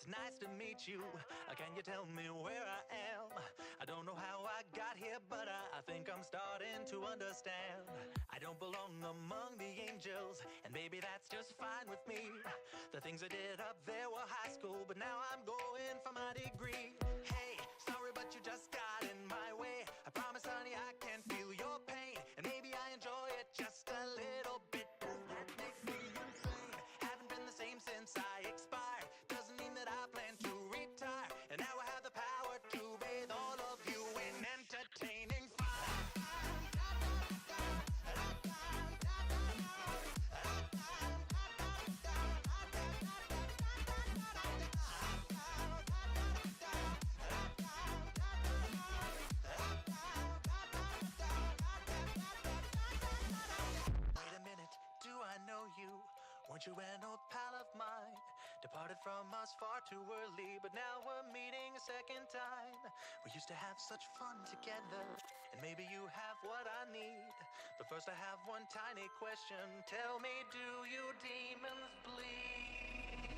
it's nice to meet you. Can you tell me where I am? I don't know how I got here, but I think I'm starting to understand. I don't belong among the angels, and maybe that's just fine with me. The things I did up there were high school, but now I'm going for my degree. Hey, sorry, but you just got in my way. I promise, honey, I can feel your pain, and maybe I enjoy it just a little bit. Does that make me insane? Haven't been the same since I expired. Doesn't mean that I plan to retire, and now I have the power to bathe all of you in entertaining fire. Wait a minute, do I know you? Weren't you an old pal of mine? Departed from us far too early, but now we're meeting a second time. We used to have such fun together, and maybe you have what I need. But first I have one tiny question. Tell me, do you demons bleed?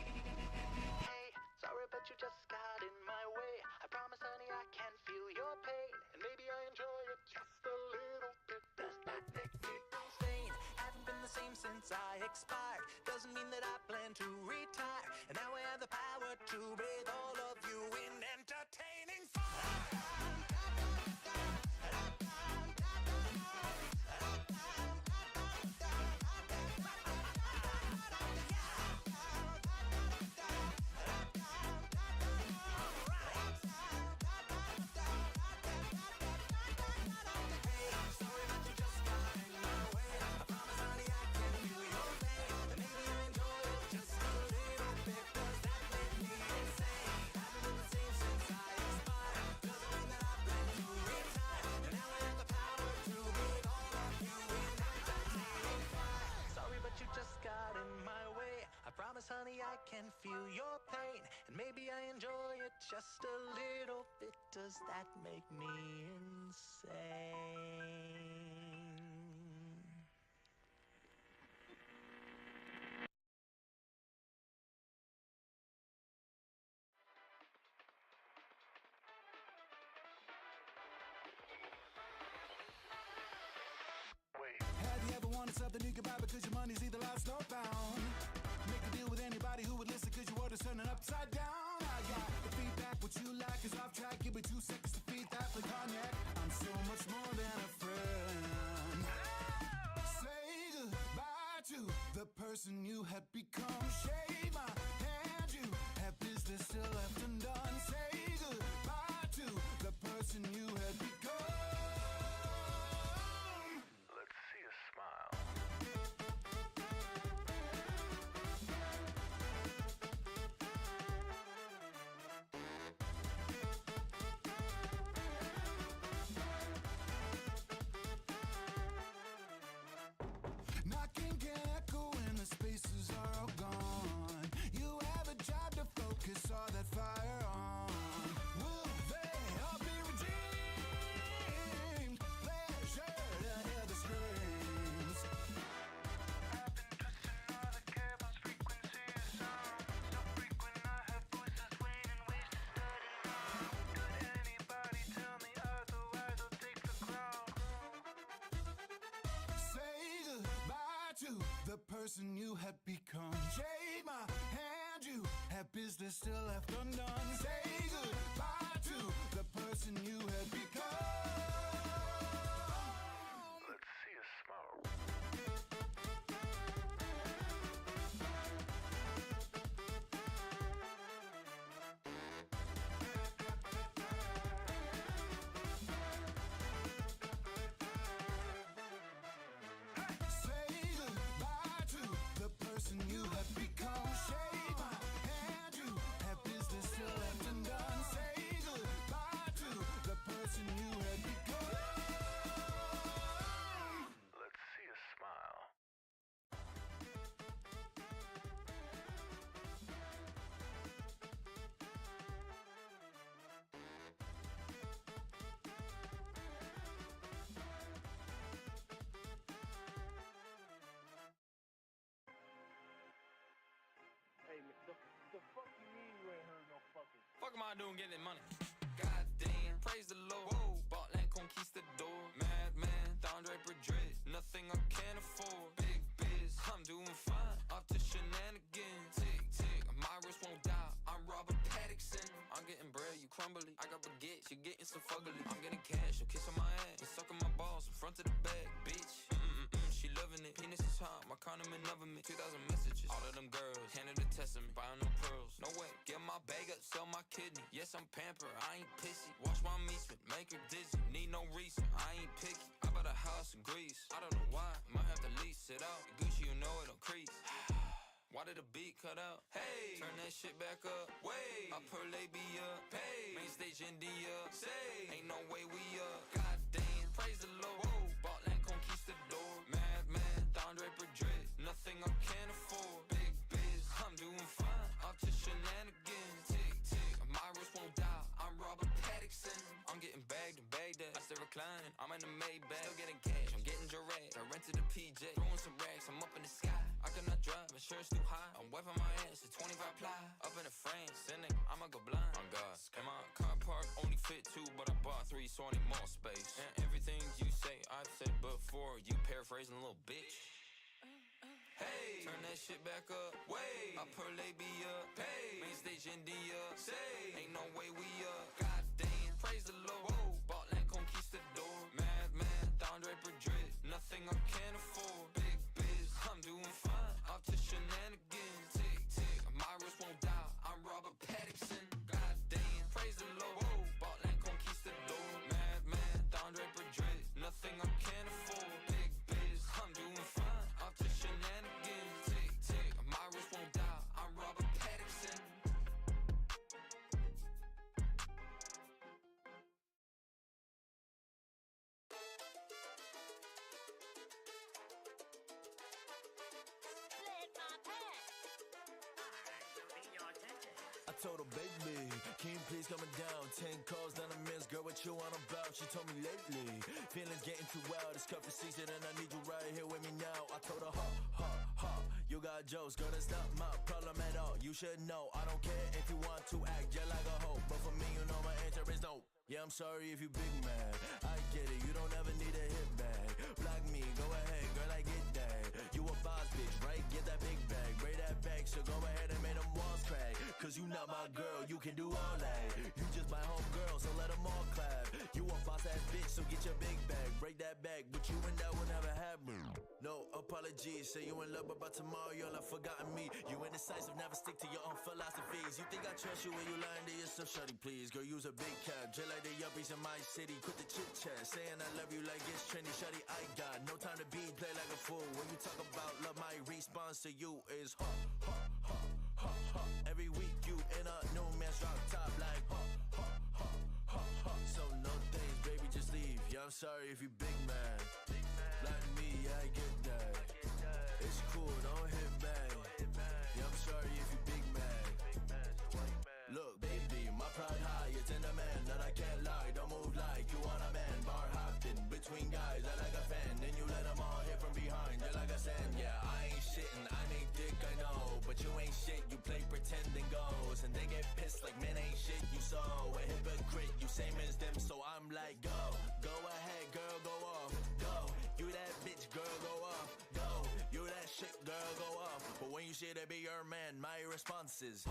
Hey, sorry, but you just got in my way. I promise, honey, I can feel your pain, and maybe I enjoy it just a little bit. Does that make me insane? Haven't been the same since I expired. Doesn't mean that I plan to retire, and now I have the power to bathe all of you in entertaining fire. You just got in my way. I promise, honey, I can feel your pain, and maybe I enjoy it just a little bit. Does that make me insane? Have you ever wanted something you can buy because your money's either lost or found? Make a deal with anybody who would listen because your world is turning upside down. I got the feedback, what you like is off track. Give me 2 seconds to feed that like cognac. I'm so much more than a friend. Say goodbye to the person you had become. Shake my hand, you have business still left undone. Say goodbye to the person you had become. Let's see a smile. Knocking can echo when the spaces are all gone. You have a job to focus all that fire on. Will they all be redeemed? Pleasure to hear the screams. I've been twisting all the cables, frequencies of sound. So frequent I have voices waiting, ways to study now. Could anybody tell me otherwise? I'll take the crown. Say goodbye to the person you had become. Shake my hand, you have business still left undone. Say goodbye to the person you had become. Let's see a smile. Say goodbye to the person you have become. Shake my hand, you have business still left undone. Say goodbye to the person you had become. I doing getting money? Goddamn, praise the Lord. Whoa, bought land conquistador. Madman, Don Draper Dread. Nothing I can't afford. Big biz, I'm doing fine. Up to shenanigans. Tick, tick, my wrist won't die. I'm Robert Pattinson. I'm getting bread, you crumbly. I got baguettes, you getting some fuggly. I'm getting cash, you kissing my ass. You sucking my balls in front of the bag, bitch. She loving it. Penis is hot, my condiment oven me. 2,000 messages. All of them girls handed a testament. Buying no pearls. No way. Get my bag up, sell my kidney. Yes, I'm pampered. I ain't pissy. Watch my meat spit, make her dizzy. Need no reason. I ain't picky. I bought a house in Greece. I don't know why. Might have to lease it out. Gucci, you know it'll crease. Why did the beat cut out? Hey, turn that shit back up. Wait, I per labia. Hey, main stage India. Say, ain't no way we up. Goddamn, praise the Lord. Whoa, bought land conquistador. Madman, Don Draper Dread. Nothing I can't afford. Big biz, I'm doing fine. Up to shenanigans. Tick, tick, my wrist won't die. I'm Robert Pattinson. I'm getting bagged in Baghdad. I still reclining. I'm in the Maybach. Still getting cash. I'm getting direct. I rented a PJ. Throwing some racks. I'm up in the sky. I cannot drive. Insurance too high. I'm wiping my ass. It's 25 ply. Up in the France. Sending. I'ma go blind. On God. And my car park only fit 2, but I bought 3, so I need more space. And everything you say, I've said before. You paraphrasing, little bitch. Hey, turn that shit back up. Wait, I per labia. Hey, main stage India. Say, ain't no way we up. Goddamn, praise the Lord. Whoa, bought land conquistador. Madman, Don Draper Dread. Nothing I can't afford. Big biz, I'm doing fine. Up to shenanigans. Tick, tick, my wrist won't die. I'm Robert Pattinson. Goddamn, praise the Lord. Whoa, bought land conquistador. Madman, Don Draper Dread. Nothing I can't afford. Big biz, I'm doing fine. Up to shenanigans. Tick, tick, my wrist won't die. I'm Robert Pattinson. I told her, baby, can you please coming down? 10 calls down a miss, girl, what you on about? She told me lately, feelings getting too wild. It's cuffing season and I need you right here with me now. I told her, you got jokes, girl, that's not my problem at all. You should know, I don't care if you want to act just like a hoe, but for me, you know my answer is no. Yeah, I'm sorry if you big mad, I get it, you don't ever need a hit bag. Block me, go ahead, girl, I get that. You a boss bitch, right? Get that big bag, braid that bag, so go ahead and make them walls crack. Cause you not my girl, you can do all that. You just my home girl, so let them all clap. You a boss ass bitch, so get your big bag, break that bag, but you and that will never happen. No apologies, say you in love, but by tomorrow you'll have forgotten me. You indecisive, never stick to your own philosophies. You think I trust you when you lying to yourself, shawty, please. Girl, use a big cap, just like the yuppies in my city. Quit the chit chat, saying I love you like it's trendy, shawty. I got no time to be play like a fool. When you talk about love, my response to you is Every week you in a new man's drop top like So no things, baby, just leave. Yeah, I'm sorry if you big man. Like me, I get that. It's cool, don't hit back. Yeah, I'm sorry if you big man. Look, baby, my pride high, it's in the man that I can't lie. Don't move like you want a man. Bar hopping between guys, I like a fan. Then you let them all hit from behind, you're like a sand. Yeah, I ain't shitting, I ain't dick, I know. But you ain't shit, you play pretending goes. And they get pissed like man ain't shit, you so a hypocrite, you same as them. So I'm like, go ahead, girl, go off. Go, you that bitch, girl, go off. Go, you that shit, girl, go off. But when you say to be your man, my response is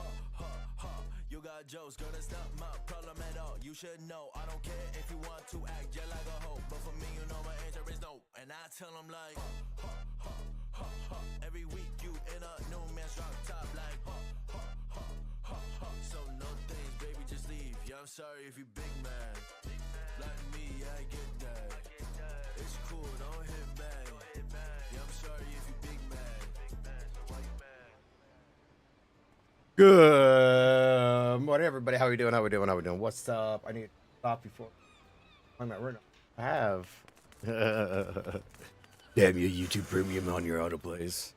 you got jokes, girl, that's not my problem at all. You should know, I don't care if you want to act just like a hoe, but for me, you know my answer is no. And I tell them like every week you in a new man's drop top like So no things, baby, just leave. Yeah, I'm sorry if you big man. Like me, I get that. It's cool, don't hit back. Yeah, I'm sorry if you big man. Good morning, everybody. How we doing? How we doing? What's up? I need to stop before I'm at right now. I have. Damn you, YouTube Premium on your autoplays.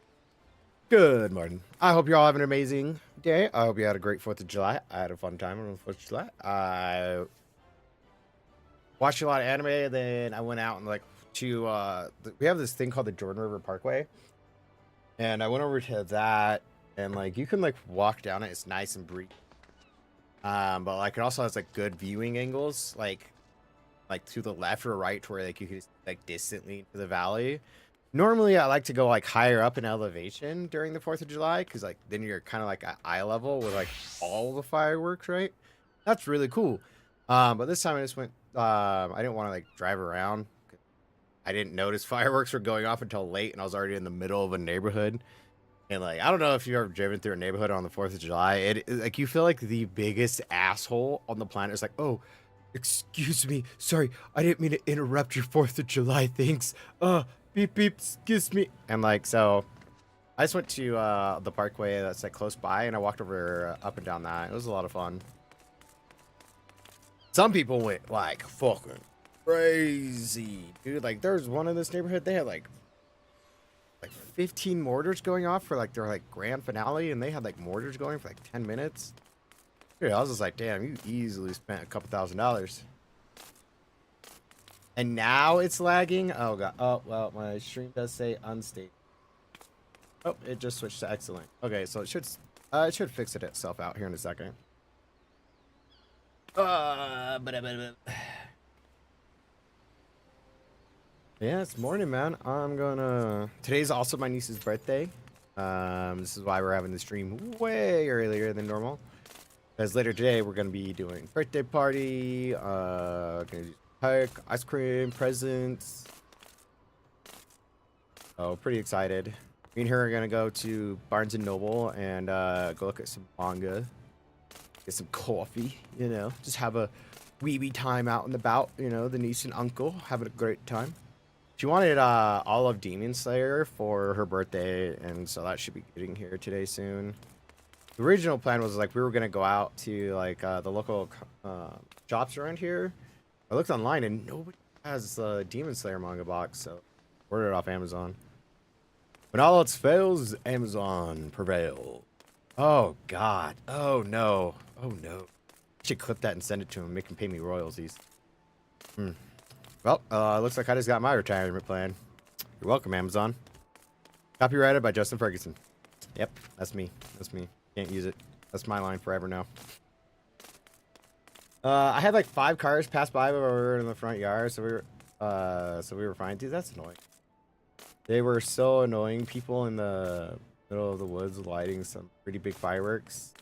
Good morning. I hope you're all having an amazing day. I hope you had a great 4th of July. I had a fun time on the 4th of July. I watched a lot of anime, and then I went out and we have this thing called the Jordan River Parkway, and I went over to that, and you can walk down it. It's nice and breezy. But like it also has like good viewing angles, like to the left or right, to where like you can like distantly into the valley. Normally, I like to go like higher up in elevation during the 4th of July because like then you're kind of like at eye level with like all the fireworks, right? That's really cool. But this time I just went. I didn't want to like drive around. I didn't notice fireworks were going off until late, and I was already in the middle of a neighborhood. And like, I don't know if you've ever driven through a neighborhood on the 4th of July. Like you feel like the biggest asshole on the planet. It's like, oh, excuse me, sorry, I didn't mean to interrupt your 4th of July. Thanks. Beep beep, excuse me. And like, so I just went to the parkway that's like close by, and I walked over up and down that. It was a lot of fun. Some people went like fucking crazy, dude. Like there's one in this neighborhood. They had like 15 mortars going off for like their like grand finale, and they had like mortars going for like 10 minutes. Dude, I was just like, damn, you easily spent a couple $1,000s. And now it's lagging. Oh god. Oh well, my stream does say unstable. Oh, it just switched to excellent. Okay, so it should fix it itself out here in a second. Yeah, it's morning, man. Today's also my niece's birthday. This is why we're having the stream way earlier than normal. Because later today we're gonna be doing birthday party. Gonna do park, ice cream, presents. Oh, pretty excited. Me and her are gonna go to Barnes and Noble and go look at some manga, get some coffee. You know, just have a wee time out and about. You know, the niece and uncle having a great time. She wanted all of Demon Slayer for her birthday, and so that should be getting here today soon. The original plan was like we were gonna go out to like the local shops around here. I looked online and nobody has the Demon Slayer manga box, so ordered it off Amazon. When all else fails, Amazon prevail. Oh god. Oh no. Oh no. I should clip that and send it to him, make him pay me royalties. Well, looks like I just got my retirement plan. You're welcome, Amazon. Copyrighted by Justin Ferguson. Yep, that's me. That's me. Can't use it. That's my line forever now. I had like 5 cars pass by when we were in the front yard, so we were fine. Dude, that's annoying. They were so annoying. People in the middle of the woods lighting some pretty big fireworks.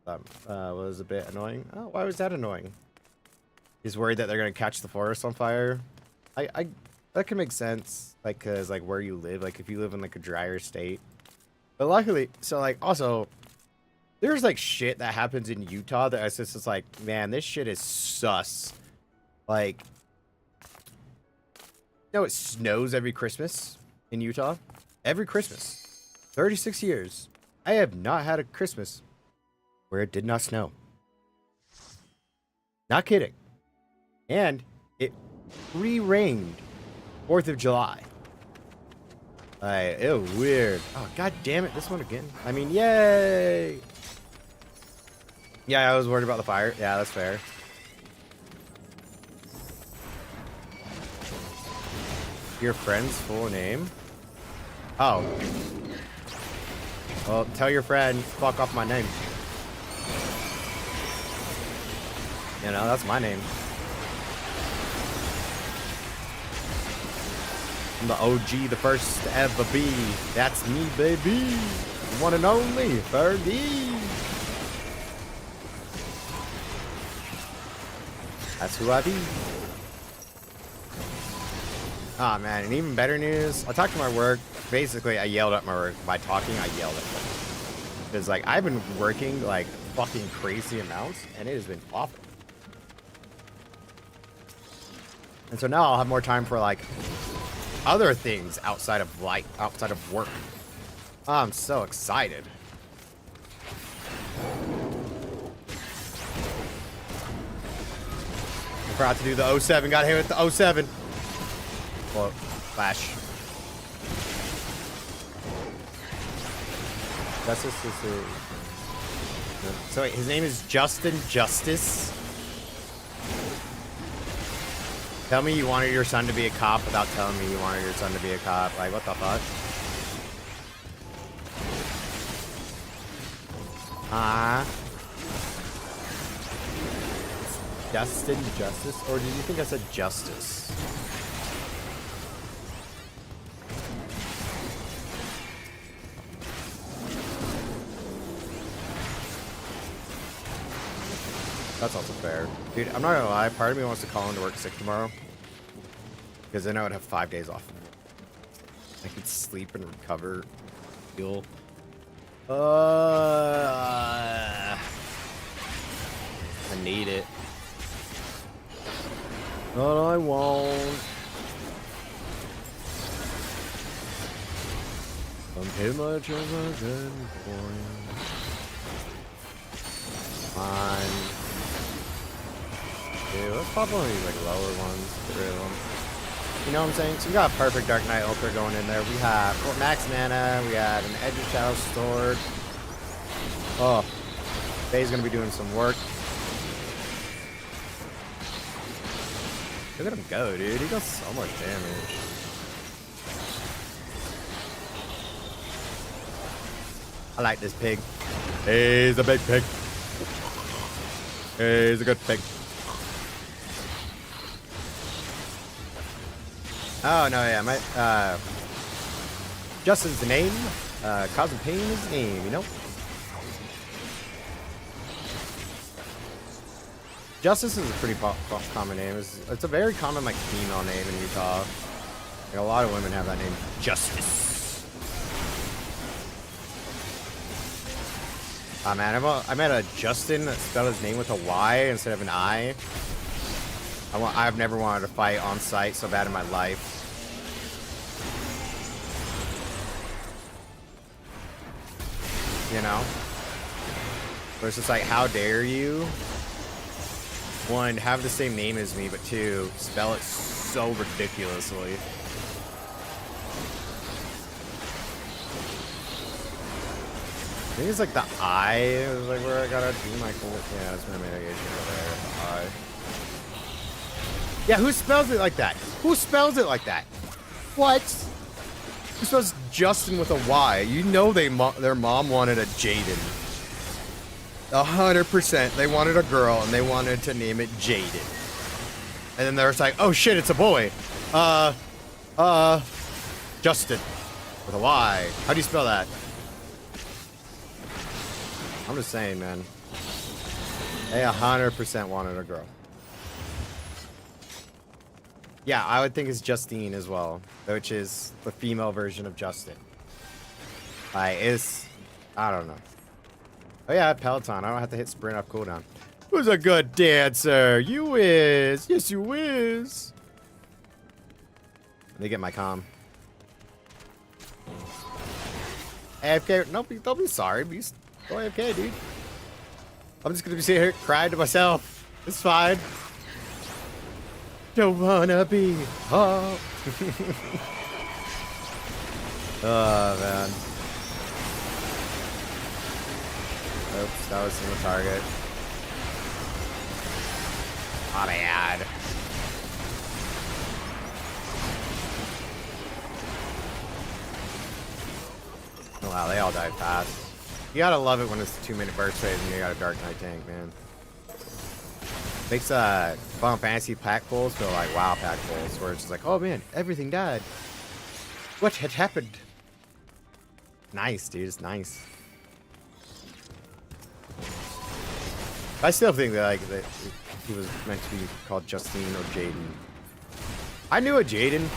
That was a bit annoying. Oh, why was that annoying? He's worried that they're gonna catch the forest on fire. I that can make sense, like, cause like where you live, like if you live in like a drier state. But luckily, so like also, there's like shit that happens in Utah that it's just like, man, this shit is sus. Like, you know, it snows every Christmas in Utah. Every Christmas, 36 years, I have not had a Christmas where it did not snow. Not kidding. And it re-rained 4th of July. Ew, weird. Oh, god damn it, this one again. I mean, yay! Yeah, I was worried about the fire. Yeah, that's fair. Your friend's full name? Oh. Well, tell your friend, fuck off my name. You know, that's my name. I'm the OG, the first to ever be. That's me, baby. One and only, Fergie. That's who I be. Ah, man, and even better news. I talked to my work. Basically, I yelled at my work. By talking, I yelled at them. Because, like, I've been working, like, fucking crazy amounts, and it has been awful. And so now I'll have more time for, like, other things outside of work. Oh, I'm so excited. I forgot to do the 07. Got hit with the 07. Well, flash. Justice is so wait, his name is Justin Justice. Tell me you wanted your son to be a cop without telling me you wanted your son to be a cop. Like, what the fuck? Destin Justice? Or did you think I said Justice? That's also fair. Dude, I'm not gonna lie, part of me wants to call in to work sick tomorrow. Because then I would have 5 days off. I could sleep and recover. Heal. I need it. But I won't. I'm too much of a good boy. Fine. Dude, let's pop one of these like lower ones. Get rid of them. You know what I'm saying? So we got a perfect Dark Knight Ultra going in there. We have max mana. We have an Edge of Shadow Sword. Oh, Faye's gonna be doing some work. Look at him go, dude. He does so much damage. I like this pig. He's a big pig. He's a good pig. Oh, no, yeah, my, Justin's the name, causing pain is the name, you know? Justice is a pretty common name. It's a very common, like, female name in Utah. Like, a lot of women have that name, Justice. Oh, man, I met a Justin that spelled his name with a Y instead of an I. I've never wanted to fight on site so bad in my life. You know? But it's just like, how dare you? One, have the same name as me, but two, spell it so ridiculously. I think it's like the I is like where I gotta do my cool. Yeah, it's my mitigation over there. The I. Yeah, who spells it like that? Who spells it like that? What? Who spells Justin with a Y? You know their mom wanted a Jaden. 100%. They wanted a girl and they wanted to name it Jaden. And then they're like, oh shit, it's a boy. Justin. With a Y. How do you spell that? I'm just saying, man. They 100% wanted a girl. Yeah, I would think it's Justine as well, which is the female version of Justin. I don't know. Oh yeah, Peloton. I don't have to hit sprint off cooldown. Who's a good dancer? You is. Yes, you is. Let me get my comm. AFK. No, don't be sorry. Go AFK, dude. I'm just gonna be sitting here crying to myself. It's fine. Don't wanna be up. Oh man. Oops, that was in the target. Oh bad. Oh wow, they all died fast. You gotta love it when it's a 2-minute burst phase and you got a Dark Knight tank, man. Makes Final Fantasy pack pulls feel like WoW pack pulls, where it's just like, oh man, everything died. What had happened? Nice, dude, it's nice. I still think that that he was meant to be called Justine or Jaden. I knew a Jaden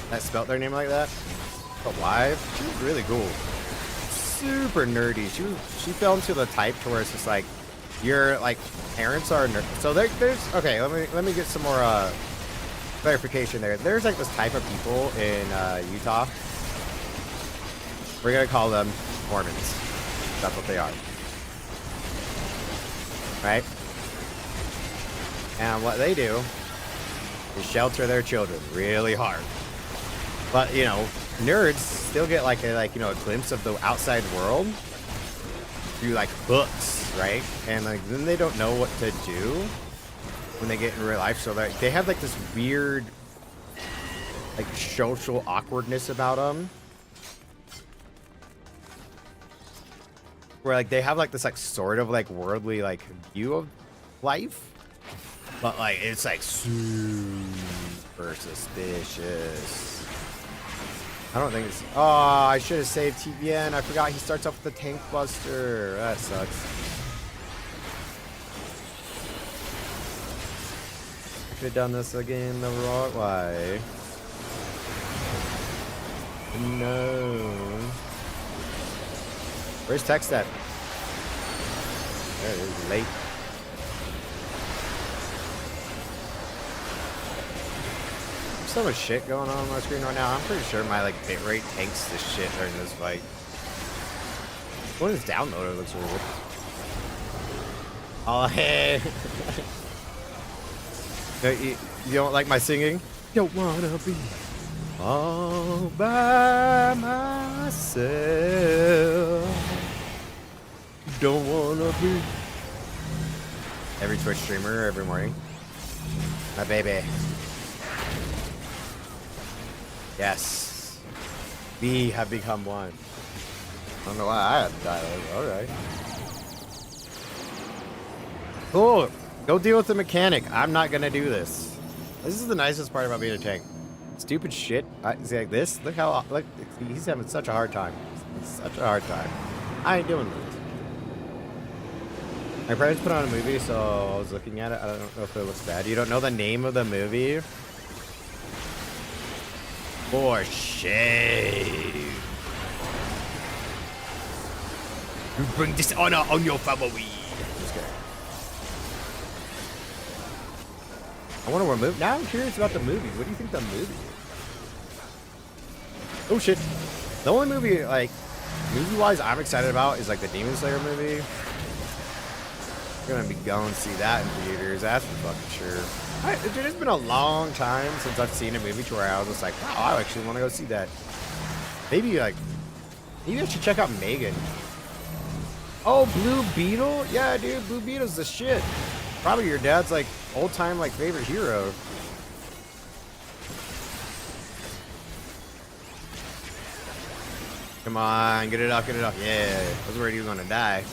that spelt their name like that, but live, she was really cool. Super nerdy. She fell into the type to where it's just like, your like parents are so there's okay. Let me get some more clarification there. There's like this type of people in Utah. We're gonna call them Mormons. That's what they are, right? And what they do is shelter their children really hard. But you know, nerds still get like a glimpse of the outside world through like books. Right? And like then they don't know what to do when they get in real life, so they have like this weird like social awkwardness about them, where like they have like this like sort of like worldly like view of life, But like it's like super suspicious. I don't think it's. Oh, I should have saved TBN. I forgot he starts off with the tank buster. That sucks. I could have done this again the wrong way. No. Where's text at? There it is, late. So much shit going on my screen right now. I'm pretty sure my like bitrate tanks this shit during this fight. What is downloader looks weird. Oh hey. You don't like my singing? Don't wanna be all by myself. Don't wanna be. Every Twitch streamer every morning. My baby. Yes. We have become one. I don't know why I have to die. Alright. Cool. Go deal with the mechanic. I'm not gonna do this. This is the nicest part about being a tank. Stupid shit. See like this? Look how he's having such a hard time. Such a hard time. I ain't doing this. My parents put on a movie, so I was looking at it. I don't know if it looks bad. You don't know the name of the movie? For shame. You bring dishonor on your family. Just kidding. I want to remove. Now I'm curious about the movie. What do you think the movie is? Oh shit. The only movie, like, movie-wise I'm excited about is like the Demon Slayer movie. I'm gonna be going to see that in theaters. That's for fucking sure. Dude, it's been a long time since I've seen a movie to where I was just like, wow, I actually want to go see that. Maybe I should check out Megan. Oh, Blue Beetle? Yeah, dude, Blue Beetle's the shit. Probably your dad's like old time like favorite hero. Come on, get it up, get it up. Yeah, I was worried he was gonna die.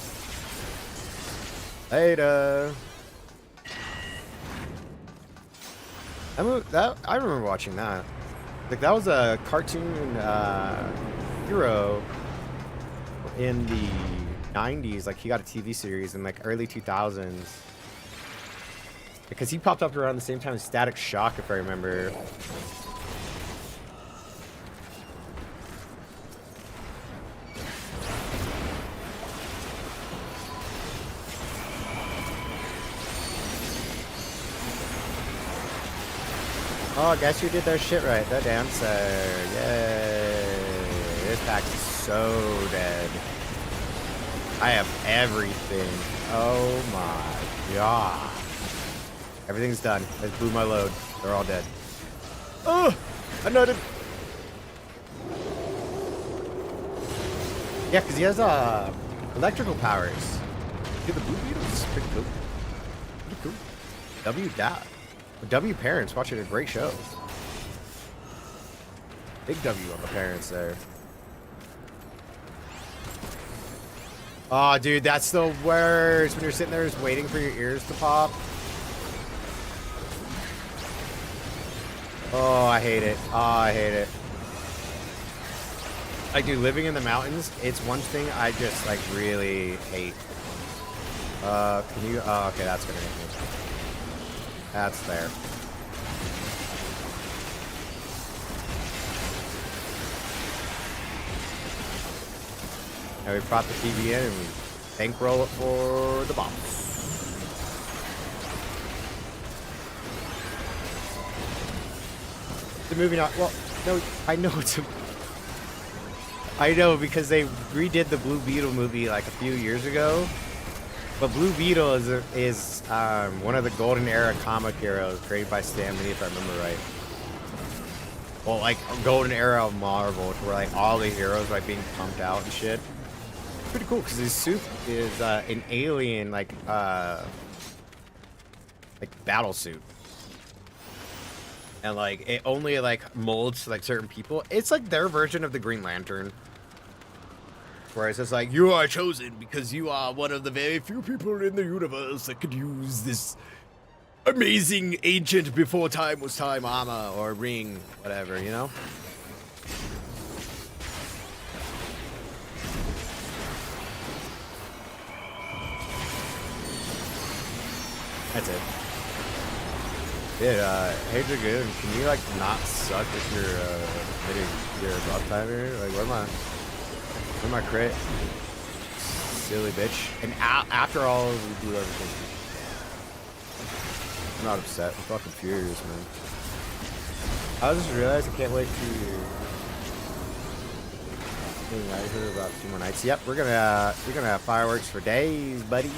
Later. I remember watching that. Like that was a cartoon hero in the 90s. Like he got a TV series in like early 2000s. Because he popped up around the same time as Static Shock, if I remember. Oh, guess who did their shit right? The dancer. Yay. This pack is so dead. I have everything. Oh my god. Everything's done. I just blew my load. They're all dead. Oh! I noted. Yeah, because he has electrical powers. Dude, the Blue Beetle is pretty cool. Pretty cool. W that. W Parents watching a great show. Big W on the parents there. Oh, dude, that's the worst. When you're sitting there just waiting for your ears to pop. Oh, I hate it. Oh, I hate it. Like, dude, living in the mountains, it's one thing I just, like, really hate. Can you... Oh, okay, that's gonna hit me. That's fair. Now we brought the TV in and we bankroll it for the boss. The movie not... Well, no, I know it's a... I know, because they redid the Blue Beetle movie like a few years ago. But Blue Beetle is one of the golden era comic heroes created by Stan Lee, if I remember right. Well, like golden era of Marvel, where like all the heroes like being pumped out and shit. It's pretty cool because his suit is an alien like battle suit, and like it only like molds to like certain people. It's like their version of the Green Lantern. Whereas it's like, you are chosen because you are one of the very few people in the universe that could use this amazing ancient before time was time armor or ring, whatever, you know? That's it. Dude, hey Dragoon, can you like not suck if you're hitting your buff timer? Like where my crit? Silly bitch. And after all, we do everything. I'm not upset. I'm fucking furious, man. I just realized I can't wait to hang out here about 2 more nights. Yep, we're gonna have fireworks for days, buddy.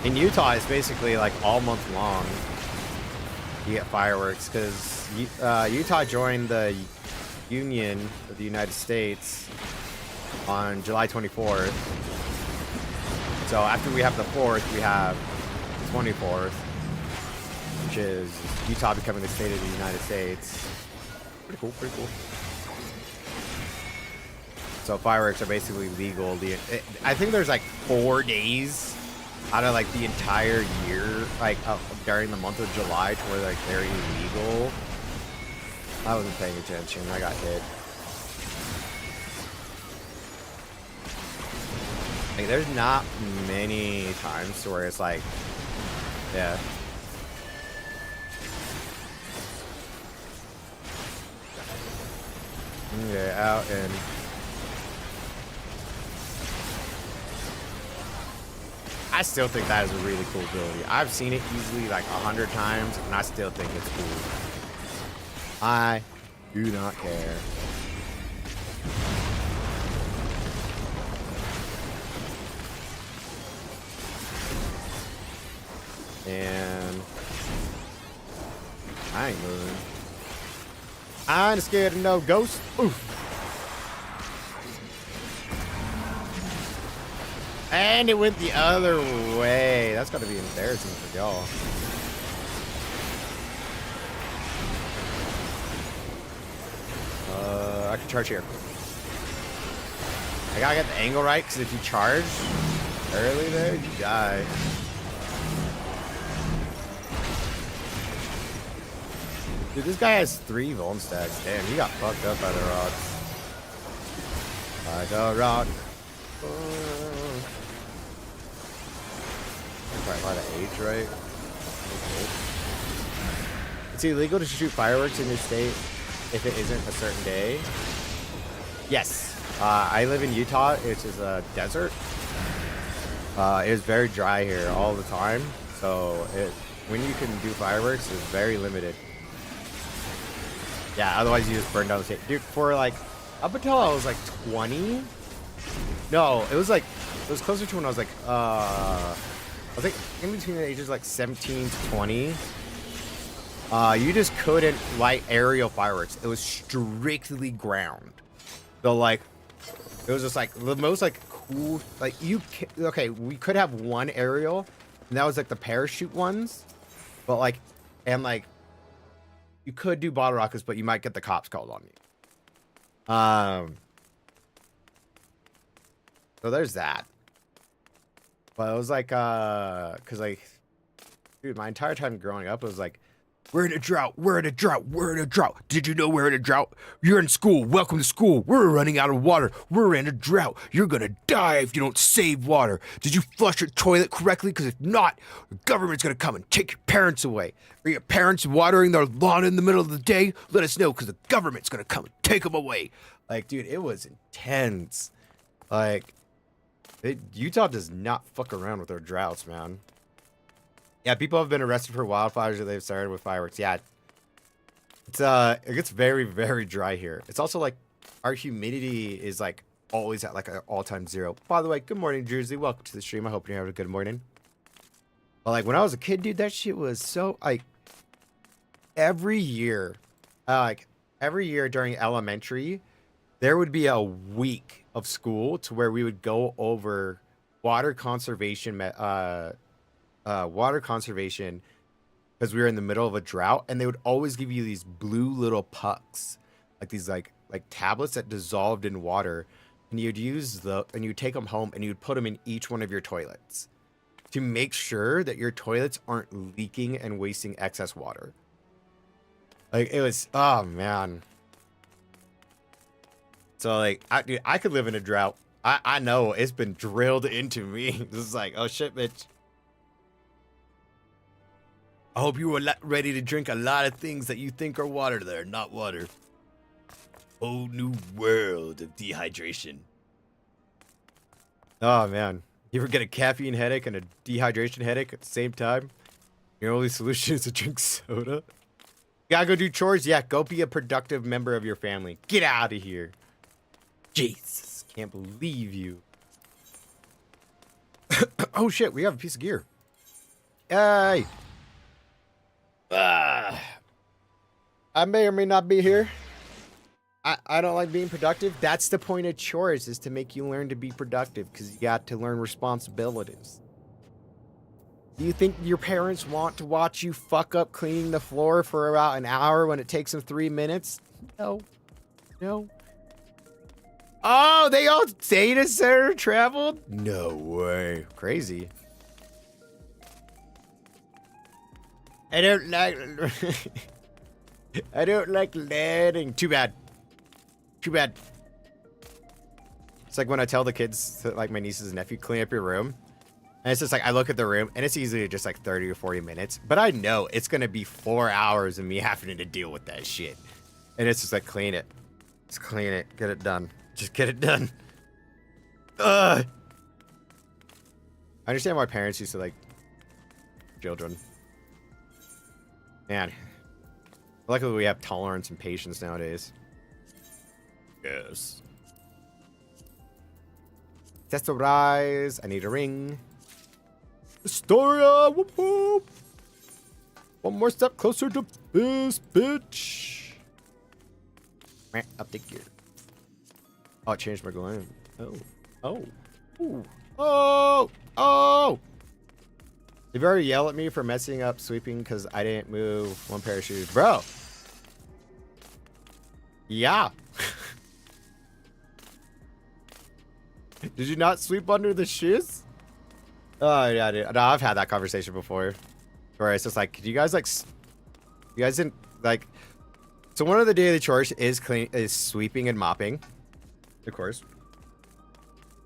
In Utah, it's basically like all month long. You get fireworks because Utah joined the Union of the United States on July 24th. So after we have the 4th, we have the 24th, which is Utah becoming the state of the United States. Pretty cool, pretty cool. So fireworks are basically legal. I think there's like 4 days out of like the entire year, like during the month of July, to where like they're illegal. I wasn't paying attention. I got hit. Like, there's not many times to where it's like, yeah. Okay, out and. I still think that is a really cool ability. I've seen it easily like 100 times, and I still think it's cool. I do not care. And I ain't moving. I ain't scared of no ghost. Oof. And it went the other way. That's gotta be embarrassing for y'all. I can charge here. I gotta get the angle right, because if you charge early there, you die. Dude, this guy has 3 Vuln stacks. Damn, he got fucked up by the rocks. Like a rock. Probably a lot of age, right? Okay. It's illegal to shoot fireworks in your state if it isn't a certain day. Yes. I live in Utah, which is a desert. It is very dry here all the time. So when you can do fireworks, it's very limited. Yeah, otherwise you just burn down the state. Dude, for like, up until I was like 20. No, it was closer to when I was like, in between the ages like 17 to 20. You just couldn't light aerial fireworks. It was strictly ground. So like, it was just like the most like cool, like okay, we could have one aerial, and that was like the parachute ones, but like, and like, you could do bottle rockets, but you might get the cops called on you. So there's that. But it was like, cause like, dude, my entire time growing up, it was like, we're in a drought, we're in a drought, we're in a drought. Did you know we're in a drought? You're in school, welcome to school. We're running out of water, we're in a drought. You're gonna die if you don't save water. Did you flush your toilet correctly? Cause if not, the government's gonna come and take your parents away. Are your parents watering their lawn in the middle of the day? Let us know, cause the government's gonna come and take them away. Like, dude, it was intense. Like, Utah does not fuck around with their droughts, man. Yeah, people have been arrested for wildfires that they've started with fireworks. Yeah, it gets very, very dry here. It's also like our humidity is like always at like an all-time 0. By the way, good morning, Jersey. Welcome to the stream. I hope you're having a good morning. But like when I was a kid, dude, that shit was so like every year during elementary, there would be a week of school to where we would go over water conservation because we were in the middle of a drought, and they would always give you these blue little pucks, like these like tablets that dissolved in water, and you'd use and you'd take them home and you'd put them in each one of your toilets. to make sure that your toilets aren't leaking and wasting excess water. Like, it was, oh man. So like, dude, I could live in a drought. I know it's been drilled into me. This is like, oh shit, bitch. I hope you were ready to drink a lot of things that you think are water that are not water. Whole new world of dehydration. Oh man, you ever get a caffeine headache and a dehydration headache at the same time? Your only solution is to drink soda? Gotta go do chores? Yeah, go be a productive member of your family. Get out of here. Jesus, can't believe you. Oh shit, we have a piece of gear. Hey. I may or may not be here. I don't like being productive. That's the point of chores, is to make you learn to be productive, because you got to learn responsibilities. Do you think your parents want to watch you fuck up cleaning the floor for about an hour when it takes them 3 minutes? No. No. Oh, they all data center traveled? No way. Crazy. I don't like... I don't like landing. Too bad. Too bad. It's like when I tell the kids, like my nieces and nephew, clean up your room. And it's just like, I look at the room and it's easily just like 30 or 40 minutes. But I know it's going to be 4 hours of me having to deal with that shit. And it's just like, clean it. Just clean it. Get it done. Just get it done. Ugh. I understand why parents used to like children. Man. Luckily we have tolerance and patience nowadays. Yes. Accessorize. I need a ring. Astoria. Whoop whoop. One more step closer to this bitch. Up the gear. Oh, it changed my gland. Oh. Oh. Ooh. Oh. Oh. They've already yelled at me for messing up sweeping because I didn't move one pair of shoes. Bro. Yeah. Did you not sweep under the shoes? Oh, yeah, dude. No, I've had that conversation before. Where it's just like, could you guys, like... You guys didn't, like... So one of the daily chores is sweeping and mopping. Of course.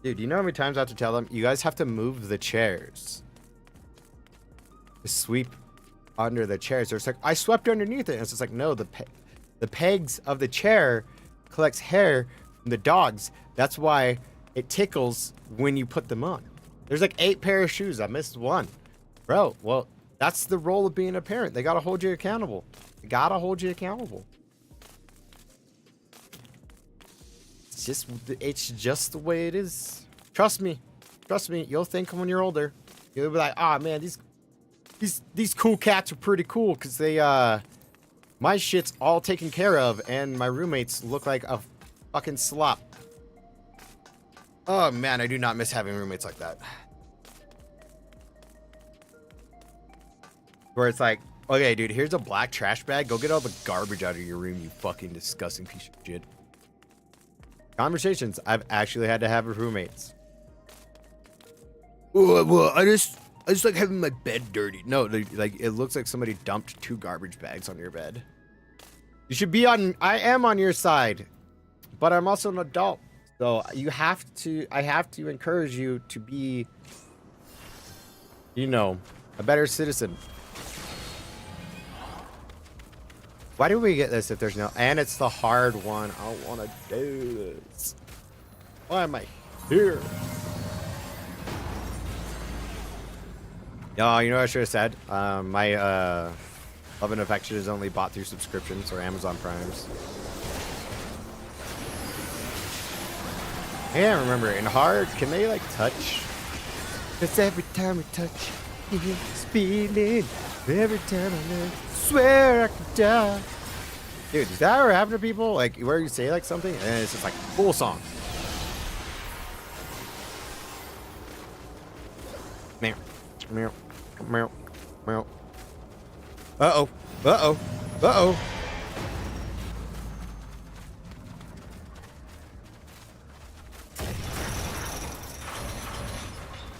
Dude, do you know how many times I have to tell them? You guys have to move the chairs. To sweep under the chairs. They're just like, I swept underneath it. And it's just like, no, the pegs of the chair collects hair from the dogs. That's why it tickles when you put them on. There's like 8 pair of shoes. I missed one. Bro, well, that's the role of being a parent. They gotta hold you accountable. They gotta hold you accountable. It's just the way it is. Trust me. Trust me. You'll think when you're older. You'll be like, ah, man, these cool cats are pretty cool because they, my shit's all taken care of and my roommates look like a fucking slop. Oh, man, I do not miss having roommates like that. Where it's like, okay, dude, here's a black trash bag. Go get all the garbage out of your room, you fucking disgusting piece of shit. Conversations I've actually had to have with roommates. Well, I just like having my bed dirty. No, like it looks like somebody dumped 2 garbage bags on your bed. You should be on. I am on your side, but I'm also an adult, so I have to encourage you to be, you know, a better citizen. Why do we get this if there's no... And it's the hard one. I don't want to do this. Why am I here? Oh, you know what I should have said? My Love and Affection is only bought through subscriptions or Amazon Primes. Yeah, remember, in hard, can they, like, touch? Because every time we touch, it's feeling. Every time I look, swear I could die. Dude, does that ever happen to people? Like, where you say, like, something, and it's just, like, full song. Meow. Meow. Meow. Meow. Uh-oh. Uh-oh. Uh-oh.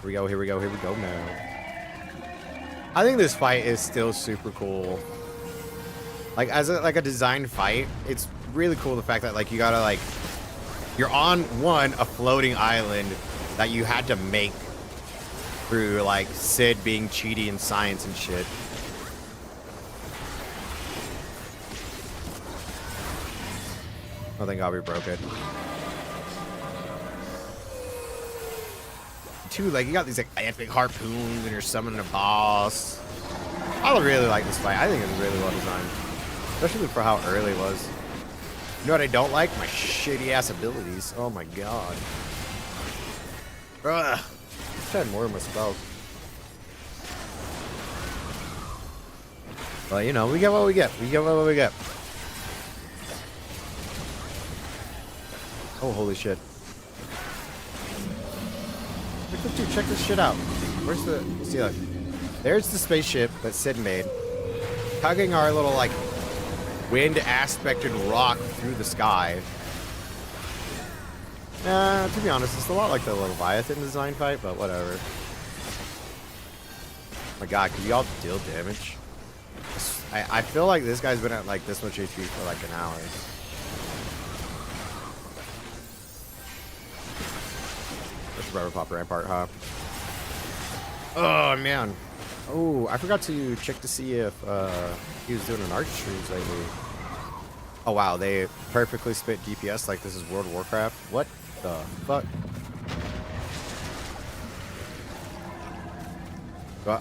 Here we go, here we go, here we go now. I think this fight is still super cool. Like as a design fight, it's really cool the fact that like you gotta like you're on a floating island that you had to make through like Sid being cheaty in science and shit. Oh, thank God we broke it. Too, like you got these like epic harpoons and you're summoning a boss. I really like this fight. I think it's really well designed, especially for how early it was. You know what I don't like? My shitty ass abilities. Oh my God. Ugh. I had more of my spells. But you know, we get what we get. We get what we get. Oh, holy shit. Dude, check this shit out. Where's the... See, look. There's the spaceship that Sid made. Tugging our little, like, wind-aspected rock through the sky. To be honest, it's a lot like the Leviathan design fight, but whatever. Oh my God, can y'all deal damage? I feel like this guy's been at, like, this much HP for, like, an hour. Rubber pop rampart, huh? Oh man. Oh, I forgot to check to see if he was doing an arch streams lately. Oh wow, they perfectly spit DPS like this is World of Warcraft. What the fuck?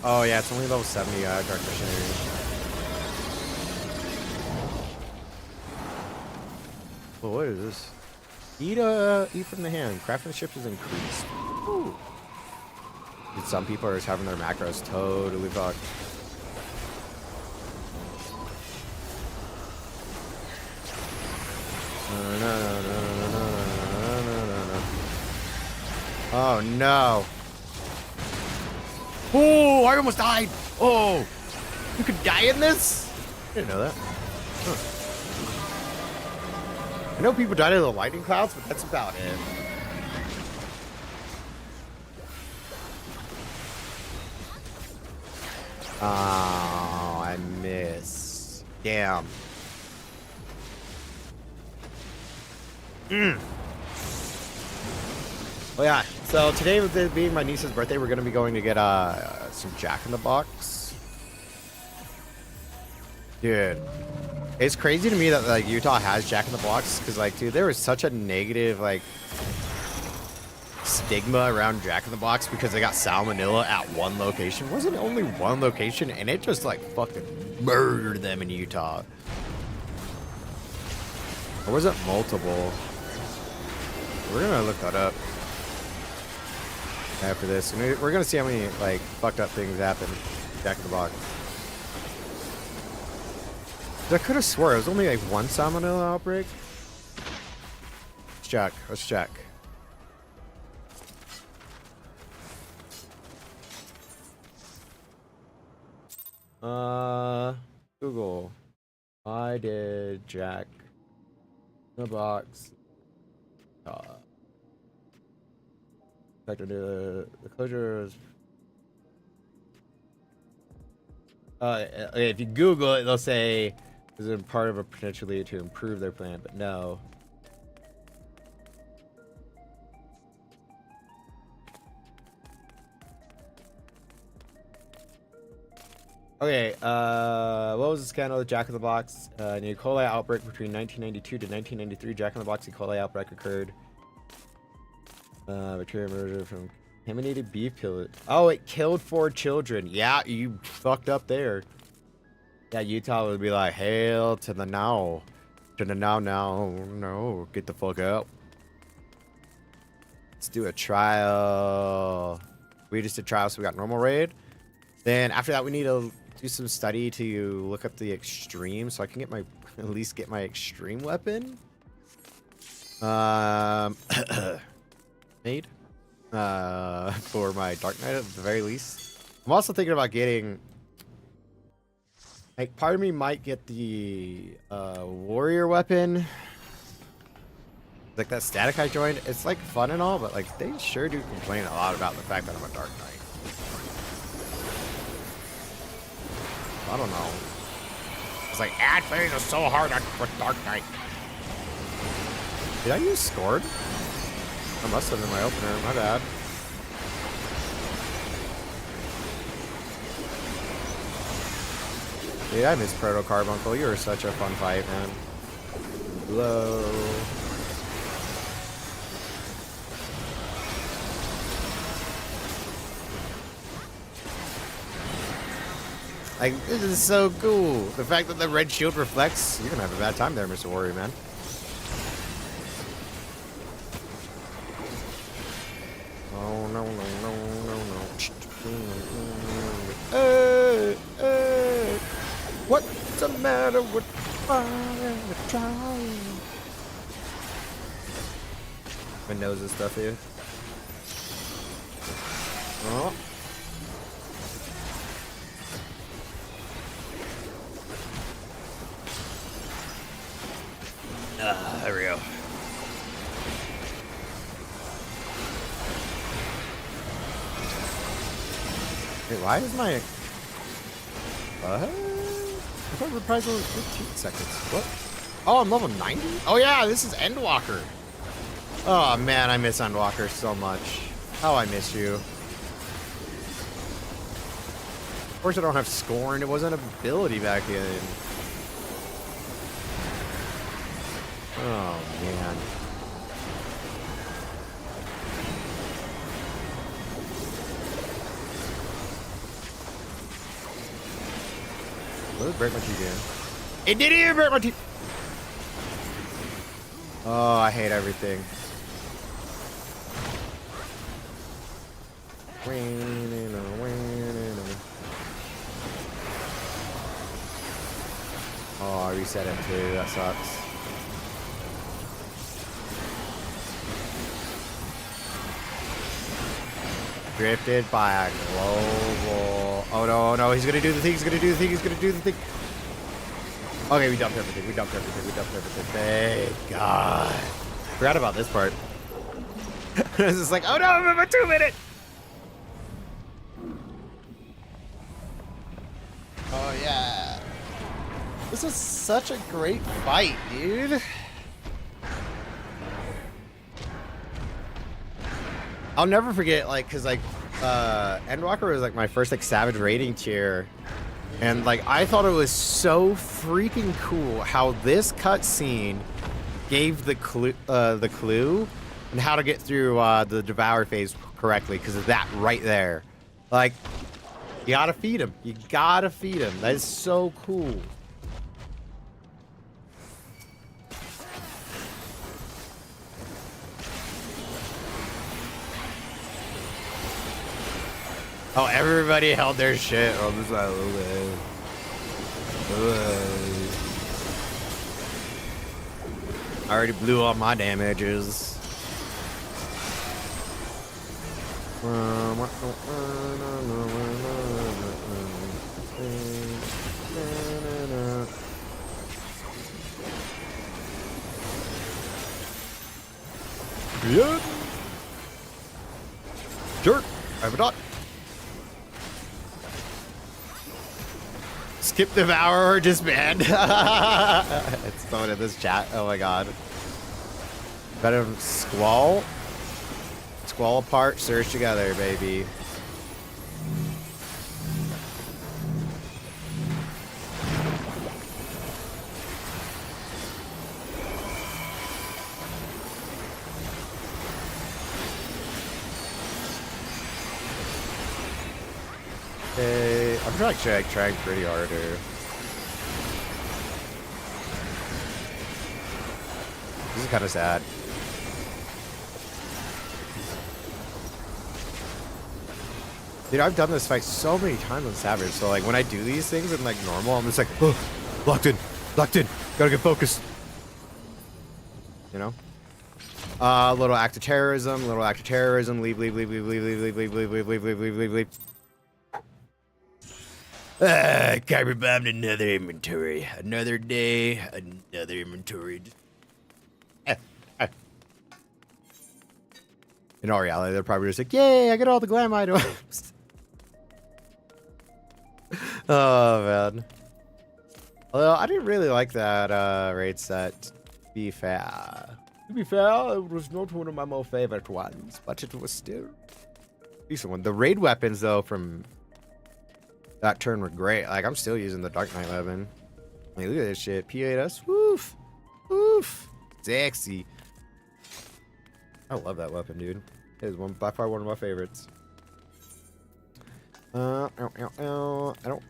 Oh yeah, it's only level 70 Dark Missionary. Well, what is this? Eat from the hand. Craftsmanship is increased. Ooh. Dude, some people are just having their macros totally fucked. Oh no. Oh, I almost died. Oh, you could die in this? I didn't know that. Huh. I know people died in the lightning clouds, but that's about it. Oh, I missed. Damn. Well, yeah. So today, with it being my niece's birthday, we're gonna be going to get some Jack in the Box. Dude. It's crazy to me that like Utah has Jack in the Box because like dude there was such a negative like stigma around Jack in the Box because they got salmonella at one location. It wasn't only one location and it just like fucking murdered them in Utah. Or was it multiple? We're gonna look that up after this. And we're gonna see how many like fucked up things happen in Jack in the Box. I could have swore it was only like one salmonella outbreak. Let's check. Let's check. Google. I did Jack in the Box. The closure is. If you Google it, they'll say. Is it part of a potentially to improve their plan? But no. Okay, what was the scandal with Jack in the Box? An E. coli outbreak between 1992 to 1993. Jack in the Box E. coli outbreak occurred. Bacteria murder from contaminated beef killed. Oh, it killed 4 children. Yeah, you fucked up there. Yeah, Utah would be like, hell to the now. To the now, no, get the fuck out. Let's do a trial. We just did trial, so we got normal raid. Then after that, we need to do some study to look up the extreme, so I can get my, at least get my extreme weapon. Made. For my Dark Knight at the very least. I'm also thinking about getting... Like, part of me might get the warrior weapon. Like that static I joined. It's like fun and all, but like they sure do complain a lot about the fact that I'm a Dark Knight. I don't know. It's like, ad phase is so hard for Dark Knight. Did I use scored? I must have in my opener. My bad. Dude, I miss Proto Carbuncle. You were such a fun fight, man. Blow. Like, this is so cool. The fact that the red shield reflects. You're gonna have a bad time there, Mr. Warrior, man. Oh, no, no, no, no, no. Hey, hey. What's the matter with fire? My nose and stuff here. Oh. There we go. Wait, why is my... What? I thought reprisal was 15 seconds. What? Oh, I'm level 90? Oh yeah, this is Endwalker. Oh man, I miss Endwalker so much. How I miss you. Of course I don't have Scorn. It wasn't an ability back then. Oh, man. What did it break my teeth again? It didn't even break my teeth! Oh, I hate everything. Oh, I reset it too. That sucks. Drifted by a global. Oh no, oh no, he's gonna do the thing, he's gonna do the thing, he's gonna do the thing. Okay, we dumped everything, we dumped everything, we dumped everything. Thank God. Forgot about this part. This is like, oh no, I'm in my 2 minute. Oh yeah. This was such a great fight, dude. I'll never forget, like, cause like, Endwalker was like my first like Savage rating tier, and like I thought it was so freaking cool how this cutscene gave the clue and how to get through the Devour phase correctly, because of that right there. Like, you gotta feed him. You gotta feed him. That is so cool. Oh, everybody held their shit. Oh, this is a little bit. I already blew all my damages. Yeah. Sure. I have a dot. Skip Devour or disband. It's someone in this chat. Oh my god. Better Squall. Squall apart, surge together, baby. Okay, I'm trying pretty hard here. This is kind of sad. Dude, I've done this fight so many times on Savage, so like when I do these things in like normal, I'm just like, oh, locked in, gotta get focused. You know? Little act of terrorism, leave. Kyber bombed another inventory. Another day, another inventory. In all reality, they're probably just like, yay, I got all the glam items. Oh man. Although I didn't really like that raid set. To be fair, it was not one of my more favorite ones, but it was still a decent one. The raid weapons though from that turn were great. Like I'm still using the Dark Knight weapon. Like look at this shit. P8S. Woof. Woof. Sexy. I love that weapon, dude. It is by far one of my favorites. I don't.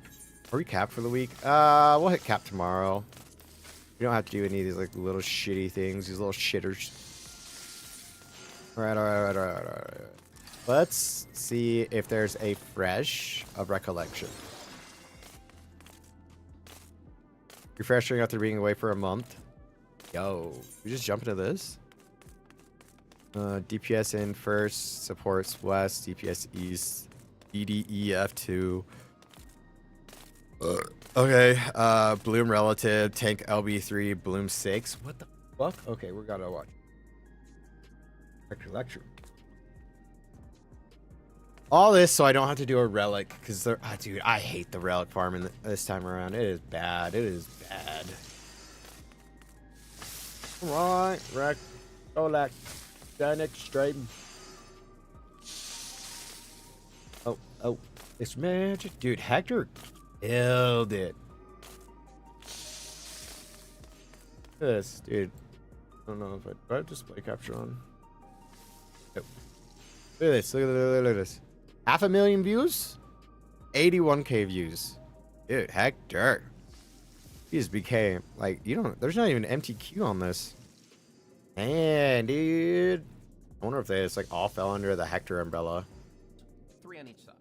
Are we capped for the week? We'll hit cap tomorrow. We don't have to do any of these like little shitty things. These little shitters. Alright. Let's see if there's a fresh of recollection. Refreshing after being away for a month. Yo, we just jump into this. DPS in first, supports west, DPS east, EDEF2. Okay, Bloom relative, tank LB3, Bloom 6. What the fuck? Okay, we gotta watch. Recollection. All this so I don't have to do a relic, because dude, I hate the relic farm this time around. It is bad. It is bad. Right, Recollect. Next stripe. Oh, it's magic. Dude, Hector killed it. This, dude. I don't know if I have display capture on. Nope. Look at this. Look at this. 500,000 views? 81k views. Dude, Hector. He just became, like, there's not even MTQ on this. Man, dude. I wonder if they just, like, all fell under the Hector umbrella. 3 on each side.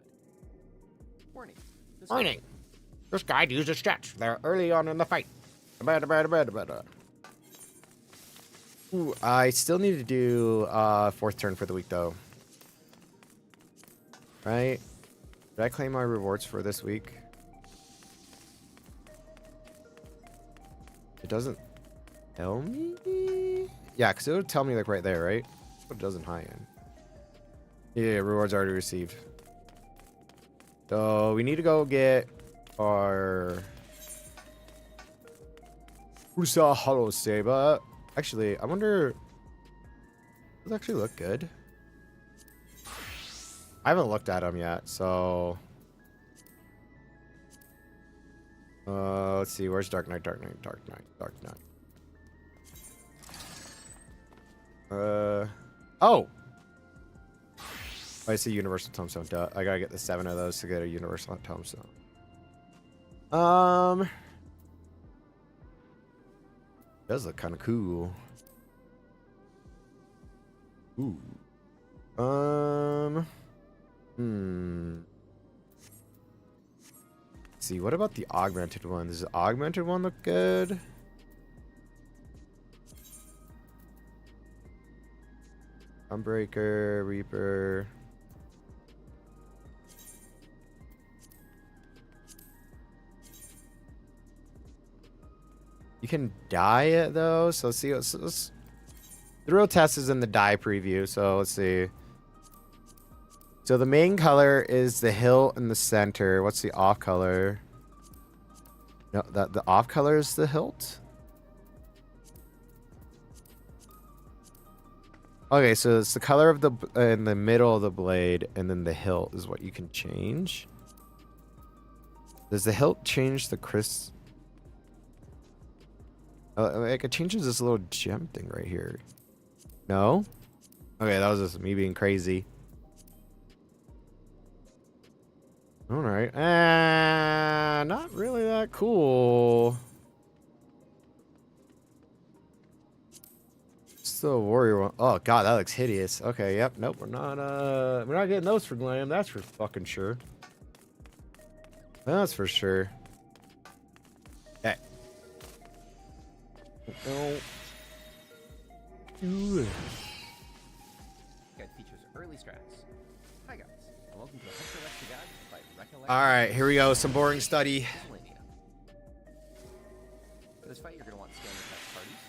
Warning. Warning. This guy used a stretch. They're early on in the fight. Ooh, I still need to do fourth turn for the week, though. Right? Did I claim my rewards for this week? It doesn't tell me? Yeah, because it would tell me, like, right there, right? But it doesn't high end. Yeah, rewards already received. So we need to go get our Ursa Hollow Saber. Actually, I wonder. Does it actually look good? I haven't looked at them yet, so. Let's see. Where's Dark Knight? Oh! I see Universal Tombstone. Duh. I gotta get the 7 of those to get a Universal Tombstone. Does look kind of cool. Ooh. Let's see. What about the augmented one? Does the augmented one look good? Unbreaker, Reaper. You can dye it though, so let's see. The real test is in the dye preview, so let's see. So the main color is the hilt in the center. What's the off color? No, the off color is the hilt. Okay, so it's the color of the in the middle of the blade, and then the hilt is what you can change. Does the hilt change the crisp? Like it changes this little gem thing right here. No? Okay, that was just me being crazy. Alright. Not really that cool. It's the warrior one. Oh god, that looks hideous. Okay, yep, nope, we're not getting those for glam, that's for fucking sure. That's for sure. Okay. No. Ooh. Guide features early strats. Hi guys, and welcome to the Recollection Guide by Recollection. All right, here we go. Some boring study. For this fight, you're going to want standard type parties.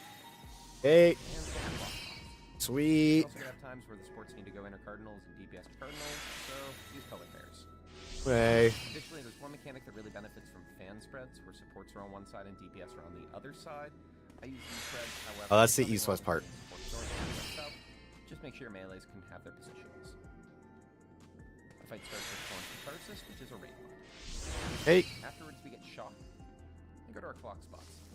Hey. And sandbox. Sweet. You're also going to have times where the sports need to go inner cardinals and DPS to cardinals, so use color pairs. Way. Additionally, there's one mechanic that really benefits from fan spreads, where supports are on one side and DPS are on the other side. I use these spreads, however... Oh, that's the something east-west wrong part. with support north and south. Just make sure your melees can have their positions. The fight starts with Thorn Catharsis, which is a raid mod. Hey. Afterwards, we get Shock and go to our clock spots.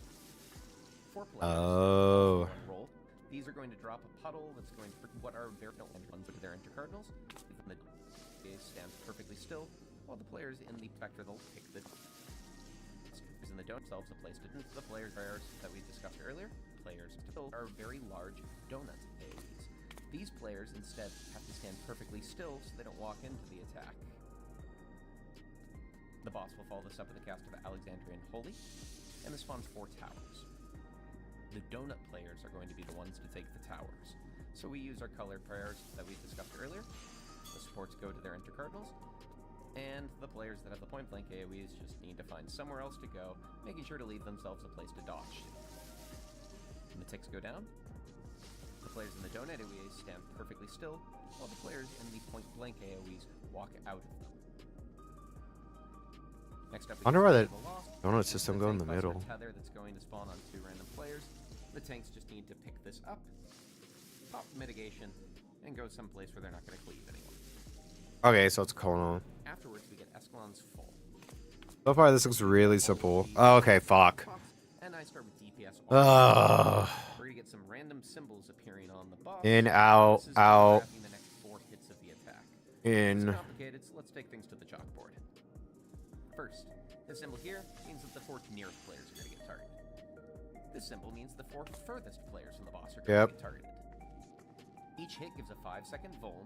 4 players. Oh. One roll. These are going to drop a puddle that's going to what are their ones with their intercardinals. The days stand perfectly still, while the players in the vector they'll pick the in the donut themselves a place to the players that we discussed earlier. Players still are very large donut AOEs. These players instead have to stand perfectly still so they don't walk into the attack. The boss will follow this up with a cast of Alexandrian Holy, and this spawns 4 towers. The donut players are going to be the ones to take the towers. So we use our colored prayers that we discussed earlier. The supports go to their intercardinals, and the players that have the point blank AoEs just need to find somewhere else to go, making sure to leave themselves a place to dodge. When the ticks go down, the players in the donut AoEs stand perfectly still, while the players in the point blank AoEs walk out of them. Next up, we Wonder get why that the Lost. donut This is system a go in tank the buster middle. tether that's going to spawn on 2 random players. The tanks just need to pick this up, pop mitigation, and go someplace where they're not going to cleave anyone. Okay, so it's Colonel. Afterwards, we get Escalon's Full. So far, this looks really simple. Oh, okay, fuck. And I start with DPS. Ugh. We're going to get some random symbols appearing on the boss. In, out, This is out, telegraphing the next 4 hits of the attack. in. It's complicated, so let's take things to the chalkboard. First, this symbol here means that the 4 nearest players are going to get targeted. This symbol means the 4 furthest players from the boss are going to get targeted. Each hit gives a 5-second vuln,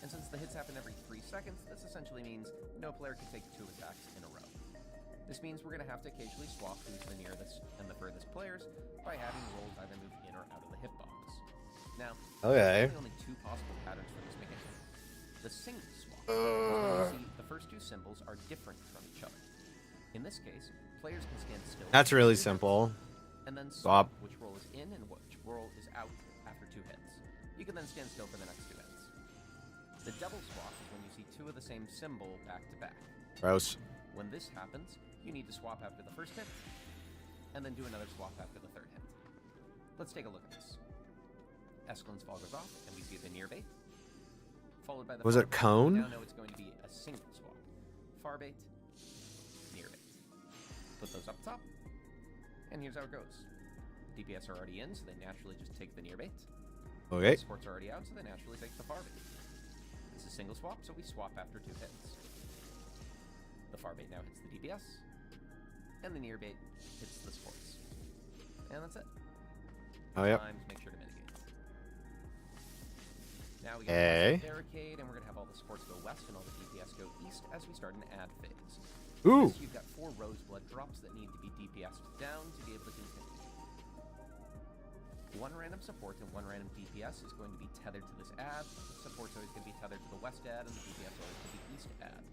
and since the hits happen every 3 seconds, this essentially means no player can take 2 attacks in a row. This means we're going to have to occasionally swap who's the nearest and the furthest players by having rolls either move in or out of the hitbox. Now, Okay. there's only 2 possible patterns for this mechanic. The single swap. As you see, the first 2 symbols are different from each other. In this case, players can stand still. That's really simple. And then Swap. swap which roll is in and which roll is out after 2 hits. You can then stand still for the next 2 hits. The double swap is when you see 2 of the same symbol back to back. Gross. When this happens, you need to swap after the first hit, and then do another swap after the 3rd hit. Let's take a look at this. Escalon's Fall goes off, and we see the near bait, followed by the Was far it bait. cone? We now know it's going to be a single swap. Far bait, near bait. Put those up top, and here's how it goes. DPS are already in, so they naturally just take the near bait. Okay. Supports are already out, so they naturally take the far bait. This is single swap, so we swap after 2 hits. The far bait now hits the DPS, and the near bait hits the supports. And that's it. Oh, yep. Times, make sure to mitigate. Now we get Okay. a barricade, and we're going to have all the supports go west and all the DPS go east as we start an ad phase. Ooh. This, you've got 4 roseblood drops that need to be DPS'd down to be able to continue. 1 random support and 1 random DPS is going to be tethered to this ad. The support's always going to be tethered to the west ad, and the DPS always to the east ad.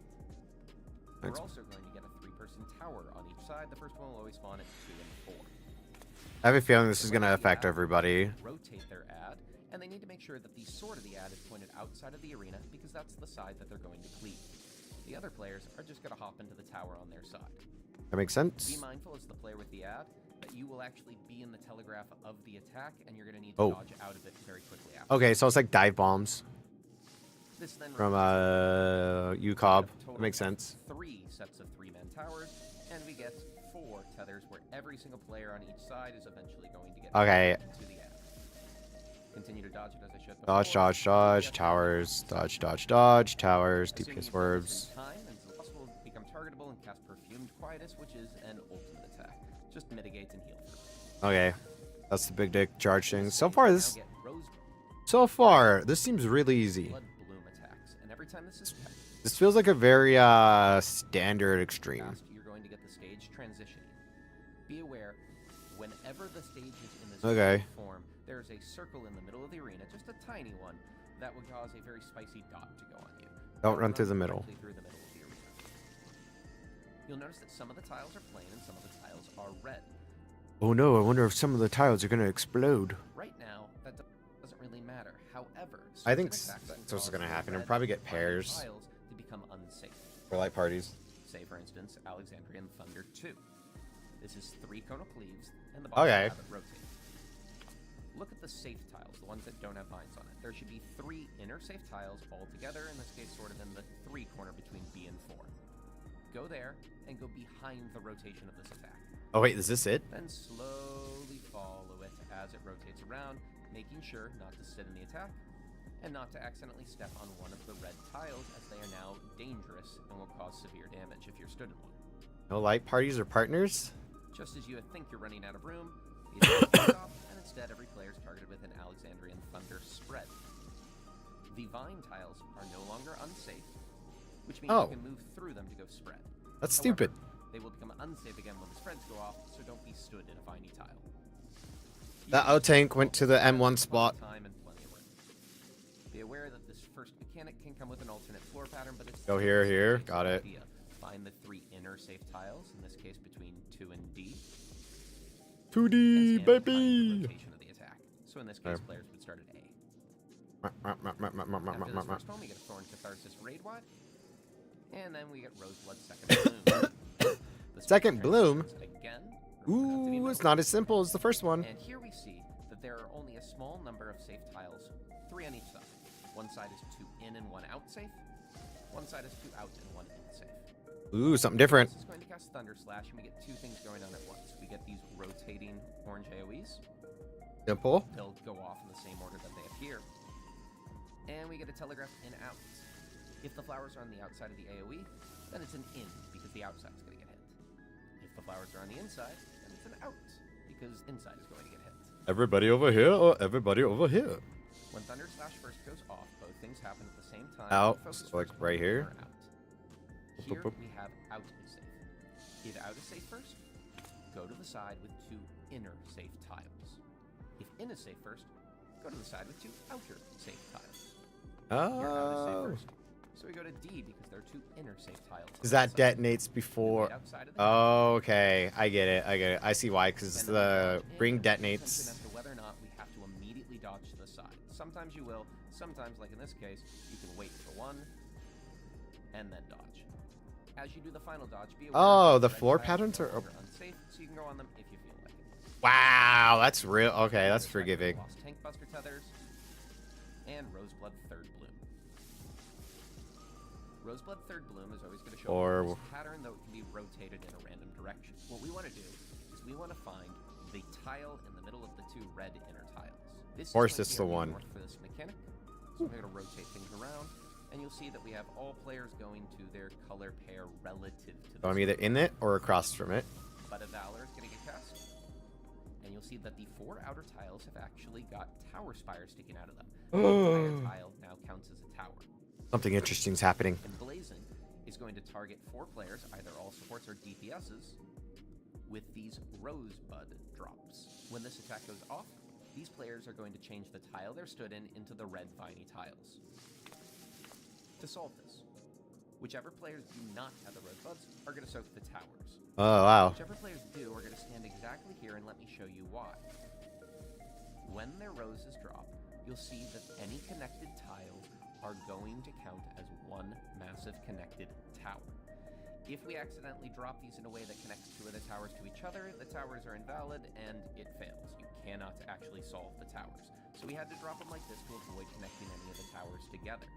Thanks. We're also going to get a 3-person tower on each side. The first one will always spawn at 2 and 4. I have a feeling this is going to Rotate the affect ad, everybody. Rotate their ad, and they need to make sure that the sword of the ad is pointed outside of the arena because that's the side that they're going to cleave. The other players are just going to hop into the tower on their side. That makes Be sense. mindful as the player with the ad that you will actually be in the telegraph of the attack, and you're going to need to dodge out of it very quickly after. Okay, so it's like dive bombs This then from represents UCOB. a total That makes of sense. 3 sets of 3-man towers, and we get 4 tethers where every single player on each side is eventually going to get Okay. into the ad. Continue to dodge it as I showed before. Dodge, dodge, dodge, DPS towers, dodge, dodge, dodge, towers, Assuming DPS you play this orbs. in time, and the boss will become targetable and cast Perfumed Quietus, which is an ultimate attack. Just mitigates and heals. Okay. That's the big dick charge thing. So far, Now this get Rose seems really easy. Blood Bloom attacks, and every time this is cast, This feels like a very standard extreme. you're going to get the stage transitioning. Be aware, whenever the stage is in this Okay. form, there's a circle in the middle of the arena, just a tiny one, that would cause a very spicy dot to go on you. Don't That run will through the middle. directly through the middle of the arena. You'll notice that some of the tiles are plain and some of the tiles are red. Oh no, I wonder if some of the tiles are going to explode. Right now, that doesn't really matter. However, I think certain attacks that's can what's cause going to the happen. It'll red probably get primary pairs. tiles to become unsafe. For light parties. Say, for instance, Alexandrian Thunder 2. This is 3 conal cleaves, and the bottom Okay. have it rotate. Look at the safe tiles, the ones that don't have vines on it. There should be 3 inner safe tiles all together, in this case sort of in the 3 corner between B and 4. Go there, and go behind the rotation of this attack. Oh wait, is this it? Then slowly follow it as it rotates around, making sure not to sit in the attack, and not to accidentally step on one of the red tiles, as they are now dangerous and will cause severe damage if you're stood in one. No light parties or partners? Just as you think you're running out of room, the attack goes off, and instead every player is targeted with an Alexandrian Thunder spread. The vine tiles are no longer unsafe, which means Oh. you can move through them to go spread. That's However, stupid. they will become unsafe again when the spreads go off, so don't be stood in a viney tile. That O-Tank went to the M1 spot. Time and plenty of room. Be aware that this first mechanic can come with an alternate floor pattern, but it's Go here, here. basic Got it. idea. Find the 3 inner safe tiles, in this case between 2 and D. 2D, and stand behind the baby. rotation of the attack. So in this case, Okay. players would start at A. After this first one, we get a Thorn Catharsis Raid Wad, and then we get Roseblood Second Bloom. The Second Bloom? transitions again. Ooh, it's not as simple as the first one. And here we see that there are only a small number of safe tiles, 3 on each side. One side is 2 in and 1 out safe. One side is 2 out and 1 in safe. Ooh, something different. This is going to cast Thunder Slash, and we get 2 things going on at once. We get these rotating orange AoEs. Simple. They'll go off in the same order that they appear. And we get a telegraph in out. If the flowers are on the outside of the AoE, then it's an in, because the outside is going to get hit. If the flowers are on the inside, then it's an out, because inside is going to get hit. Everybody over here or everybody over here? When Thunder Slash first goes off, both things happen at the same time. Out, The focus so like first right being here. or out. Boop, Here boop, boop. we have out is safe. If out is safe first, go to the side with 2 inner safe tiles. If in is safe first, go to the side with 2 outer safe tiles. Here out is safe Oh. first. So we go to D because there are 2 inner safe tiles. Because on that the side. detonates We before. wait outside of the Okay, I get it. I get it. I see why. Because and then we the dodge in, ring with detonates. attention as to whether or not we have to immediately dodge to the side. Sometimes you will. Sometimes, like in this case, you can wait for 1 and then dodge. As you do the final dodge, be aware Oh, that the red floor tiles patterns no are. longer unsafe, so you can go on them if you feel like it. Wow, that's real. Okay, that's Respect forgiving. Lost Tank Buster Tethers and Roseblood Third Bloom. Roseblood Third Bloom is always going to show Or- this pattern, though it can be rotated in a random direction. What we want to do is we want to find the tile in the middle of the 2 red inner tiles. This Of course, is it's going the to be one. north for this mechanic. So I'm going to rotate things around, and you'll see that we have all players going to their color pair relative to So I'm this either in it or across from it. But a Valor is going to get cast. And you'll see that the 4 outer tiles have actually got tower spires sticking out of them. The entire tile now counts as a tower. Something interesting's happening. And Blazing is going to target 4 players, either all supports or DPSs, with these Rosebud drops. When this attack goes off, these players are going to change the tile they're stood in into the red viney tiles. To solve this, whichever players do not have the Rosebuds are going to soak the towers. Oh, wow. Whichever players do are going to stand exactly here, and let me show you why. When their roses drop, you'll see that any connected tiles are going to count as one massive connected tower. If we accidentally drop these in a way that connects 2 of the towers to each other, the towers are invalid and it fails. You cannot actually solve the towers. So we had to drop them like this to avoid connecting any of the towers together.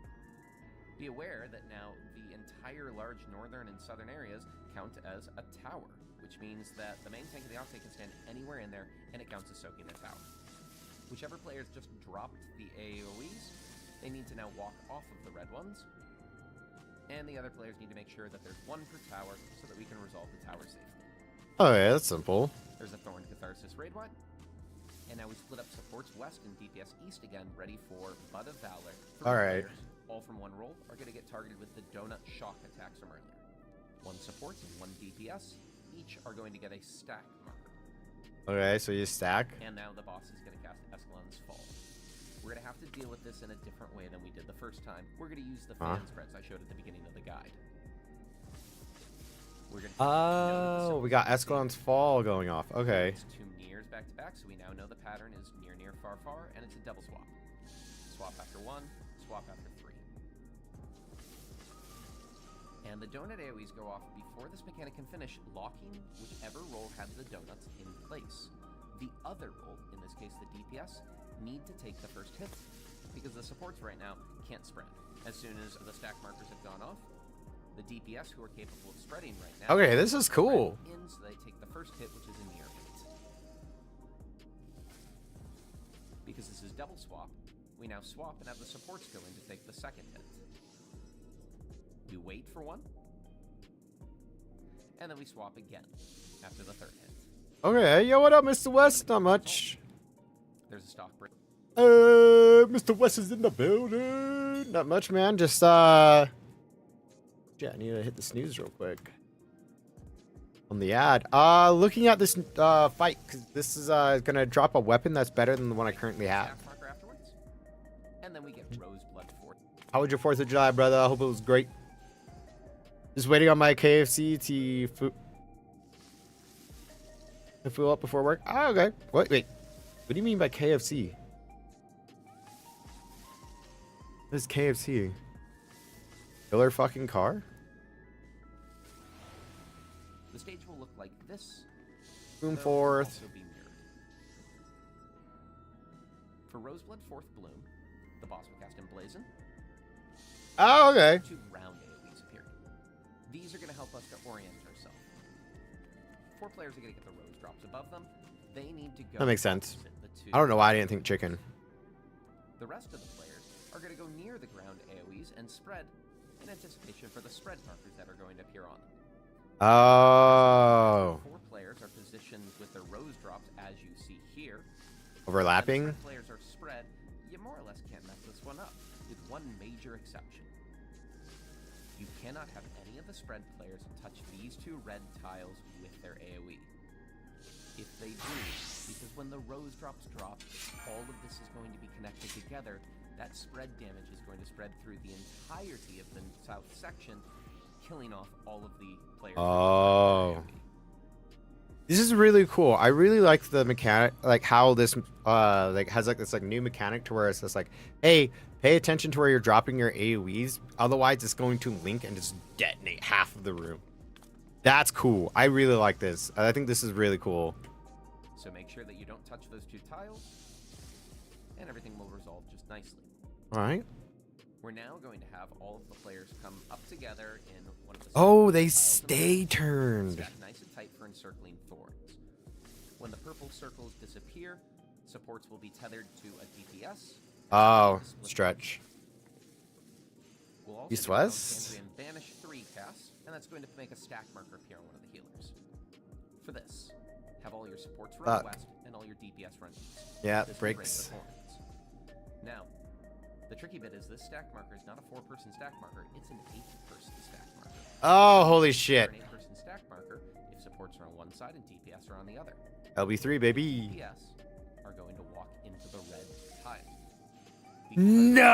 Be aware that now the entire large northern and southern areas count as a tower, which means that the main tank and the outtake can stand anywhere in there, and it counts as soaking their tower. Whichever players just dropped the AoEs, they need to now walk off of the red ones, and the other players need to make sure that there's 1 per tower so that we can resolve the tower safely. Oh, yeah, that's simple. There's a Thorn Catharsis Raid Wide, and now we split up supports west and DPS east again, ready for Bud of Valor. All right. Players, all from 1 roll, are going to get targeted with the Donut Shock attacks from earlier. 1 support and 1 DPS, each are going to get a stack marker. Okay, so you stack. And now the boss is going to cast Escalon's Fall. We're going to have to deal with this in a different way than we did the first time. We're going to use the fan spreads I showed at the beginning of the guide. We're going to Oh, we got Escalon's Fall going off. Okay. It's 2 nears back to back, so we now know the pattern is near, near, far, far, and it's a double swap. Swap after 1, swap after 3. And the donut AoEs go off before this mechanic can finish, locking whichever role had the donuts in place. The other role, in this case the DPS, need to take the first hit, because the supports right now can't spread. As soon as the stack markers have gone off, the DPS who are capable of spreading right now... Okay, this is cool. ...in, so they take the first hit, which is a near hit. Because this is double swap, we now swap and have the supports go in to take the second hit. We wait for one, and then we swap again after the third hit. Okay, yo, what up, Mr. West? Not much. There's a stock break. Mr. West is in the building. Not much, man. Just, yeah, I need to hit the snooze real quick. On the ad. Looking at this, fight, because this is, gonna drop a weapon that's better than the one I currently have. Stack marker afterwards, and then we get Roseblood for it. How was your 4th of July, brother? I hope it was great. Just waiting on my KFC to fill up before work. Oh, okay. Wait. What do you mean by KFC? What is KFC? Killer fucking car? The stage will look like this. Boom though it will 4th. also be mirrored. For Roseblood 4th Bloom, the boss will cast Emblazon. Oh, okay. 2 round AoEs appear. These are going to help us to orient ourselves. 4 players are going to get the rose drops above them. They need to go... That makes sense. opposite the 2. I don't know why I didn't think chicken. The rest of the players are going to go near the ground AoEs and spread in anticipation for the spread markers that are going to appear on them. Oh. 4 players are positioned with their rose drops as you see here. Overlapping? When players are spread, you more or less can't mess this one up, with one major exception. You cannot have any of the spread players touch these 2 red tiles with their AoE. If they do, because when the rose drops drop, all of this is going to be connected together, that spread damage is going to spread through the entirety of the south section, killing off all of the players. Oh. This is really cool. I really like the mechanic, like how this like has like this like new mechanic to where it's just like, hey, pay attention to where you're dropping your AoEs, otherwise it's going to link and just detonate half of the room. That's cool. I really like this. I think this is really cool. So make sure that you don't touch those 2 tiles, and everything will resolve just nicely. All right. We're now going to have all of the players come up together in one of the... Oh, they tiles stay turned. stacked nice and tight for encircling thorns. When the purple circles disappear, supports will be tethered to a DPS. Oh, stretch. We'll also East do west? and banish 3 casts, and that's going to make a stack marker appear on one of the healers. For this, have all your supports run west and all your DPS run east. Yeah, This will break breaks. the thorns. Now, the tricky bit is this stack marker is not a 4-person stack marker, it's an 8-person stack marker. Oh, holy For shit. an 8-person stack marker, if supports are on one side and DPS are on the other. LB3, baby. DPS are going to walk into the red tile. No!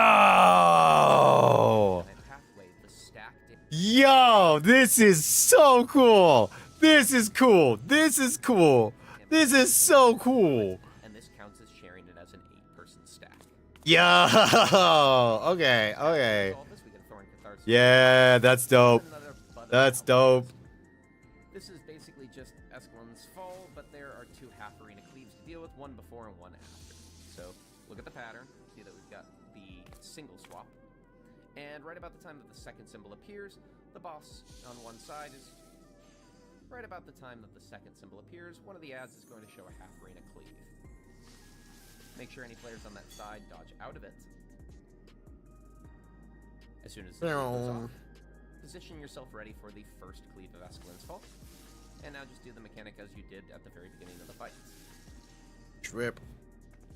And pathway, the stack Yo, this is so cool. This is cool. This is cool. This is so cool. and this counts as sharing it as an 8-person stack. Yo, okay, okay. Solve this, we get a Thorn Catharsis. Yeah, that's dope. Another butt That's of dope. This is basically just Escalin's Fall, but there are 2 half-arena cleaves to deal with, one before and one after. So, look at the pattern, see that we've got the single swap. And right about the time that the second symbol appears, the boss on one side is... Right about the time that the second symbol appears, one of the ads is going to show a half-arena cleave. Make sure any players on that side dodge out of it. As soon as the cleave goes off, position yourself ready for the first cleave of Escalin's Fall. And now just do the mechanic as you did at the very beginning of the fight. Trip.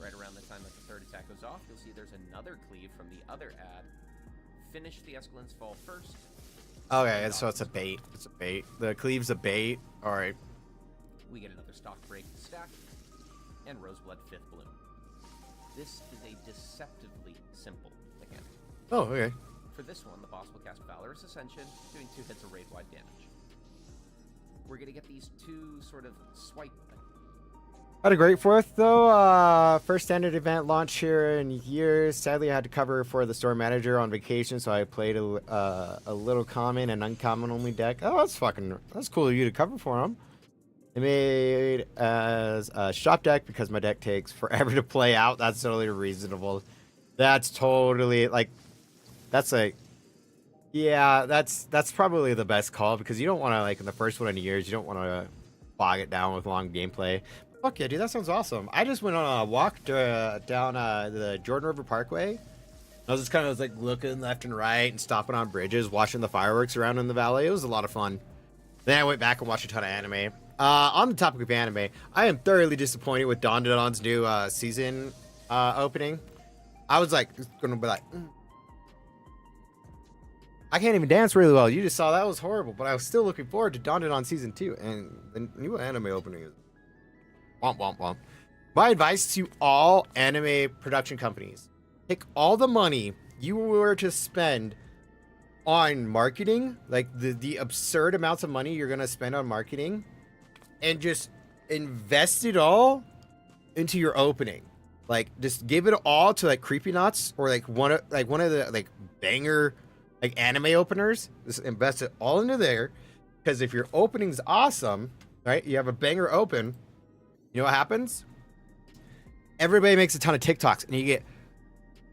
Right around the time that the third attack goes off, you'll see there's another cleave from the other ad. Finish the Escalin's Fall first. Okay, so it's a bait. It's a bait. The cleave's a bait. All right. We get another stock break stack, and Roseblood 5th Bloom. This is a deceptively simple mechanic. Oh, okay. For this one, the boss will cast Valorous Ascension, doing 2 hits of raid-wide damage. We're going to get these 2 sort of swipe Had a great fourth though. First standard event launch here in years. Sadly, I had to cover for the store manager on vacation, so I played a little common and uncommon only deck. Oh, that's cool of you to cover for him. I made as a shop deck because my deck takes forever to play out. That's totally reasonable. That's totally like, that's like, yeah, that's probably the best call because you don't want to like in the first one in years, you don't want to bog it down with long gameplay. Fuck yeah, dude, that sounds awesome. I just went on a walk down the Jordan River Parkway. I was just kind of like looking left and right and stopping on bridges, watching the fireworks around in the valley. It was a lot of fun. Then I went back and watched a ton of anime. On the topic of anime, I am thoroughly disappointed with Don Don's new season opening. I was like, gonna be like, I can't even dance really well. You just saw that was horrible, but I was still looking forward to Don Don season 2 and the new anime opening is womp womp womp. My advice to all anime production companies: take all the money you were to spend on marketing, like the absurd amounts of money you're gonna spend on marketing, and just invest it all into your opening. Like, just give it all to like Creepy Knots or like one of the like banger like anime openers. Just invest it all into there, because if your opening's awesome, right? You have a banger open. You know what happens? Everybody makes a ton of TikToks, and you get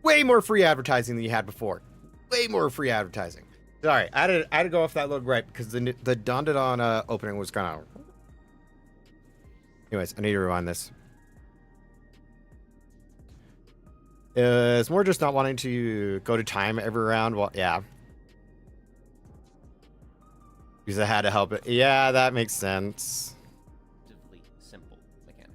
way more free advertising than you had before. Way more free advertising. Sorry, I had to go off that little gripe because the Don Don opening was kind of. Anyways, I need to rewind this. It's more just not wanting to go to time every round. Well, yeah. Because I had to help it. Yeah, that makes sense. Relatively simple mechanic.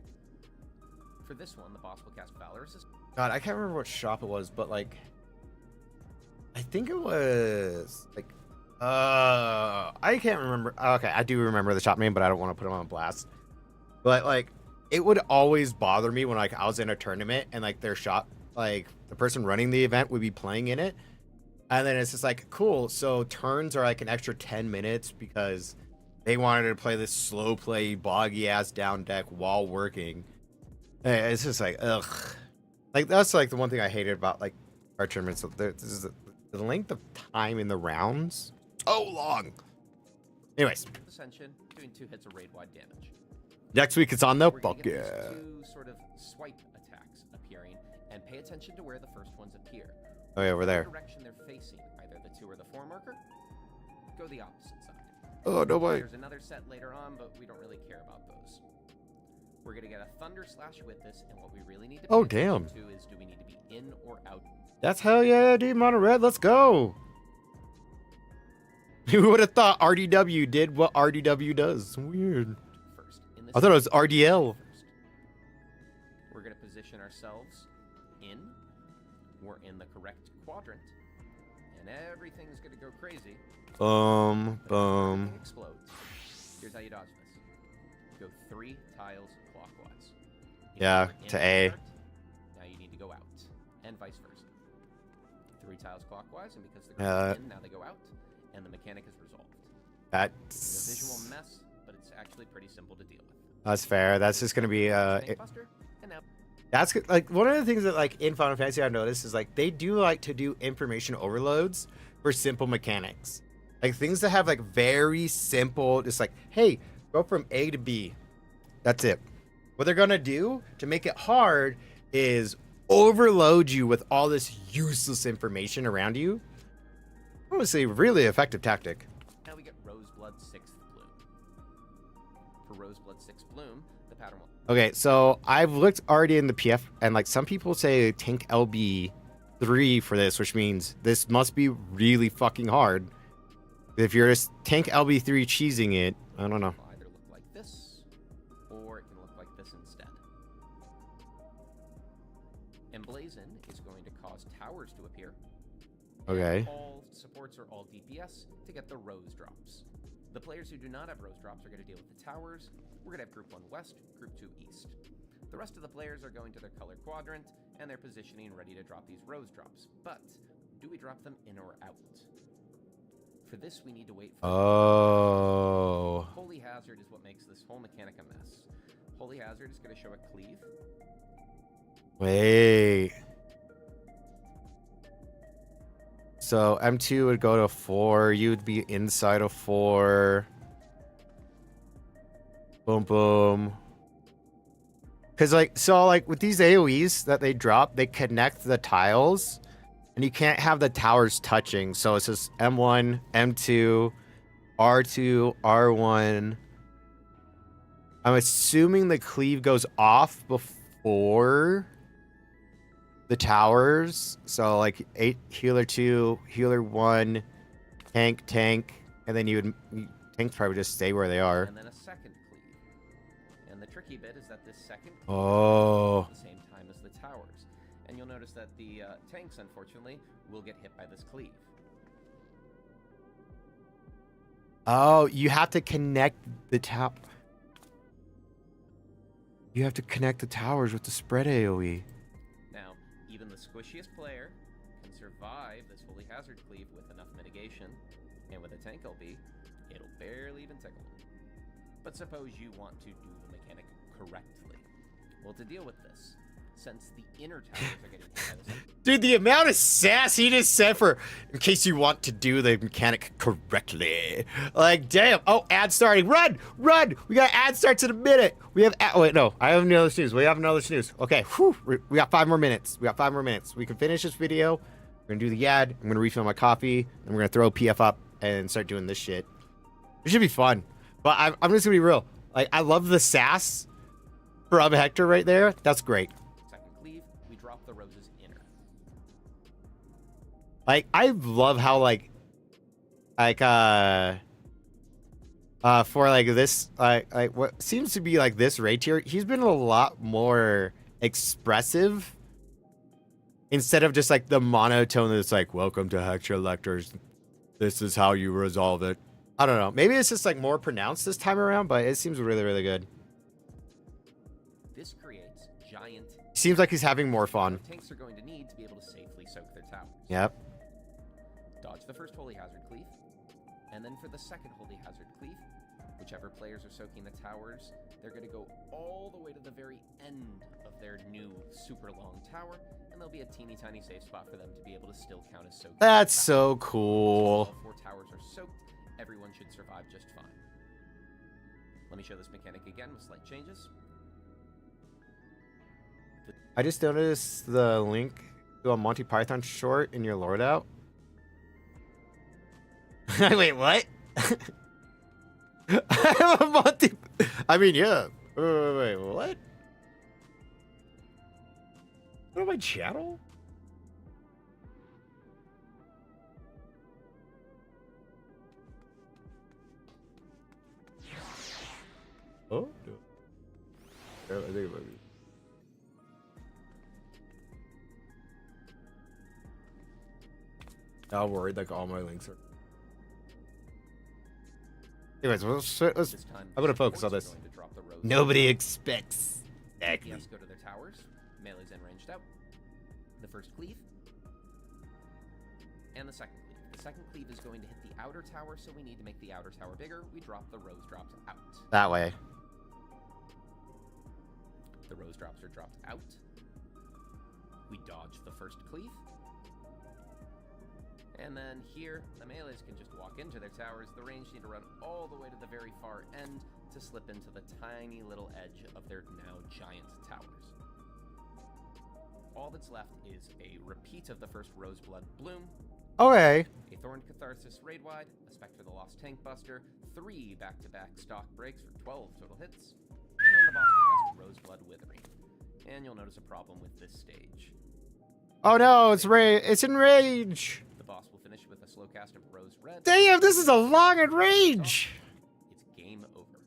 For this one, the boss will cast Valor Assist. God, I can't remember what shop it was, but like, I think it was like, I can't remember. Okay, I do remember the shop name, but I don't want to put them on blast. But like, it would always bother me when like I was in a tournament and like their shop, like the person running the event would be playing in it, and then it's just like, cool. So turns are like an extra 10 minutes because they wanted to play this slow play, boggy ass down deck while working. It's just like, ugh. Like that's like the one thing I hated about like our tournaments. The length of time in the rounds, so long. Anyways, Ascension, doing 2 hits of raid-wide damage. next week it's on the We're gonna fuck get yeah. these 2 sort of swipe attacks appearing, and pay attention to where the first ones appear. Oh yeah, over there. Direction they're facing, either the 2 or the 4 marker, go the opposite side. Oh no way. There's another set later on, but we don't really care about those. We're gonna get a Thunder Slash with this, and what we really need to pay attention to is, do we need to be in or out? That's hell yeah, dude. Mono red, let's go. Who would have thought RDW did what RDW does? Weird. First, in I thought it was RDL. First. We're going to position ourselves in. We're in the correct quadrant. And everything's going to go crazy. Boom, But boom. everything explodes. Here's how you dodge this. Go 3 tiles clockwise. If Yeah, you were in to the A. start, now you need to go out. And vice versa. 3 tiles clockwise, and because they're going in, now they go out. And the mechanic is resolved. It's a visual That's mess, but it's actually pretty simple to deal with. that's fair. That's just gonna be Snakebuster, and now that's like one of the things that like in Final Fantasy I've noticed is like they do like to do information overloads for simple mechanics. Like things that have like very simple, just like, hey, go from A to B. That's it. What they're gonna do to make it hard is overload you with all this useless information around you. Honestly, really effective tactic. Now we get Roseblood 6th Bloom. For Roseblood 6th Bloom, the pattern will... Okay, so I've looked already in the PF, and like some people say tank LB 3 for this, which means this must be really fucking hard. If you're just tank LB3 cheesing it, I don't know. either look like this, or it can look like this instead. Emblazon is going to cause towers to appear. Okay. All supports are all DPS to get the rose drops. The players who do not have rose drops are going to deal with the towers. We're going to have Group 1 West, Group 2 East. The rest of the players are going to their color quadrant, and they're positioning ready to drop these rose drops. But, do we drop them in or out? For this, we need to wait for... Oh. Holy Hazard is what makes this whole mechanic a mess. Holy Hazard is going to show a cleave. Wait. So M2 would go to 4. You would be inside of 4. Boom, boom. Because, like, so, like, with these AoEs that they drop, they connect the tiles. And you can't have the towers touching. So it's just M1, M2, R2, R1. I'm assuming the cleave goes off before the towers. So like 8 healer 2, healer 1, tank, and then tanks probably just stay where they are. And then a second cleave. And the tricky bit is that this second cleave Oh. at the same time as the towers. And you'll notice that the tanks, unfortunately, will get hit by this cleave. Oh, you have to connect the You have to connect the towers with the spread AoE. Now, even the squishiest player can survive this Holy Hazard cleave with enough mitigation, and with a tank LB, it'll barely even tickle. But suppose you want to do the mechanic correctly. Well, to deal with this, since the inner towers are getting hit by this... Dude, the amount of sass he just said for, in case you want to do the mechanic correctly. Like, damn. Oh, ad starting. Run! We got ad starts in a minute. We have, wait, no. I have another snooze. We have another snooze. Okay, whew. We got 5 more minutes. We can finish this video. We're gonna do the ad. I'm gonna refill my coffee. And we're gonna throw PF up and start doing this shit. It should be fun. But I'm just gonna be real. Like, I love the sass from Hector right there. That's great. Second cleave, we drop the Rose's inner. Like, I love how, for, like, this, like, what seems to be, like, this raid tier, he's been a lot more expressive instead of just, like, the monotone that's like, welcome to Hector Lectors. This is how you resolve it. I don't know. Maybe it's just, like, more pronounced this time around, but it seems really, really good. This creates giant... Seems like he's having more fun. Tanks are going to need to be able to safely soak their towers. Yep. Dodge the first Holy Hazard cleave, and then for the second Holy Hazard cleave, whichever players are soaking the towers, they're going to go all the way to the very end of their new super long tower, and there'll be a teeny tiny safe spot for them to be able to still count as soaked. That's so cool. All 4 towers are soaked. Everyone should survive just fine. Let me show this mechanic again with slight changes. I just noticed the link to a Monty Python short in your loadout. Wait, what? Monty... I mean, yeah. Wait, what? What, my channel? Oh, no. I think it might be. Now I'm worried, like, all my links are... Anyways, I'm gonna focus on this. Nobody expects. Exactly. Yes, go to their towers. Melee's in ranged out. The first cleave. And the second cleave. The second cleave is going to hit the outer tower, so we need to make the outer tower bigger. We drop the rose drops out. That way. The rose drops are dropped out. We dodge the first cleave. And then here, the melees can just walk into their towers. The ranged need to run all the way to the very far end to slip into the tiny little edge of their now giant towers. All that's left is a repeat of the first Roseblood Bloom, Okay. a Thorn Catharsis raid-wide, a Spectre the Lost Tank Buster, 3 back-to-back stock breaks for 12 total hits, and then the boss will cast Roseblood Withering. And you'll notice a problem with this stage. Oh no, it's in rage. The boss will finish with a slow cast of Rose Red. Damn, this is a long and rage. It's game over.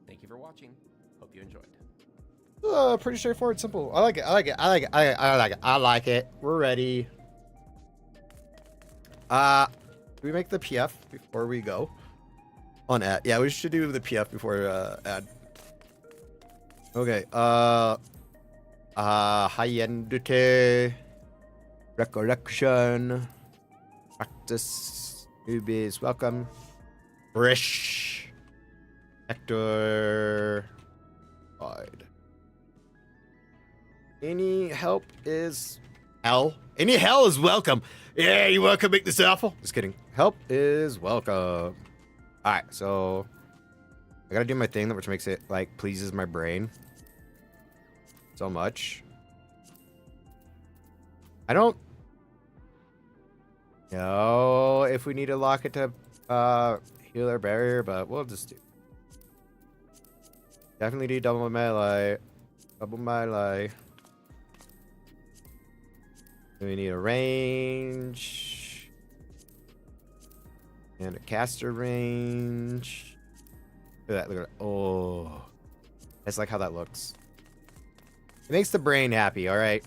Thank you for watching. Hope you enjoyed. Pretty straightforward, simple. I like it. We're ready. Do we make the PF before we go on ad? Yeah, we should do the PF before ad. Okay. High-endity recollection practice newbies welcome. Brish Hector Wide. Any help is hell. Any hell is welcome. Yeah, you welcome make this awful. Just kidding. Help is welcome. Alright, so I gotta do my thing, which makes it like pleases my brain so much. I don't know if we need to lock it to heal our barrier, but we'll just do. Definitely need double melee. Double melee. We need a range. And a caster range. Look at that. Look at that. Oh. That's like how that looks. It makes the brain happy, alright?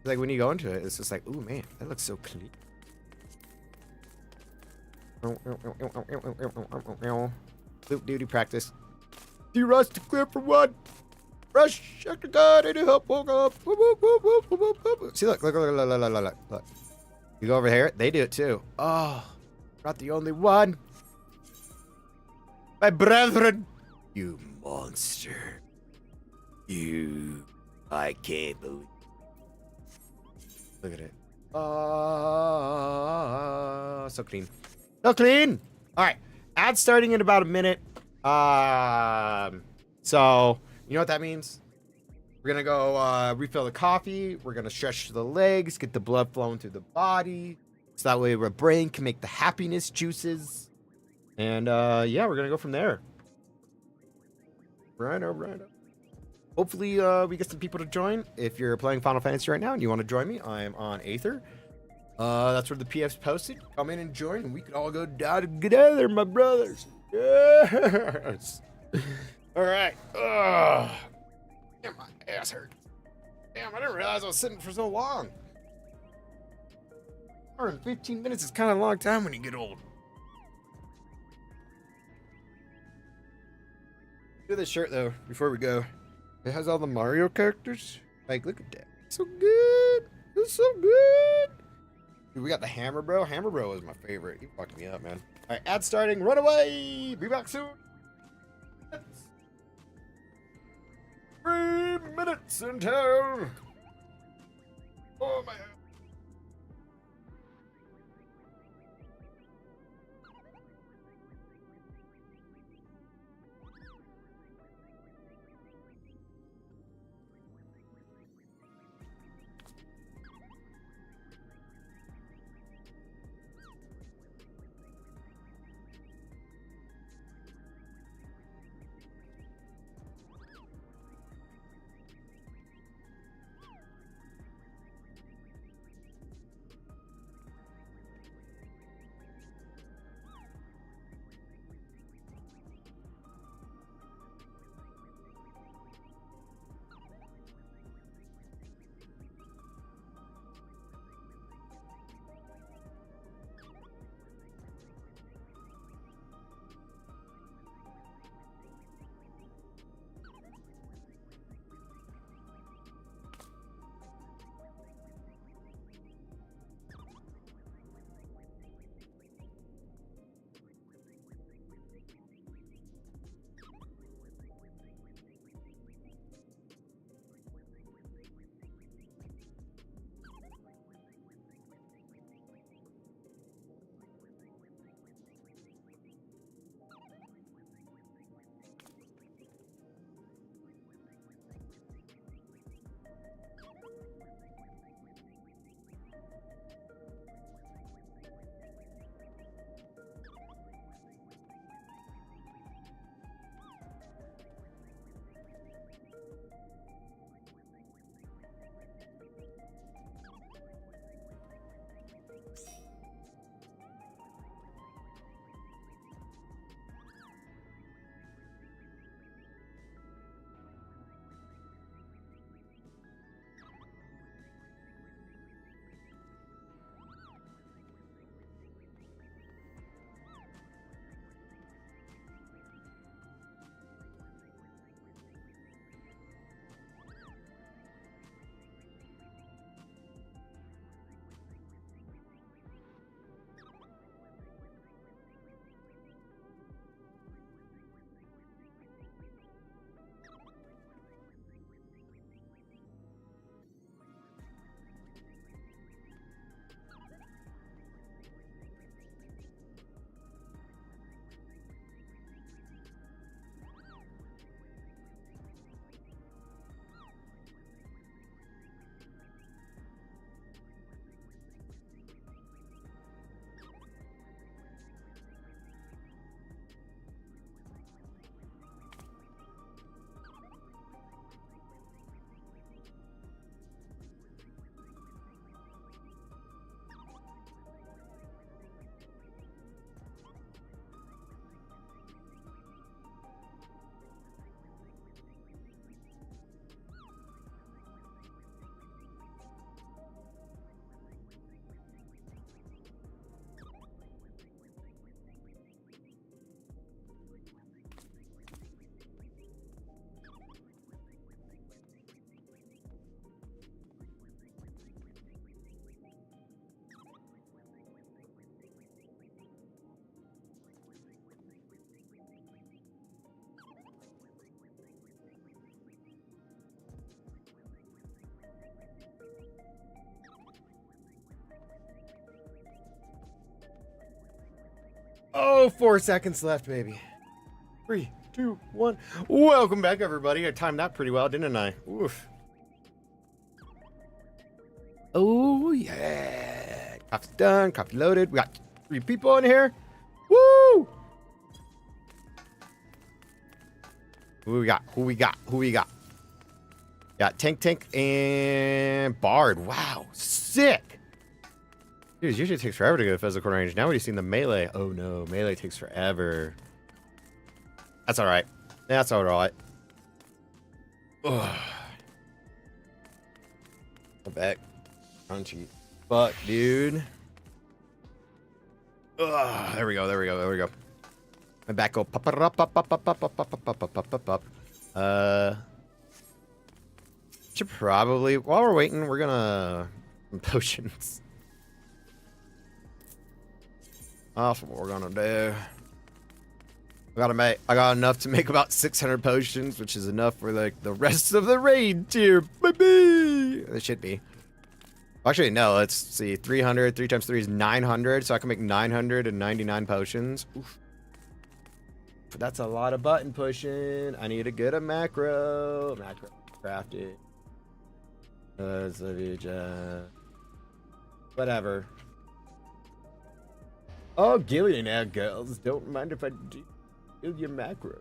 Like when you go into it, it's just like, ooh man, that looks so clean. Loop duty practice. Do rush to clear for one. Rush, check the gun, I need help, woke up. See, look. You go over here, they do it too. Oh, not the only one. My brethren. You monster. You. I can't believe. Look at it. So clean. So clean. All right. Ad starting in about a minute. So you know what that means? We're gonna go refill the coffee. We're gonna stretch the legs, get the blood flowing through the body, so that way our brain can make the happiness juices. And yeah, we're gonna go from there. Right up. Hopefully, we get some people to join. If you're playing Final Fantasy right now and you want to join me, I am on Aether. That's where the PF's posted. Come in and join, and we can all go down together, my brothers. Yes. All right. Damn, my ass hurt. Damn, I didn't realize I was sitting for so long. 15 minutes is kind of a long time when you get old. Do this shirt though before we go. It has all the Mario characters. Like, look at that. It's so good. It's so good. Dude, we got the Hammer Bro. Hammer Bro is my favorite. He fucked me up, man. All right, ad starting. Run away. Be back soon. 3 minutes until. Oh, my. Oh, 4 seconds left, baby. 3, 2, 1. Welcome back, everybody. I timed that pretty well, didn't I? Oof. Oh, yeah. Coffee's done. Coffee loaded. We got 3 people in here. Woo! Who we got? Who we got? Who we got? Got Tank, and Bard. Wow. Sick. Dude, it usually takes forever to go to physical range. Now we've seen the melee. Oh, no. Melee takes forever. That's all right. That's all right. Ugh. I'm back. Crunchy. Fuck, dude. Ugh. There we go. There we go. There we go. My back go pop up, pop up, pop up, pop up, pop up, pop up, pop up. Should probably, while we're waiting, we're gonna potions. That's what we're gonna do. I got enough to make about 600 potions, which is enough for like the rest of the raid tier, baby. It should be. Actually, no. Let's see. 300. 3 times 3 is 900, so I can make 999 potions. Oof. But that's a lot of button pushing. I need to get a macro. Macro crafted. Whatever. Oh, Gillionaire girls, don't mind if I do your macro.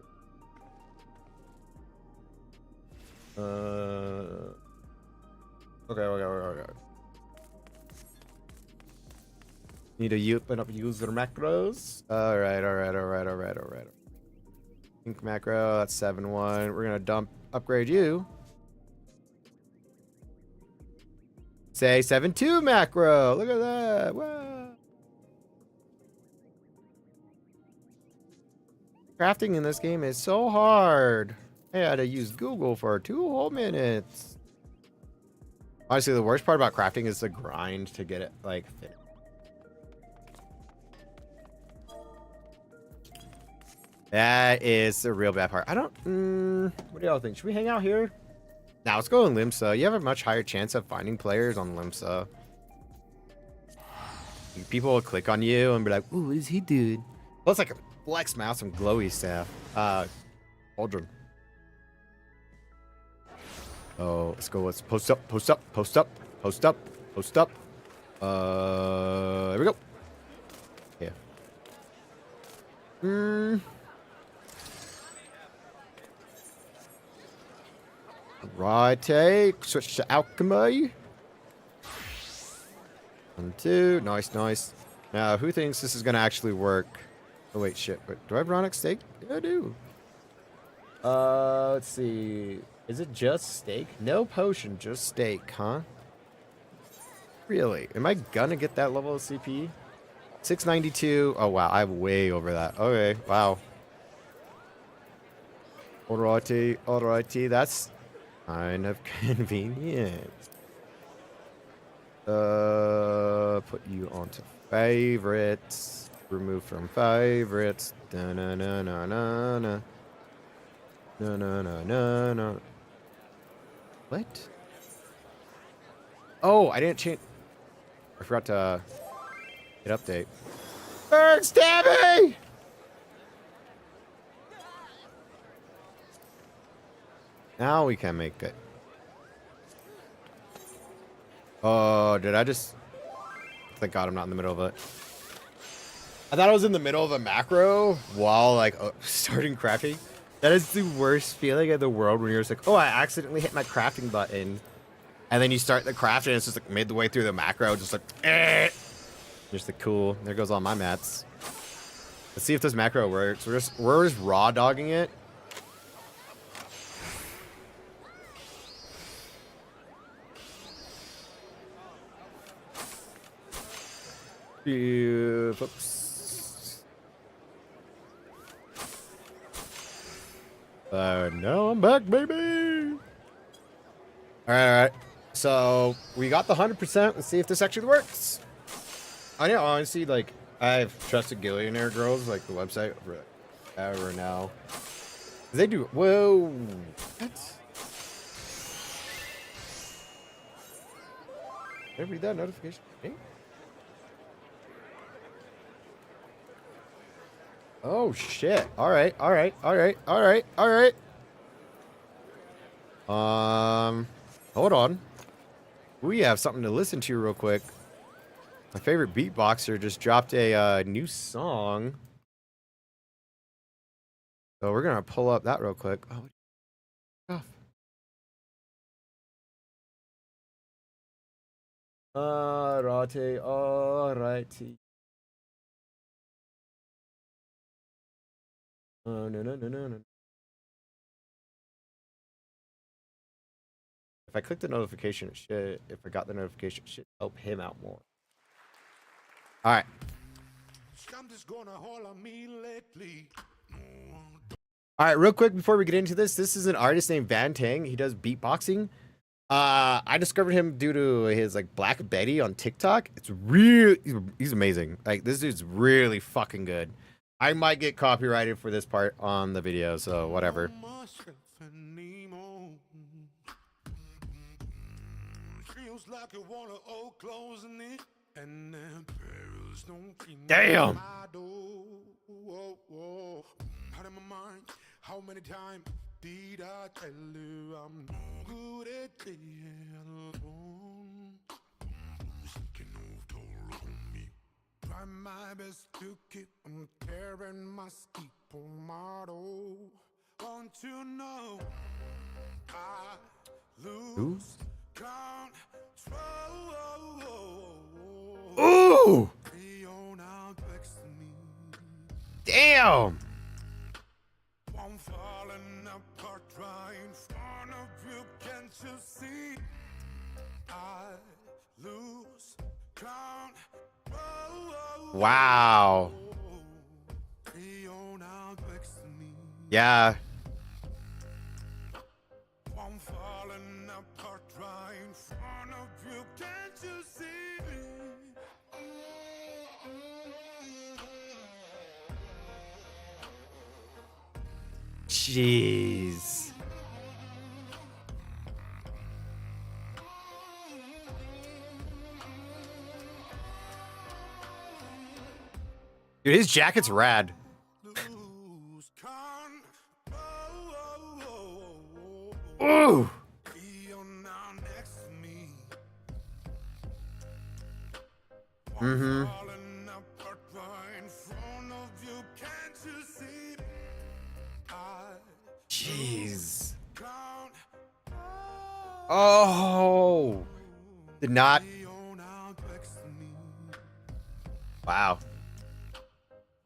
Okay. Need to open up user macros. Alright. Pink macro, that's 7-1. We're gonna upgrade you. Say 7-2 macro. Look at that. Wow. Crafting in this game is so hard. I had to use Google for 2 whole minutes. Honestly, the worst part about crafting is the grind to get it like finished. That is the real bad part. I don't. What do y'all think? Should we hang out here? Now let's go on Limsa. You have a much higher chance of finding players on Limsa. People will click on you and be like, "Ooh, what is he doing?" Well, it's like a flex mouse and glowy staff. Aldrin. Oh, let's go. Let's post up. There we go. Yeah. Right, take. Switch to alchemy. 1, 2. Nice. Now, who thinks this is gonna actually work? Oh wait, shit. Wait, do I have Ronic steak? Yeah, I do. Let's see. Is it just steak? No potion, just steak, huh? Really? Am I gonna get that level of CP? 692. Oh wow, I'm way over that. Okay, wow. Alrighty. That's kind of convenient. Put you onto favorites. Remove from favorites. Na. What? Oh, I didn't change. I forgot to hit update. Bird stabbing! Now we can make it. Oh, did I just... Thank God I'm not in the middle of it. I thought I was in the middle of a macro while, like, starting crafting. That is the worst feeling in the world when you're just like, oh, I accidentally hit my crafting button. And then you start the craft and it's just like midway through the macro, just like, eh. Just like, cool. There goes all my mats. Let's see if this macro works. We're just raw dogging it. Oops. Now I'm back, baby. All right. So we got the 100%. Let's see if this actually works. I know, honestly, like, I've trusted Gillionaire Girls, like the website, forever now. They do. Whoa. What? Did I read that notification? Hey? Oh shit. Alright, alright, alright, alright, alright. Hold on. We have something to listen to real quick. My favorite beatboxer just dropped a new song. So we're gonna pull up that real quick. Oh, off. Alrighty. No, no, no, no, no. If I click the notification, it should. If I got the notification, it should help him out more. All right. All right, real quick before we get into this, this is an artist named Van Tang. He does beatboxing. I discovered him due to his like Black Betty on TikTok. It's real. He's amazing. Like this dude's really fucking good. I might get copyrighted for this part on the video, so whatever. Damn. How many times did I tell you I'm no good at being alone? Thinking of toll on me. Try my best to keep on carrying my steeple motto. Want to know I lose control. Ooh. Damn. I'm falling apart right in front of you. Can't you see? I lose count. Wow. Yeah. I'm falling apart right in front of you. Can't you see? Jeez. Dude, his jacket's rad. Ooh. Mm-hmm. Jeez. Oh. Did not. Wow.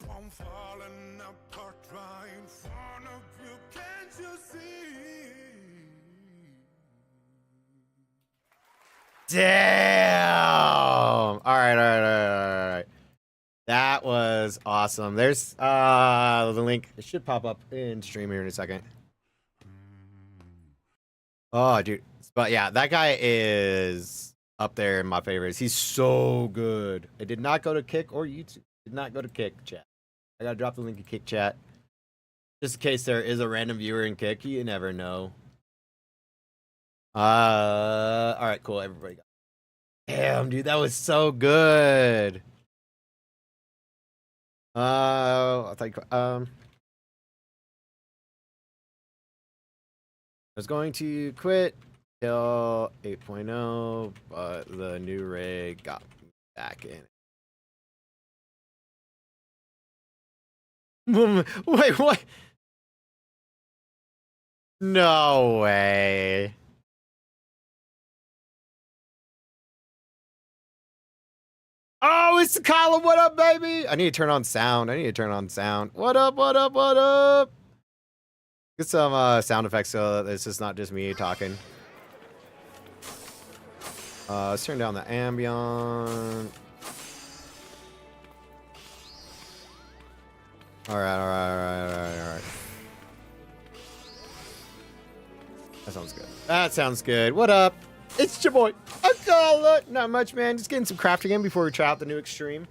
I'm falling apart right in front of you. Can't you see? Damn. All right. That was awesome. There's the link. It should pop up in stream here in a second. Oh, dude. But yeah, that guy is up there in my favorites. He's so good. It did not go to Kick or YouTube. Did not go to Kick chat. I gotta drop the link in Kick chat. Just in case there is a random viewer in Kick. You never know. All right, cool. Everybody got it. Damn, dude, that was so good. I think I was going to quit till 8.0, but the new rig got me back in. Wait, what? No way. Oh, it's the column. What up, baby? I need to turn on sound. What up, what up, what up? Get some sound effects so that it's just not just me talking. Let's turn down the ambient. All right. That sounds good. What up? It's your boy. Not much, man. Just getting some crafting in before we try out the new Extreme.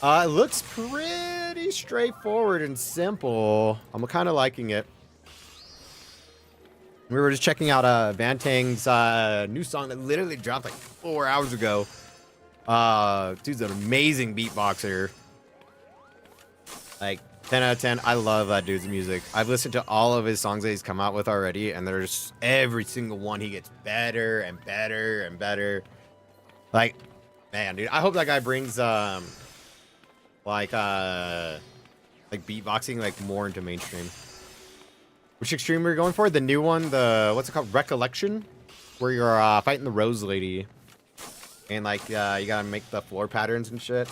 It looks pretty straightforward and simple. I'm kind of liking it. We were just checking out Van Tang's new song that literally dropped like 4 hours ago. Dude's an amazing beatboxer. Like 10 out of 10. I love that dude's music. I've listened to all of his songs that he's come out with already, and there's every single one he gets better and better and better. Like, man, dude, I hope that guy brings like beatboxing like more into mainstream. Which extreme are you going for? The new one, the what's it called? Recollection, where you're fighting the Rose Lady, and like you gotta make the floor patterns and shit.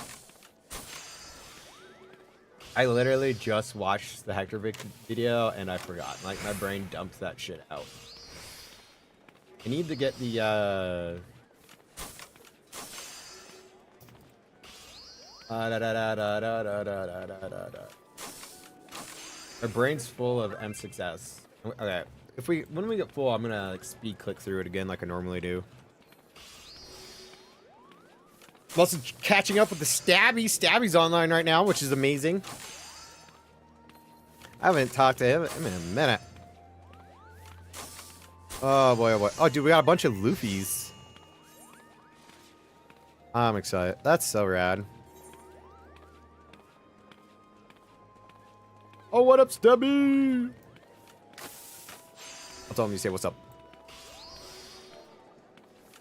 I literally just watched the Hector video and I forgot. Like my brain dumped that shit out. I need to get the My brain's full of M6S. Okay, when we get full, I'm gonna like speed click through it again like I normally do. I'm also catching up with the Stabby. Stabby's online right now, which is amazing. I haven't talked to him in a minute. Oh boy, oh boy. Oh dude, we got a bunch of Luffys. I'm excited. That's so rad. Oh, what up, Stabby? I'll tell him you say what's up.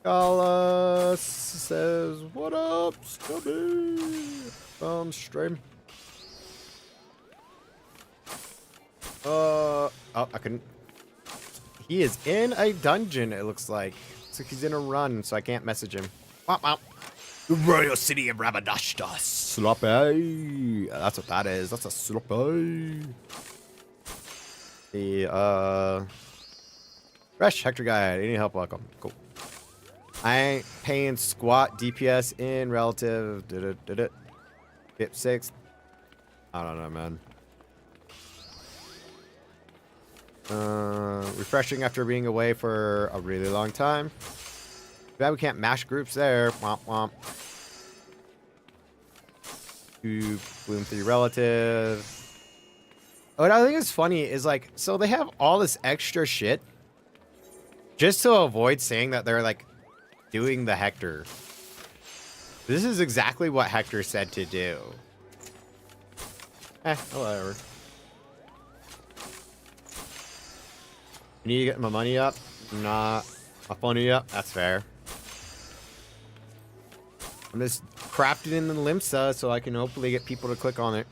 Gala says, what up, Stubby? From stream. Oh, I couldn't. He is in a dungeon, it looks like. Looks like he's in a run, so I can't message him. Womp womp. The Royal City of Rabadashta. Sloppy. That's what that is. That's a sloppy. The, Fresh Hector guy. Any help? Welcome. Cool. I ain't paying squat DPS in relative. Did it? Hit 6. I don't know, man. Refreshing after being away for a really long time. Glad we can't mash groups there. Womp womp. 2 Bloom 3 relative. What I think is funny is like, so they have all this extra shit just to avoid saying that they're like doing the Hector. This is exactly what Hector said to do. Whatever. I need to get my money up. Not my money up. That's fair. I'm just crafting in the Limsa so I can hopefully get people to click on it.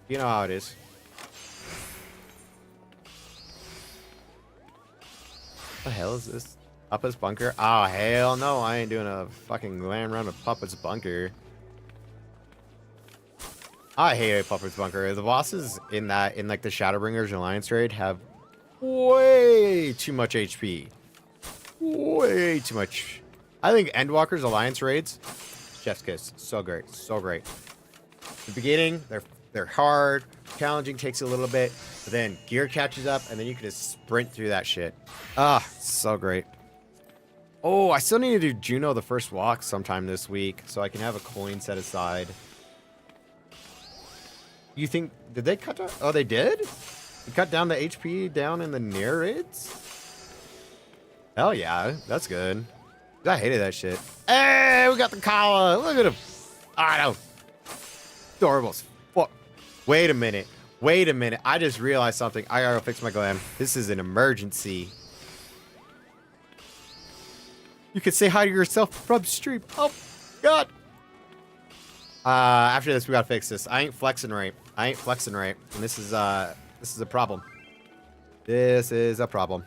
You know how it is. What the hell is this? Puppet's Bunker? Oh, hell no. I ain't doing a fucking land run of Puppet's Bunker. I hate Puppet's Bunker. The bosses in like the Shadowbringers Alliance raid have way too much HP. Way too much. I think Endwalker's Alliance raids, chef's kiss. So great. So great. The beginning, they're hard. Challenging takes a little bit. But then gear catches up, and then you can just sprint through that shit. Ah, so great. Oh, I still need to do Juno the First Walk sometime this week, so I can have a coin set aside. You think, did they cut down? Oh, they did? They cut down the HP down in the near raids? Hell yeah, that's good. I hated that shit. Hey, we got the Kala. Look at him. I know. Adorable as fuck. Wait a minute. Wait a minute. I just realized something. I gotta fix my glam. This is an emergency. You can say hi to yourself from stream. Oh, God. After this, we gotta fix this. I ain't flexing right. And this is a problem. This is a problem.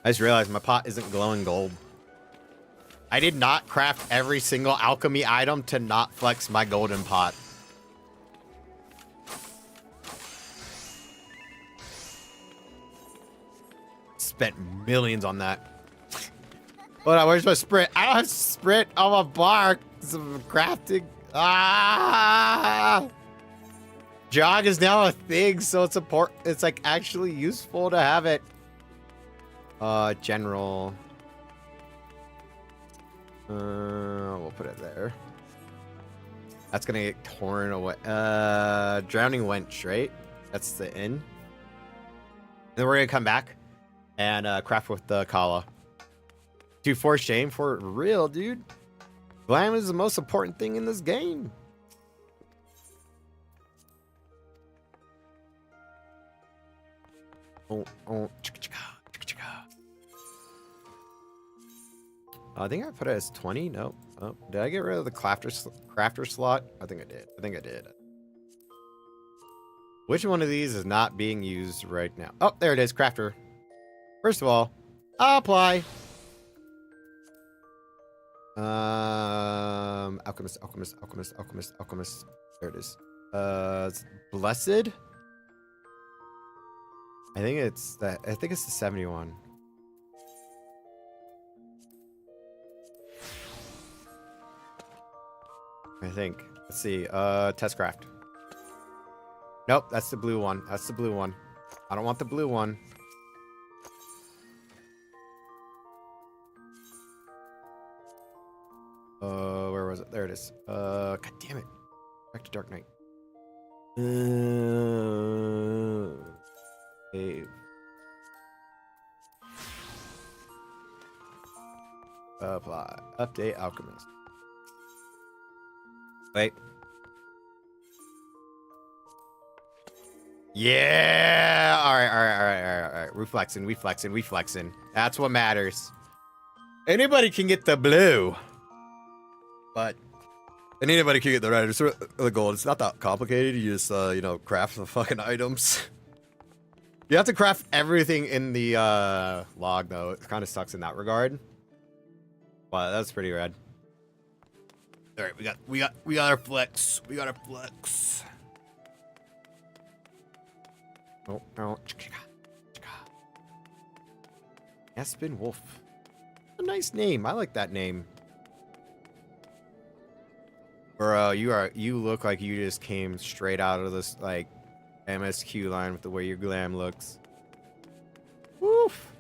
I just realized my pot isn't glowing gold. I did not craft every single alchemy item to not flex my golden pot. Spent millions on that. Hold on, where's my sprint? I don't have sprint on my bar because of crafting. Ah! Jog is now a thing, so it's important. It's like actually useful to have it. General. We'll put it there. That's gonna get torn away. Drowning Wench, right? That's the inn. And then we're gonna come back and craft with the Kala. Dude, for shame, for real, dude. Glam is the most important thing in this game. I think I put it as 20. Nope. Oh, did I get rid of the crafter slot? I think I did. Which one of these is not being used right now? Oh, there it is, crafter. First of all, apply. Alchemist. There it is. It's blessed. I think it's the 71. I think. Let's see. Testcraft. Nope, that's the blue one. I don't want the blue one. Where was it? There it is. God damn it. Back to Dark Knight. Save. Apply. Update Alchemist. Wait. Yeah. All right. We flexing. That's what matters. Anybody can get the blue, but anybody can get the red or the gold. It's not that complicated. You just craft the fucking items. You have to craft everything in the log though. It kind of sucks in that regard. Wow, that's pretty rad. All right, we got our flex. Oh. Aspen Wolf. A nice name. I like that name. Bro, you look like you just came straight out of this like MSQ line with the way your glam looks. Woof.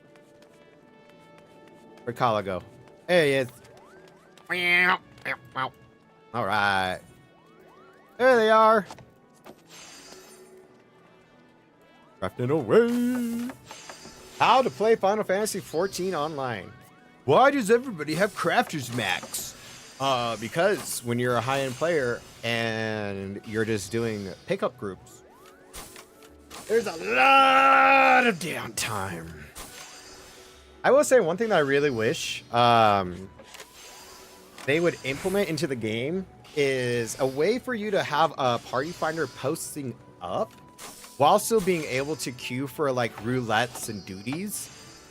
Where'd Kala go? There he is. All right. There they are. Crafting away. How to play Final Fantasy 14 online. Why does everybody have Crafters Max? Because when you're a high-end player and you're just doing pickup groups, there's a lot of downtime. I will say one thing that I really wish they would implement into the game is a way for you to have a party finder posting up while still being able to queue for like roulettes and duties,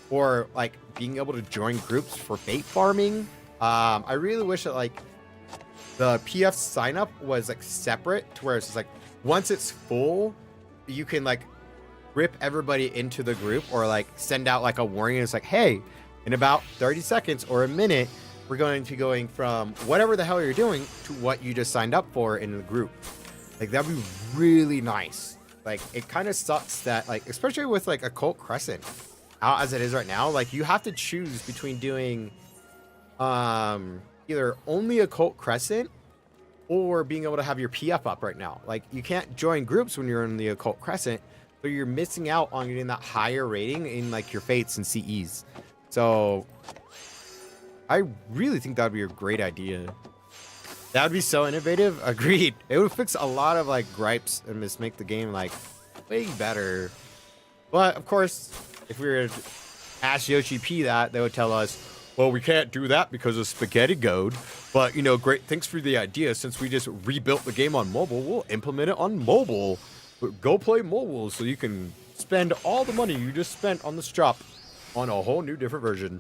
or like being able to join groups for bait farming. I really wish that like the PF sign up was like separate to where it's just like once it's full, you can like rip everybody into the group or like send out like a warning. It's like, hey, in about 30 seconds or a minute, we're going to be going from whatever the hell you're doing to what you just signed up for in the group. Like that'd be really nice. Like it kind of sucks that like, especially with like Occult Crescent out as it is right now, like you have to choose between doing either only Occult Crescent or being able to have your PF up right now. Like you can't join groups when you're in the Occult Crescent, so you're missing out on getting that higher rating in like your Fates and CEs. So I really think that would be a great idea. That would be so innovative. Agreed. It would fix a lot of like gripes and just make the game like way better. But of course, if we were to ask Yoshi P that, they would tell us, well, we can't do that because of Spaghetti Goat. But, you know, great. Thanks for the idea. Since we just rebuilt the game on mobile, we'll implement it on mobile. But go play mobile so you can spend all the money you just spent on this shop on a whole new different version.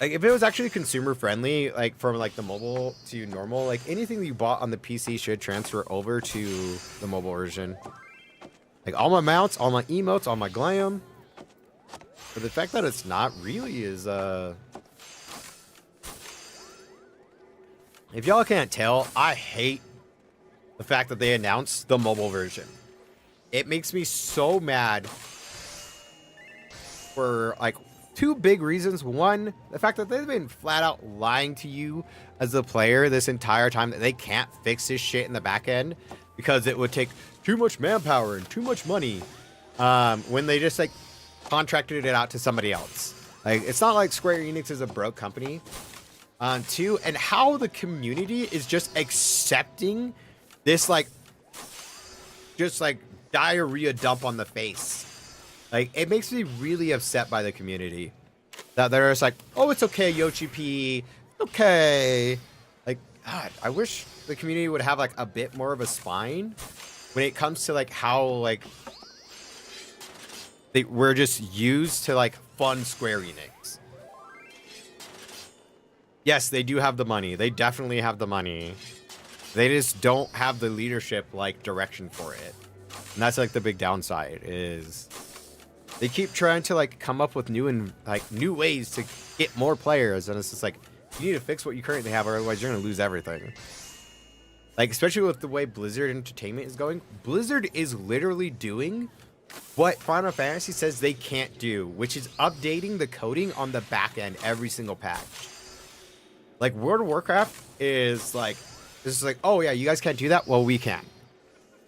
Like, if it was actually consumer friendly, like from like the mobile to normal, like anything that you bought on the PC should transfer over to the mobile version. Like all my mounts, all my emotes, all my glam. But the fact that it's not really is, if y'all can't tell, I hate the fact that they announced the mobile version. It makes me so mad for like two big reasons. One, the fact that they've been flat out lying to you as a player this entire time that they can't fix this shit in the back end because it would take too much manpower and too much money. When they just like contracted it out to somebody else. Like, it's not like Square Enix is a broke company. Too, and how the community is just accepting this like just like diarrhea dump on the face. Like, it makes me really upset by the community that they're just like, oh, it's okay, Yoshi P, okay. Like, God, I wish the community would have like a bit more of a spine when it comes to like how like we're just used to like fund Square Enix. Yes, they do have the money. They definitely have the money. They just don't have the leadership like direction for it. And that's like the big downside is they keep trying to like come up with new ways to get more players, and it's just like, you need to fix what you currently have, or otherwise you're gonna lose everything. Like, especially with the way Blizzard Entertainment is going, Blizzard is literally doing what Final Fantasy says they can't do, which is updating the coding on the back end every single patch. Like, World of Warcraft is like, this is like, oh yeah, you guys can't do that? Well, we can.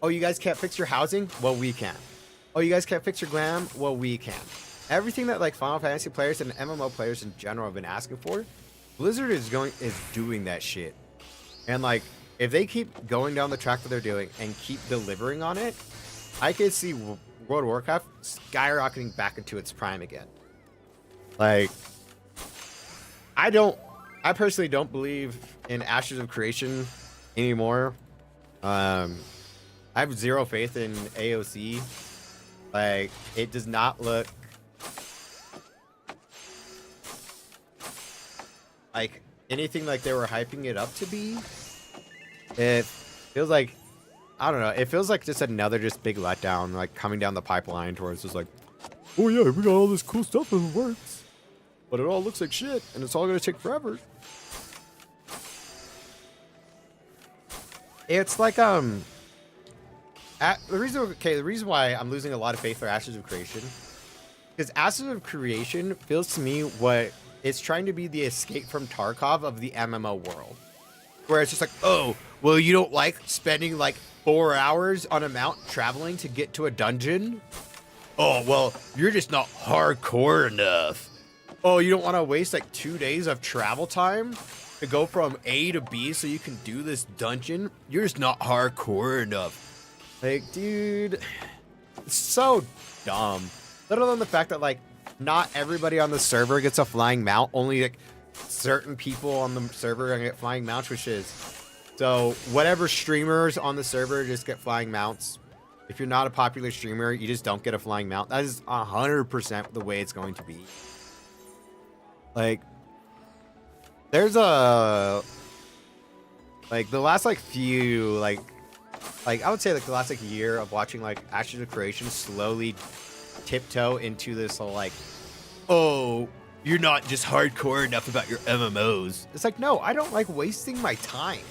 Oh, you guys can't fix your housing? Well, we can. Oh, you guys can't fix your glam? Well, we can. Everything that like Final Fantasy players and MMO players in general have been asking for, Blizzard is doing that shit. And like, if they keep going down the track that they're doing and keep delivering on it, I could see World of Warcraft skyrocketing back into its prime again. Like, I personally don't believe in Ashes of Creation anymore. I have zero faith in AOC. Like, it does not look like anything like they were hyping it up to be. It feels like, I don't know, it feels like just another just big letdown, like coming down the pipeline towards just like, oh yeah, we got all this cool stuff and it works, but it all looks like shit and it's all gonna take forever. It's like the reason why I'm losing a lot of faith for Ashes of Creation, because Ashes of Creation feels to me what it's trying to be the Escape from Tarkov of the MMO world, where it's just like, oh, well, you don't like spending like 4 hours on a mount traveling to get to a dungeon? Oh, well, you're just not hardcore enough. Oh, you don't want to waste like 2 days of travel time to go from A to B so you can do this dungeon? You're just not hardcore enough. Like, dude, it's so dumb. Let alone the fact that like not everybody on the server gets a flying mount. Only like certain people on the server are gonna get flying mounts, which is so whatever streamers on the server just get flying mounts. If you're not a popular streamer, you just don't get a flying mount. That is 100% the way it's going to be. Like, there's a like the last like few like I would say like the last like year of watching like Ashes of Creation slowly tiptoe into this whole like, oh, you're not just hardcore enough about your MMOs. It's like, no, I don't like wasting my time.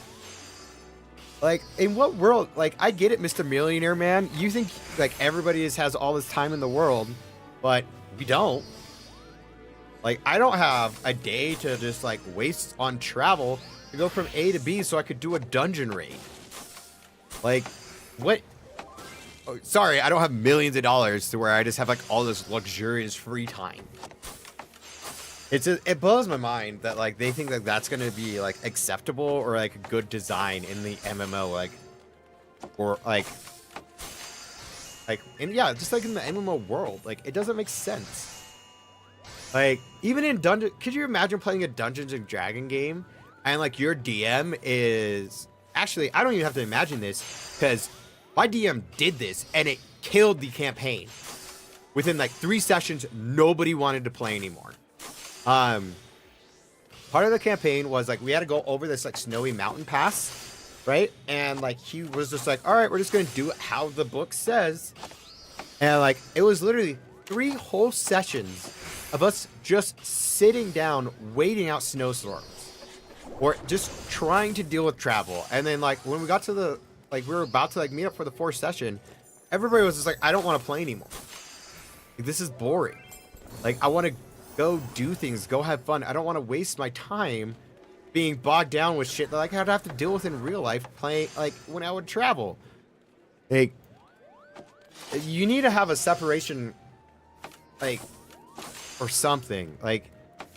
Like, in what world? Like, I get it, Mr. Millionaire Man. You think like everybody has all this time in the world, but we don't. Like, I don't have a day to just like waste on travel to go from A to B so I could do a dungeon raid. Like, what? Oh, sorry, I don't have millions of dollars to where I just have like all this luxurious free time. It blows my mind that like they think that that's gonna be like acceptable or like a good design in the MMO, like, or like and yeah, just like in the MMO world, like it doesn't make sense. Like, even in dungeon, could you imagine playing a Dungeons and Dragon game and like your DM is actually, I don't even have to imagine this because my DM did this and it killed the campaign. Within like 3 sessions, nobody wanted to play anymore. Part of the campaign was like we had to go over this like snowy mountain pass, right? And like he was just like, all right, we're just gonna do it how the book says. And like it was literally 3 whole sessions of us just sitting down waiting out snowstorms or just trying to deal with travel. And then like when we got to the like we were about to like meet up for the 4th session, everybody was just like, I don't want to play anymore. Like, this is boring. Like, I want to go do things, go have fun. I don't want to waste my time being bogged down with shit that like I'd have to deal with in real life playing like when I would travel. Like, you need to have a separation, like, or something. Like,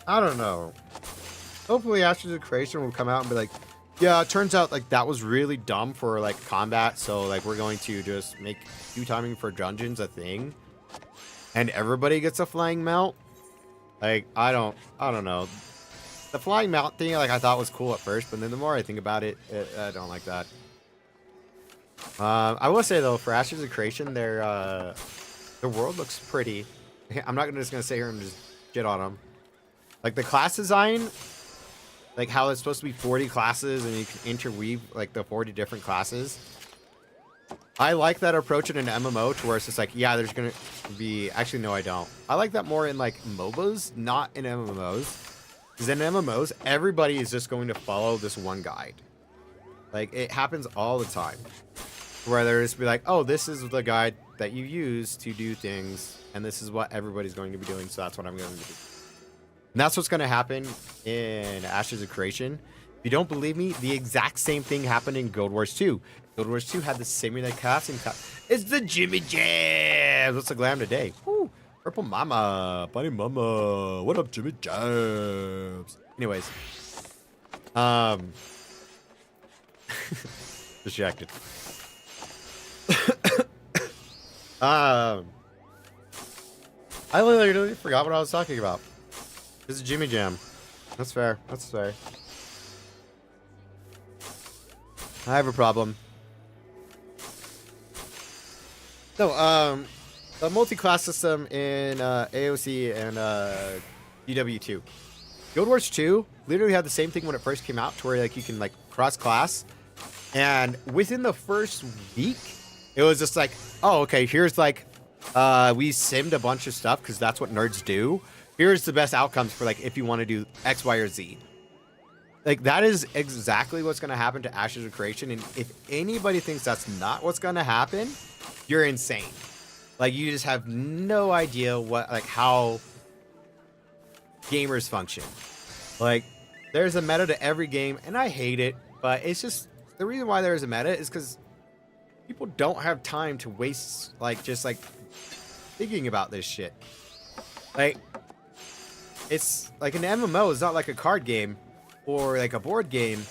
I don't know. Hopefully Ashes of Creation will come out and be like, yeah, it turns out like that was really dumb for like combat, so like we're going to just make queue timing for dungeons a thing, and everybody gets a flying mount. Like, I don't know. The flying mount thing, like, I thought was cool at first, but then the more I think about it, I don't like that. I will say though, for Ashes of Creation, their world looks pretty. I'm not just gonna sit here and just shit on them. Like the class design, like how it's supposed to be 40 classes and you can interweave like the 40 different classes. I like that approach in an MMO to where it's just like, yeah, there's gonna be. Actually, no, I don't. I like that more in like MOBAs, not in MMOs. Because in MMOs, everybody is just going to follow this one guide. Like, it happens all the time. Where there's be like, oh, this is the guide that you use to do things, and this is what everybody's going to be doing, so that's what I'm going to do. And that's what's going to happen in Ashes of Creation. If you don't believe me, the exact same thing happened in Guild Wars 2. Guild Wars 2 had the simulated casting. It's the Jimmy Jams! What's the glam today? Woo! Purple Mama, Bunny Mama, what up, Jimmy Jams? Anyways, distracted. I literally forgot what I was talking about. This is Jimmy Jam. That's fair. That's fair. I have a problem. No, the multi-class system in AOC and DW2. Guild Wars 2 literally had the same thing when it first came out, to where like you can like cross-class, and within the first week, it was just like, oh, okay, here's like, we simmed a bunch of stuff because that's what nerds do. Here's the best outcomes for like if you want to do X, Y, or Z. Like that is exactly what's going to happen to Ashes of Creation, and if anybody thinks that's not what's going to happen, you're insane. Like, you just have no idea what, like, how gamers function. Like, there's a meta to every game, and I hate it, but it's just, the reason why there's a meta is because people don't have time to waste, like, just, like, thinking about this shit. Like, it's, like, an MMO is not like a card game or, like, a board game.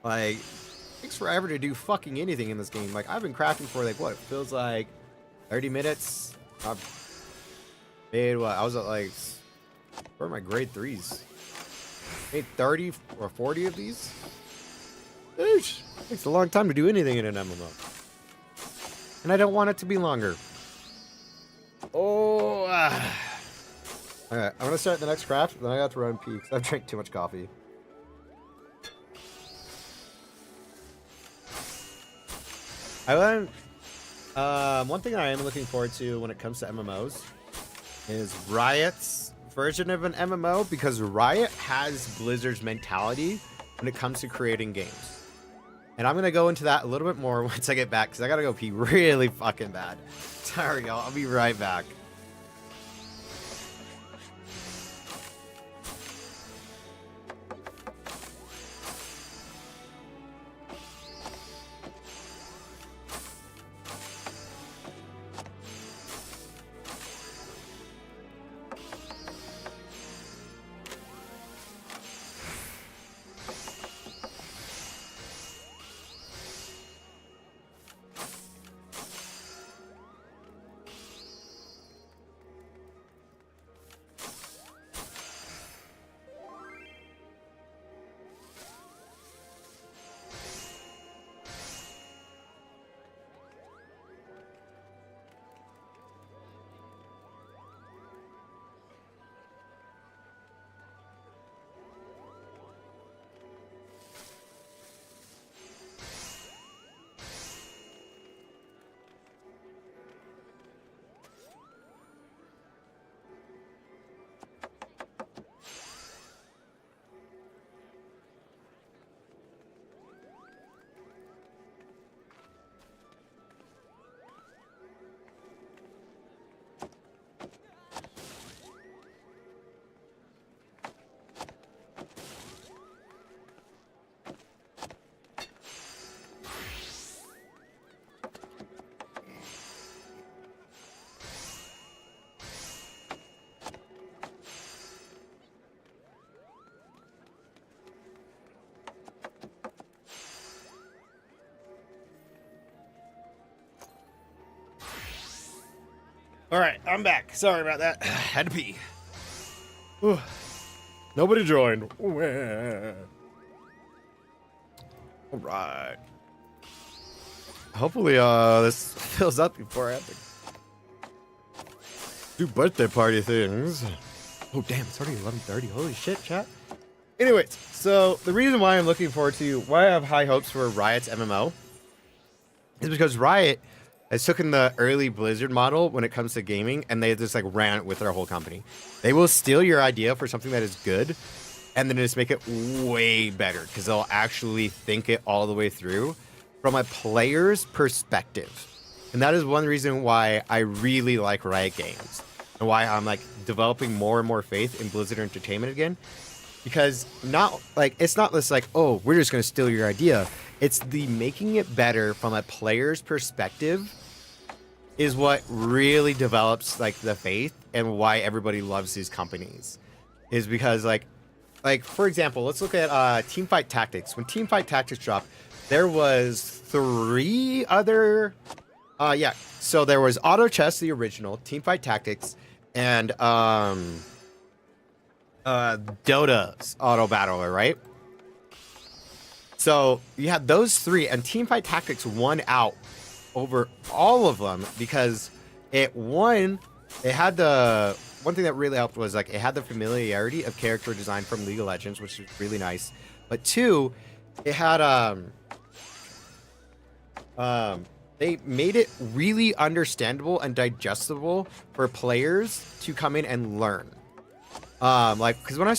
Like, it takes forever to do fucking anything in this game. Like, I've been crafting for, like, what, it feels like 30 minutes. I've made what? I was at like, where are my grade 3s? Made 30 or 40 of these. Eesh. Takes a long time to do anything in an MMO. And I don't want it to be longer. Oh. Alright, I'm gonna start the next craft, then I got to run pee because I've drank too much coffee. I went. One thing I am looking forward to when it comes to MMOs is Riot's version of an MMO, because Riot has Blizzard's mentality when it comes to creating games. And I'm going to go into that a little bit more once I get back, because I got to go pee really fucking bad. Sorry, y'all. I'll be right back. All right, I'm back. Sorry about that. Had to pee. Whew. Nobody joined. All right. Hopefully, this fills up before I have to do birthday party things. Oh, damn, it's already 11:30. Holy shit, chat. Anyways, so the reason why I'm looking forward to, why I have high hopes for Riot's MMO is because Riot has taken the early Blizzard model when it comes to gaming, and they just like ran it with their whole company. They will steal your idea for something that is good, and then just make it way better, because they'll actually think it all the way through from a player's perspective. And that is one reason why I really like Riot Games, and why I'm like developing more and more faith in Blizzard Entertainment again. Because not like it's not this like, oh, we're just gonna steal your idea. It's the making it better from a player's perspective is what really develops like the faith, and why everybody loves these companies. Is because like for example, let's look at Teamfight Tactics. When Teamfight Tactics dropped, there was 3 other so there was Auto Chess, the original, Teamfight Tactics, and Dota's Auto Battler, right? So you had those 3, and Teamfight Tactics won out over all of them because it had the one thing that really helped was like it had the familiarity of character design from League of Legends, which is really nice. But 2, it had they made it really understandable and digestible for players to come in and learn. Because when I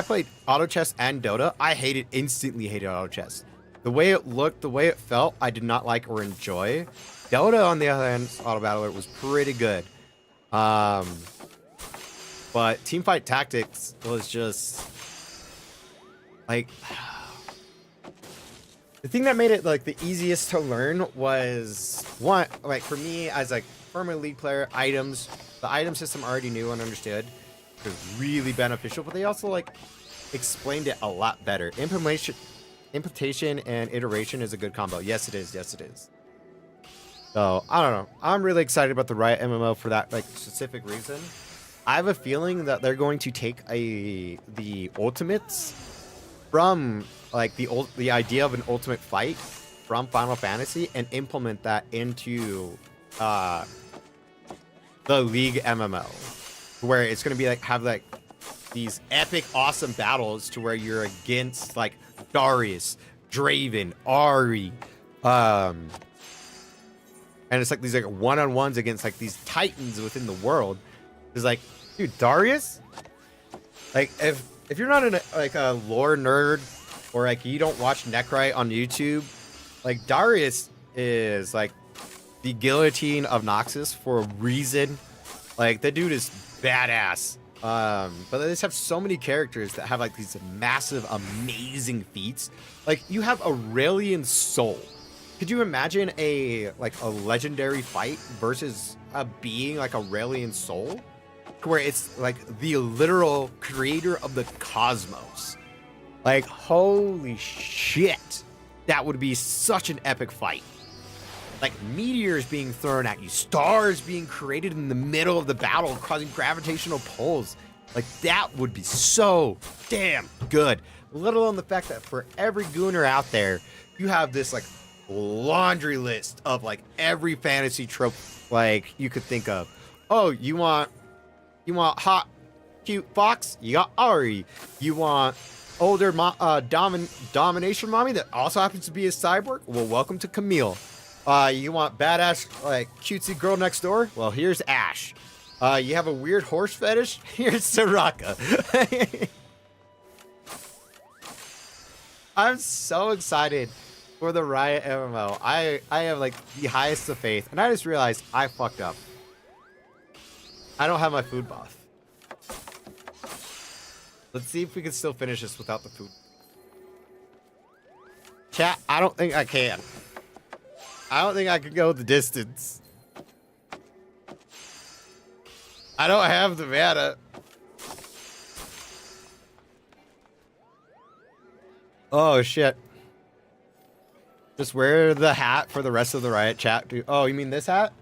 played Auto Chess and Dota, I instantly hated Auto Chess. The way it looked, the way it felt, I did not like or enjoy. Dota, on the other hand, Auto Battler was pretty good. But Teamfight Tactics was just like the thing that made it like the easiest to learn was one, like for me as like former League player, items. The item system I already knew and understood. It was really beneficial, but they also like explained it a lot better. Implementation and iteration is a good combo. Yes, it is. Yes, it is. So I don't know. I'm really excited about the Riot MMO for that like specific reason. I have a feeling that they're going to take the ultimates from like the idea of an ultimate fight from Final Fantasy and implement that into the League MMO. Where it's gonna be like have like these epic awesome battles to where you're against like Darius, Draven, Ari, and it's like these like one-on-ones against like these titans within the world. It's like, dude, Darius, like if you're not a lore nerd or like you don't watch Necrite on YouTube, like Darius is like the guillotine of Noxus for a reason. Like the dude is badass. But they just have so many characters that have like these massive, amazing feats. Like you have Aurelian Soul. Could you imagine a legendary fight versus a being like Aurelian Soul? Where it's like the literal creator of the cosmos. Like holy shit. That would be such an epic fight. Like meteors being thrown at you, stars being created in the middle of the battle, causing gravitational pulls. Like that would be so damn good. Let alone the fact that for every gooner out there, you have this like laundry list of like every fantasy trope like you could think of. Oh, you want hot, cute fox? You got Ari. You want older domination mommy that also happens to be a cyborg? Well, welcome to Camille. You want badass, like, cutesy girl next door? Well, here's Ash. You have a weird horse fetish? Here's Soraka. I'm so excited for the Riot MMO. I have, like, the highest of faith. And I just realized I fucked up. I don't have my food buff. Let's see if we can still finish this without the food. Chat, I don't think I can. I don't think I could go the distance. I don't have the mana. Oh, shit. Just wear the hat for the rest of the Riot chat. Oh, you mean this hat?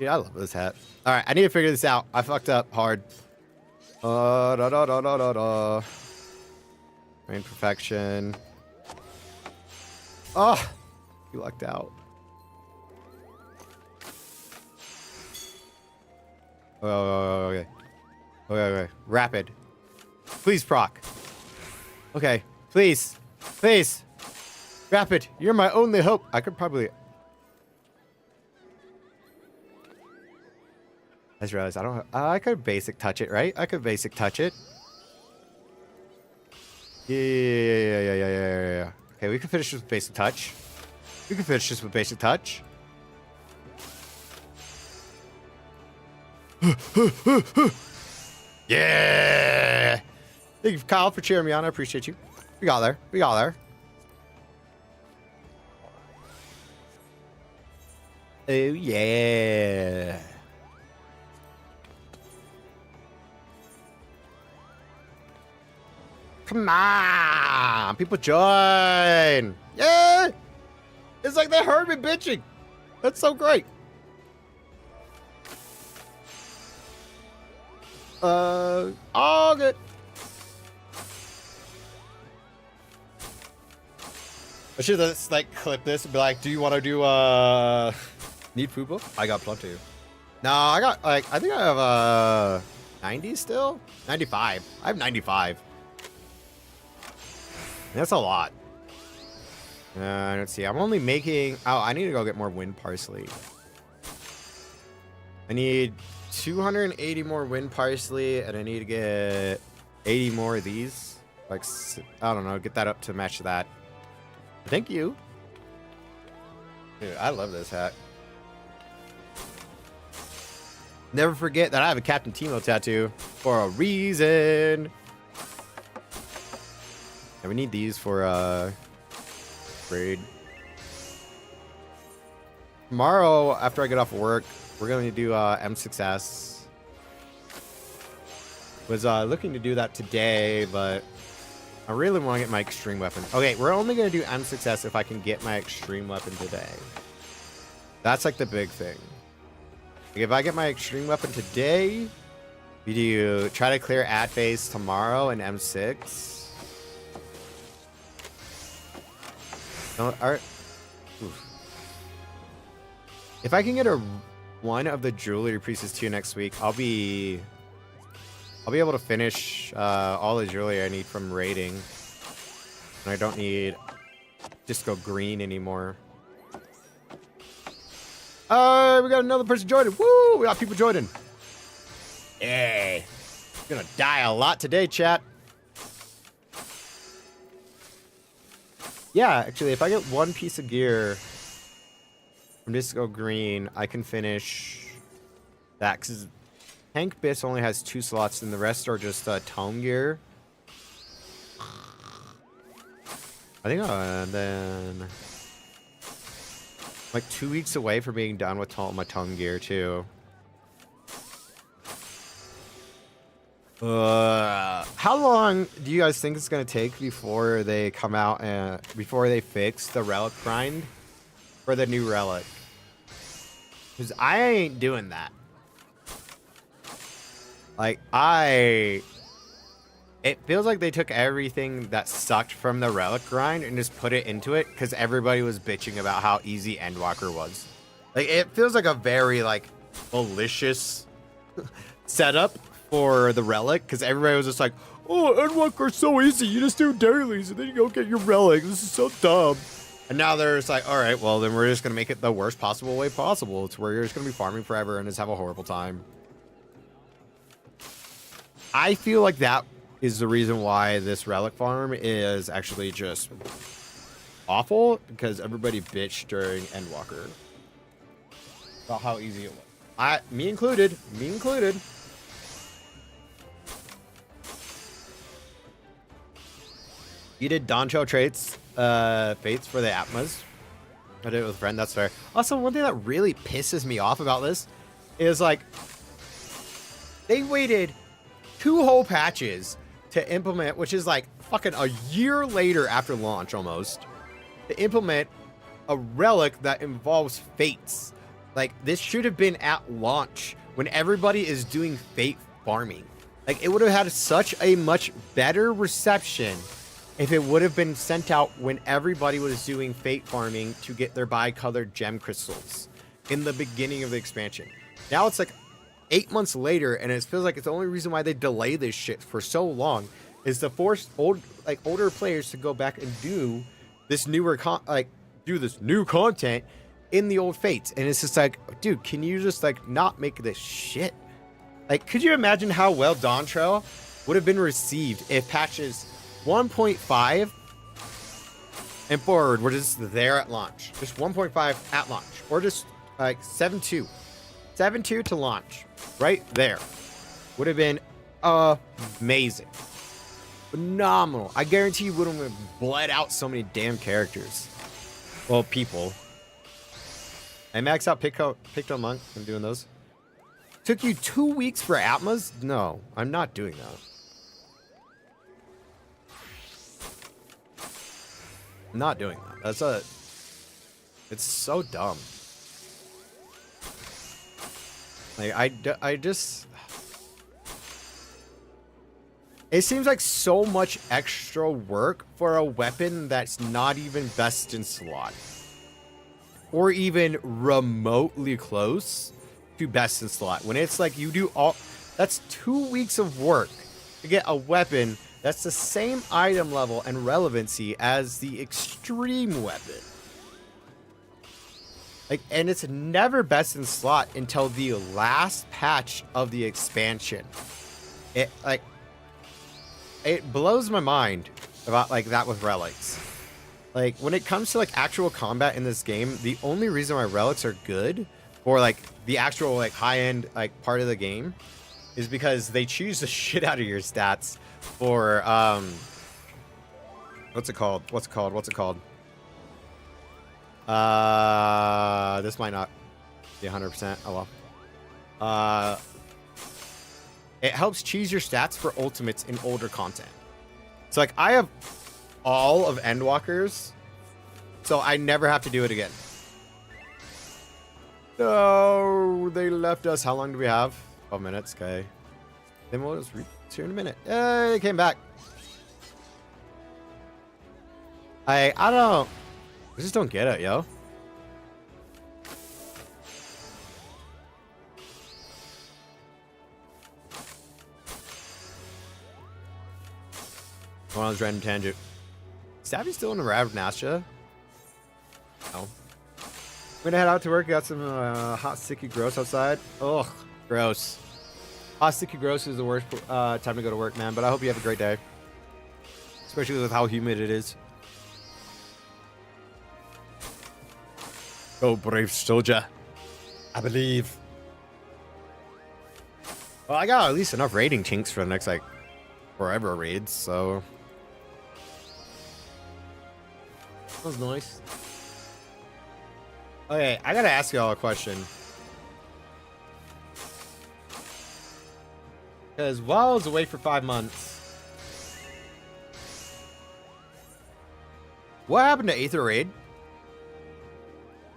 Dude, I love this hat. All right, I need to figure this out. I fucked up hard. Da da da da da da. Rain perfection. Oh, you lucked out. Oh, okay. Okay. Rapid. Please proc. Okay. Please. Please. Rapid. You're my only hope. I could probably... I just realized I don't have... I could basic touch it, right? I could basic touch it. Yeah. Okay, we can finish this with basic touch. We can finish this with basic touch. Yeah! Thank you, Kyle, for cheering me on. I appreciate you. We got there. We got there. Oh, yeah. Come on. People join. Yeah. It's like they heard me bitching. That's so great. All good. I should just like clip this and be like, do you want to do need fubo? I got plenty. No, I got like I think I have 90 still? 95. I have 95. That's a lot. Let's see. I'm only making I need to go get more wind parsley. I need 280 more wind parsley, and I need to get 80 more of these. Like, I don't know, get that up to match that. Thank you. Dude, I love this hat. Never forget that I have a Captain Timo tattoo for a reason. And we need these for raid. Tomorrow, after I get off of work, we're going to do M6S. Was looking to do that today, but I really want to get my extreme weapon. Okay, we're only going to do M6S if I can get my extreme weapon today. That's like the big thing. Like, if I get my extreme weapon today, we do try to clear at phase tomorrow in M6. If I can get one of the jewelry pieces too next week, I'll be able to finish all the jewelry I need from raiding. And I don't need disco green anymore. We got another person joining. Woo! We got people joining. Hey, gonna die a lot today, chat. Yeah, actually, if I get one piece of gear from disco green, I can finish that, because Tank Biss only has 2 slots and the rest are just tome gear. I think then like 2 weeks away from being done with my tome gear too. How long do you guys think it's gonna take before they come out and before they fix the relic grind for the new relic? Because I ain't doing that. Like, it feels like they took everything that sucked from the relic grind and just put it into it because everybody was bitching about how easy Endwalker was. Like, it feels like a very, like, malicious setup for the relic, because everybody was just like, oh, Endwalker's so easy, you just do dailies and then you go get your relic, this is so dumb. And now they're just like, all right, well, then we're just going to make it the worst possible way possible. It's where you're just going to be farming forever and just have a horrible time. I feel like that is the reason why this relic farm is actually just awful, because everybody bitched during Endwalker about how easy it was. Me included. You did Doncho traits, fates for the Atmas. I did it with a friend, that's fair. Also, one thing that really pisses me off about this is, like, they waited 2 whole patches to implement, which is like fucking a year later after launch almost, to implement a relic that involves fates Like, this should have been at launch when everybody is doing fate farming. Like, it would have had such a much better reception if it would have been sent out when everybody was doing fate farming to get their bi-colored gem crystals in the beginning of the expansion. Now it's like 8 months later, and it feels like it's the only reason why they delay this shit for so long is to force older players to go back and do this newer do this new content in the old fates. And it's just like, dude, can you just like not make this shit? Like, could you imagine how well Dawn Trail would have been received if patches 1.5 and forward were just there at launch? Just 1.5 at launch, or just like 7.2 to launch right there would have been amazing, phenomenal. I guarantee you wouldn't have bled out so many damn characters. Well, people. I maxed out Picto Monk. I'm doing those. Took you 2 weeks for Atmas? No, I'm not doing that. I'm not doing that. It's so dumb. Like, I just... It seems like so much extra work for a weapon that's not even best in slot. Or even remotely close to best in slot. When it's like you do all... That's 2 weeks of work to get a weapon that's the same item level and relevancy as the extreme weapon. Like, and it's never best in slot until the last patch of the expansion. It blows my mind about like that with relics. Like, when it comes to like actual combat in this game, the only reason why relics are good, or like the actual like high-end like part of the game, is because they choose the shit out of your stats for what's it called? This might not be 100%. Oh well. It helps choose your stats for ultimates in older content. So like, I have all of Endwalkers, so I never have to do it again. No, they left us. How long do we have? 12 minutes. Okay. Then we'll just reach here in a minute. They came back. I just don't get it, yo. Going on this random tangent. Stabby's still in the Ravnasha? No. I'm gonna head out to work. Got some hot, sticky, gross outside. Ugh, gross. Hot, sticky, gross is the worst time to go to work, man. But I hope you have a great day. Especially with how humid it is. Go, brave soldier. I believe. Well, I got at least enough raiding chinks for the next, like, forever raids, so... That was nice. Okay, I gotta ask y'all a question. Because while I was away for 5 months... What happened to Aether Raid?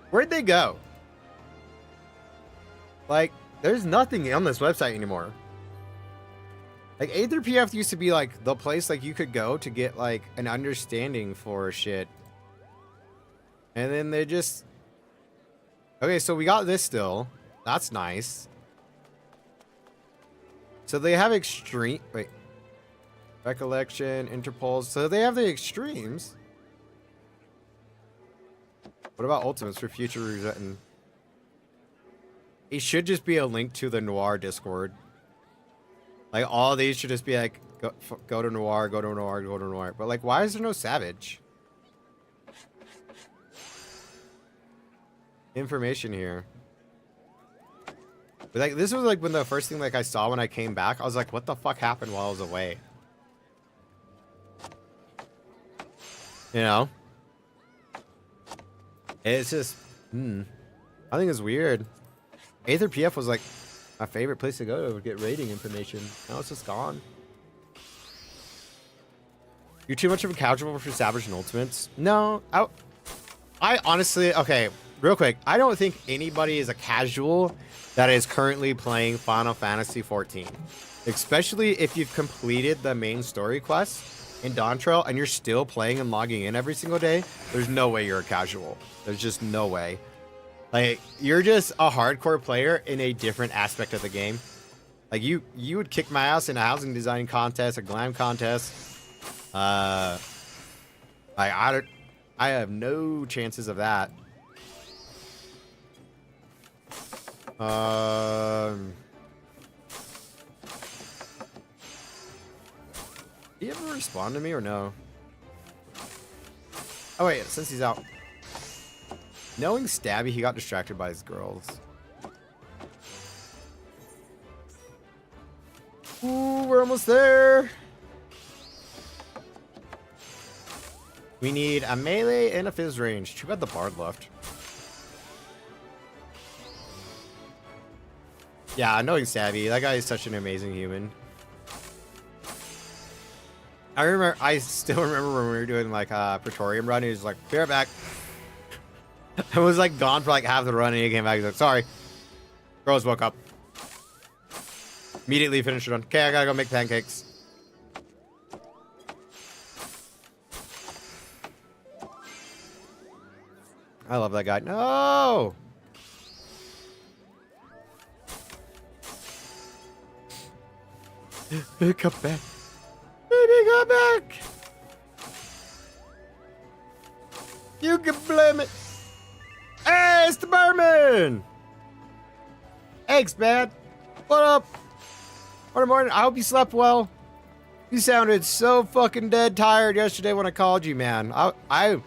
Where'd they go? Like, there's nothing on this website anymore. Like, Aether PF used to be, like, the place, like, you could go to get, like, an understanding for shit. And then they just... Okay, so we got this still. That's nice. So they have extreme... Wait. Recollection, Interpols. So they have the extremes. What about ultimates for future rewritten? It should just be a link to the Noir Discord. Like, all these should just be like, go to Noir, go to Noir, go to Noir. But, like, why is there no Savage? Information here. But, like, this was, like, when the first thing, like, I saw when I came back. I was like, what the fuck happened while I was away? You know? It's just, I think it's weird. Aether PF was, like, my favorite place to go to get rating information. Now it's just gone. You're too much of a casual for Savage and Ultimates. No, I honestly, okay, real quick, I don't think anybody is a casual that is currently playing Final Fantasy 14. Especially if you've completed the main story quest in Dawn Trail and you're still playing and logging in every single day. There's no way you're a casual. There's just no way. Like, you're just a hardcore player in a different aspect of the game. Like, you would kick my ass in a housing design contest, a glam contest. I have no chances of that. Did he ever respond to me or no? Oh wait, since he's out. Knowing Stabby, he got distracted by his girls. Ooh, we're almost there. We need a melee and a fizz range. Too bad the bard left. Yeah, knowing Stabby, that guy is such an amazing human. I still remember when we were doing like Praetorium run. He was like, "Be right back." I was like gone for like half the run, and he came back. He's like, "Sorry, girls woke up." Immediately finished the run. Okay, I gotta go make pancakes. I love that guy. No. Come back. Baby, come back. You can blame it. Hey, it's the Berman. Thanks, man. What up? Morning. I hope you slept well. You sounded so fucking dead tired yesterday when I called you, man. I'm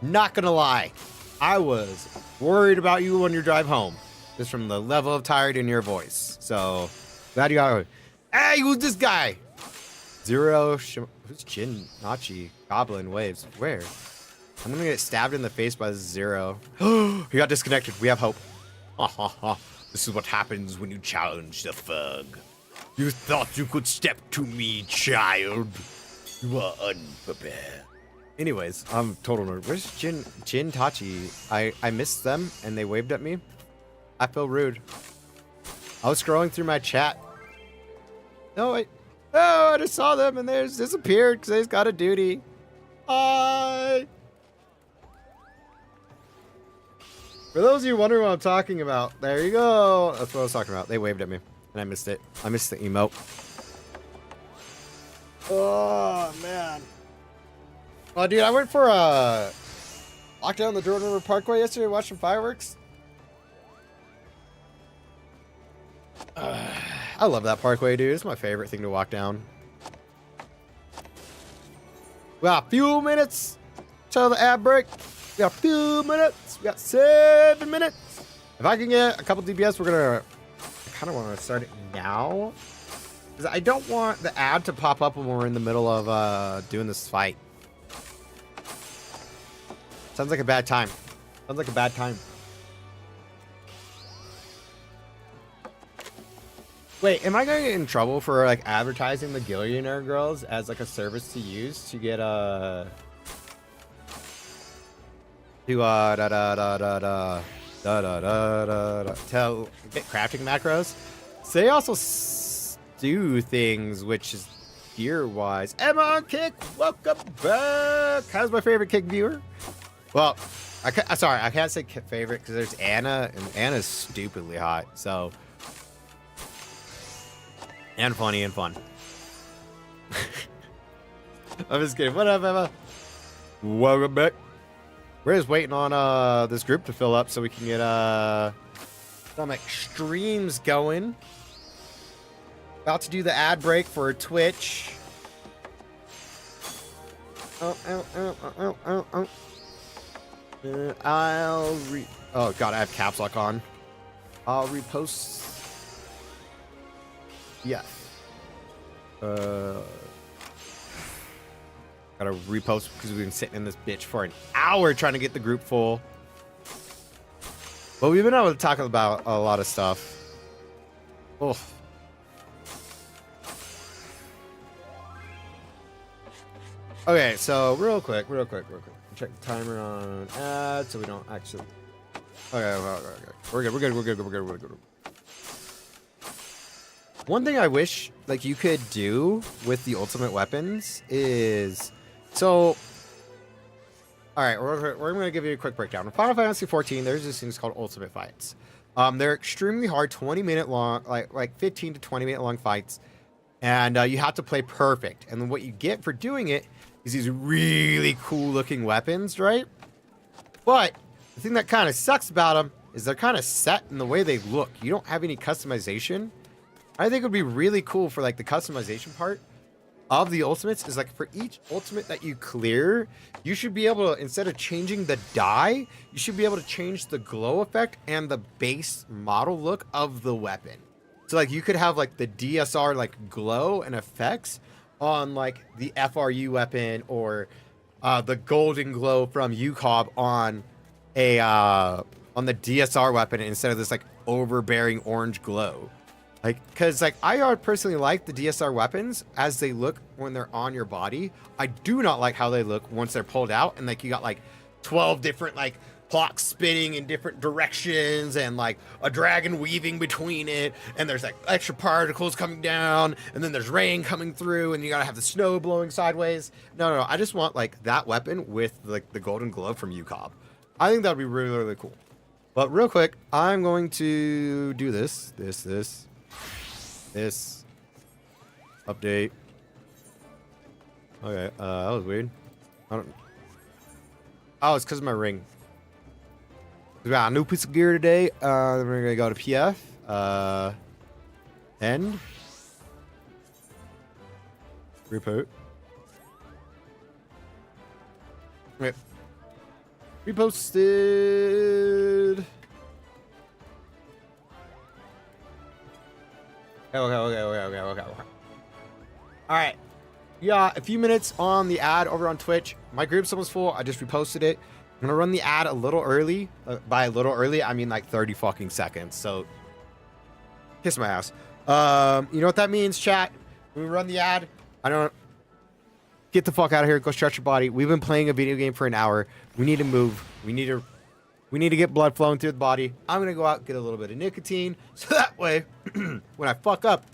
not gonna lie. I was worried about you on your drive home. Just from the level of tired in your voice. So, glad you got it. Hey, who's this guy? Zero. Who's Jin Nachi? Goblin Waves. Where? I'm gonna get stabbed in the face by Zero. He got disconnected. We have hope. Ha ha ha. This is what happens when you challenge the Fug. You thought you could step to me, child. You are unprepared. Anyways, I'm total nerd. Where's Jin Tachi? I missed them and they waved at me. I feel rude. I was scrolling through my chat. No, wait. Oh, I just saw them and they just disappeared because they just got a duty. Hi. For those of you wondering what I'm talking about, there you go. That's what I was talking about. They waved at me and I missed it. I missed the emote. Oh, man. Oh, dude, I went for a walk down the Jordan River Parkway yesterday, watched some fireworks. I love that parkway, dude. It's my favorite thing to walk down. We got a few minutes till the ad break. We got a few minutes. We got 7 minutes. If I can get a couple DPS, we're gonna. I kind of want to start it now because I don't want the ad to pop up when we're in the middle of doing this fight. Sounds like a bad time. Sounds like a bad time. Wait, am I gonna get in trouble for like advertising the Gillionaire Girls as like a service to use to get get crafting macros? So they also do things which is gear wise. Emma Kick, welcome back. How's my favorite Kick viewer? Well, I can't say favorite because there's Anna, and Anna's stupidly hot. So, and funny and fun. I'm just kidding. What up, Emma? Welcome back. We're just waiting on this group to fill up so we can get some streams going. About to do the ad break for Twitch. Oh god, I have caps lock on. I'll repost. Yeah. Gotta repost because we've been sitting in this bitch for an hour trying to get the group full. But we've been able to talk about a lot of stuff. Oh. Okay, so real quick. Check the timer on ads so we don't actually Okay. We're good. One thing I wish like you could do with the ultimate weapons is so. All right, we're going to give you a quick breakdown. In Final Fantasy 14, there's this thing called ultimate fights. They're extremely hard, 20-minute long, like 15 to 20-minute long fights, and you have to play perfect. And then what you get for doing it is these really cool looking weapons, right? But the thing that kind of sucks about them is they're kind of set in the way they look. You don't have any customization. I think it would be really cool for like the customization part of the ultimates is like for each ultimate that you clear, you should be able to, instead of changing the dye, you should be able to change the glow effect and the base model look of the weapon. So like you could have like the DSR like glow and effects on like the FRU weapon or the golden glow from UCOB on on the DSR weapon instead of this like overbearing orange glow. Like, cause like I personally like the DSR weapons as they look when they're on your body. I do not like how they look once they're pulled out and like you got like 12 different like clocks spinning in different directions and like a dragon weaving between it and there's like extra particles coming down and then there's rain coming through and you gotta have the snow blowing sideways. No. I just want like that weapon with like the golden glove from UCOB. I think that'd be really, really cool. But real quick, I'm going to do this update. Okay, that was weird. Oh, it's because of my ring. We got a new piece of gear today. Then we're gonna go to PF. End. Repost. Okay. Reposted. Okay. All right. Yeah, a few minutes on the ad over on Twitch. My group's almost full. I just reposted it. I'm gonna run the ad a little early. By a little early, I mean like 30 fucking seconds. So, kiss my ass. You know what that means, chat? When we run the ad, I don't. Get the fuck out of here. Go stretch your body. We've been playing a video game for an hour. We need to move. We need to get blood flowing through the body. I'm gonna go out and get a little bit of nicotine, so that way, when I fuck up,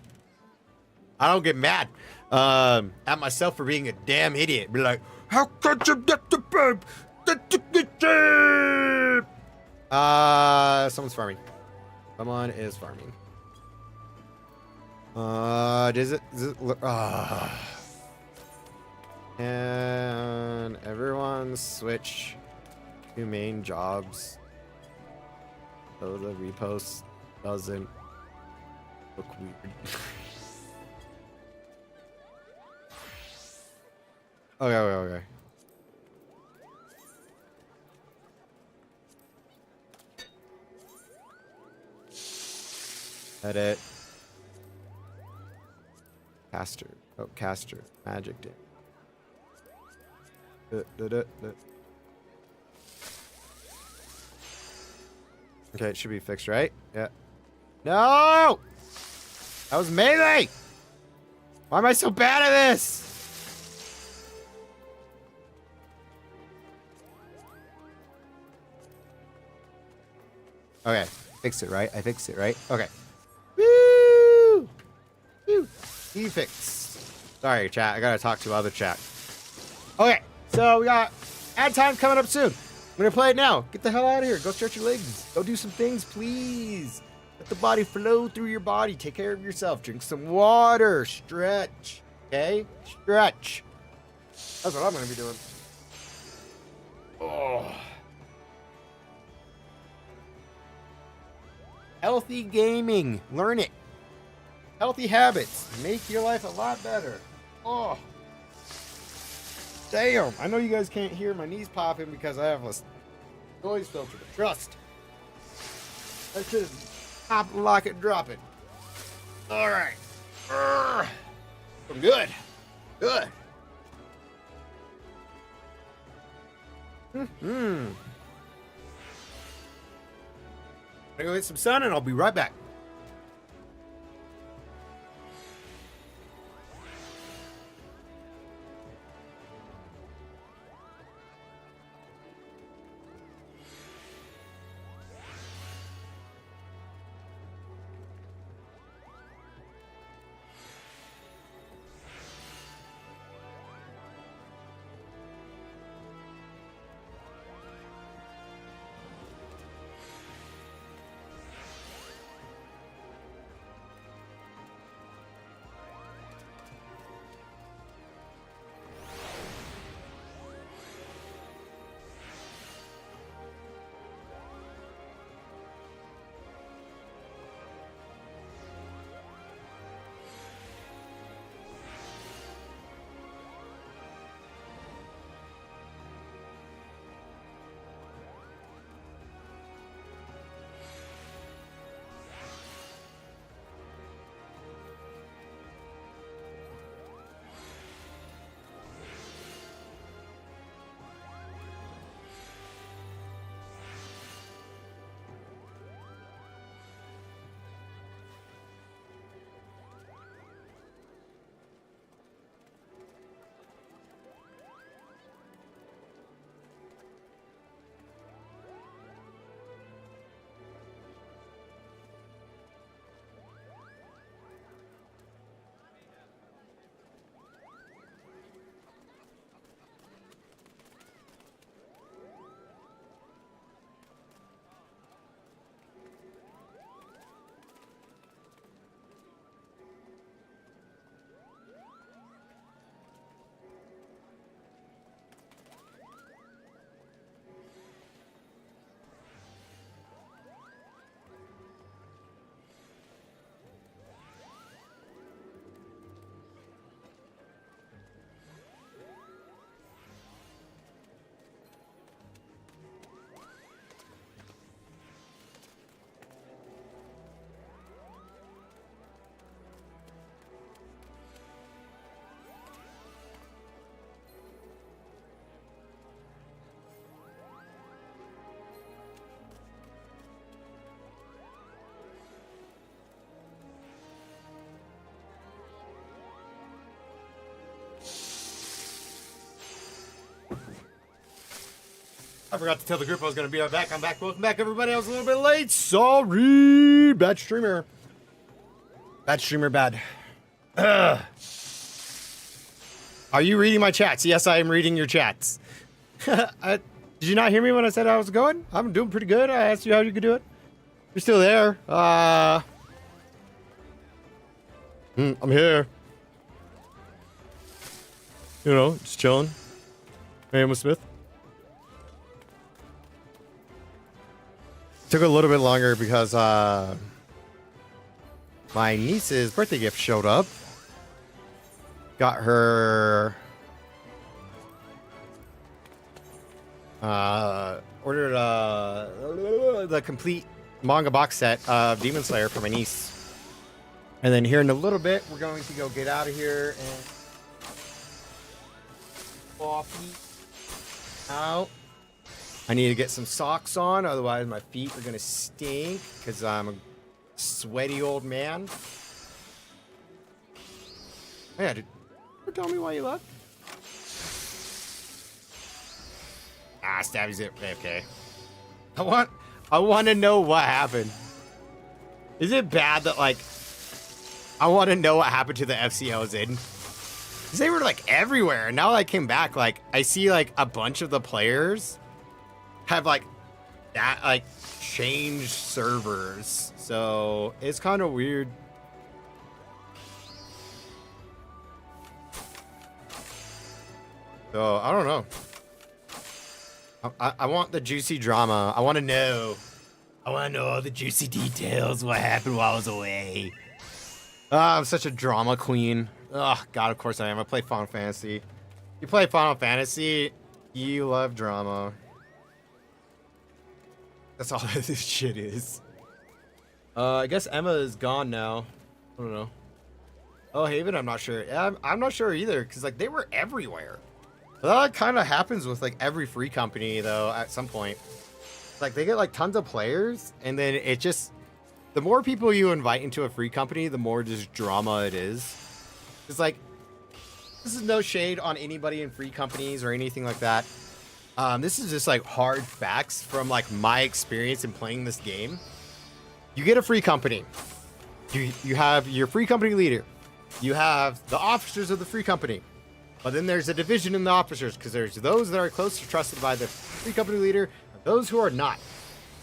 I don't get mad at myself for being a damn idiot. Be like, how could you get the babe? Someone's farming. Someone is farming. Does it? And everyone switch to main jobs so the repost doesn't look weird. Okay. Edit. Caster. Magic did. Okay, it should be fixed, right? Yeah. No! That was melee! Why am I so bad at this? Okay, fixed it, right? I fixed it, right? Okay. Woo! Woo! He fixed. Sorry, chat. I gotta talk to other chat. Okay, so we got ad time coming up soon. I'm gonna play it now. Get the hell out of here. Go stretch your legs. Go do some things, please. Let the body flow through your body. Take care of yourself. Drink some water. Stretch. Okay? Stretch. That's what I'm gonna be doing. Oh. Healthy gaming. Learn it. Healthy habits. Make your life a lot better. Oh. Damn. I know you guys can't hear my knees popping because I have a noise filter. But trust. I should pop, lock it, drop it. All right. I'm good. Good. I'm gonna go get some sun and I'll be right back. I forgot to tell the group I was going to be right back. I'm back. Welcome back, everybody. I was a little bit late. Sorry. Bad streamer. Bad streamer, bad. Ugh. Are you reading my chats? Yes, I am reading your chats. Did you not hear me when I said I was going? I'm doing pretty good. I asked you how you could do it. You're still there. I'm here. You know, just chilling. Hey, Emma Smith. Took a little bit longer because my niece's birthday gift showed up. Got her ordered the complete manga box set of Demon Slayer for my niece. And then here in a little bit, we're going to go get out of here and coffee out. I need to get some socks on, otherwise my feet are gonna stink because I'm a sweaty old man. Yeah, dude. Tell me why you left. Stabby's it. Okay. I want to know what happened. Is it bad that like I want to know what happened to the FC I was in? 'Cause they were like everywhere, and now I came back, like I see like a bunch of the players have like that like changed servers, so it's kind of weird. So I don't know. I want the juicy drama. I want to know. I want to know all the juicy details. What happened while I was away? I'm such a drama queen. Oh God, of course I am. I play Final Fantasy. You play Final Fantasy, you love drama. That's all this shit is. I guess Emma is gone now. I don't know. Oh, Haven, I'm not sure. Yeah, I'm not sure either, because like they were everywhere. That kind of happens with like every free company though. At some point, like they get like tons of players, and then it just the more people you invite into a free company, the more just drama it is. It's like this is no shade on anybody in free companies or anything like that. This is just like hard facts from like my experience in playing this game. You get a free company. You have your free company leader. You have the officers of the free company. But then there's a division in the officers because there's those that are close to trusted by the free company leader, and those who are not.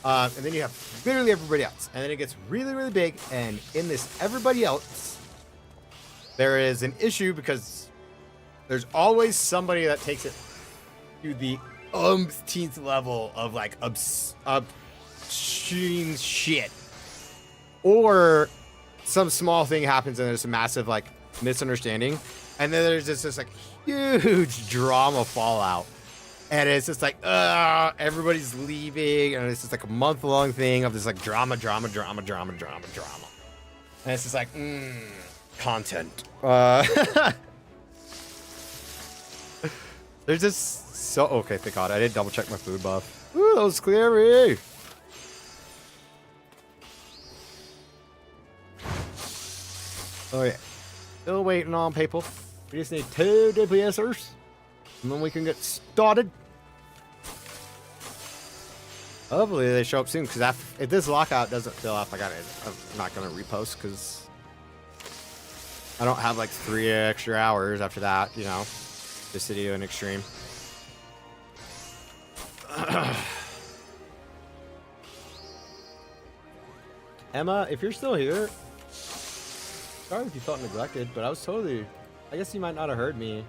And then you have literally everybody else. And then it gets really, really big. And in this everybody else, there is an issue because there's always somebody that takes it to the umpteenth level of like obscene shit. Or some small thing happens and there's a massive like misunderstanding. And then there's this like huge drama fallout. And it's just like, everybody's leaving. And it's just like a month-long thing of this like drama. And it's just like, content. There's just so... Okay, thank God. I didn't double-check my food buff. Ooh, that was scary. Oh, yeah. Still waiting on people. We just need 2 DPSers. And then we can get started. Hopefully they show up soon, because if this lockout doesn't fill up, I'm not going to repost, because I don't have like 3 extra hours after that, you know, just to do an extreme. Emma, if you're still here, sorry if you felt neglected, but I was totally... I guess you might not have heard me.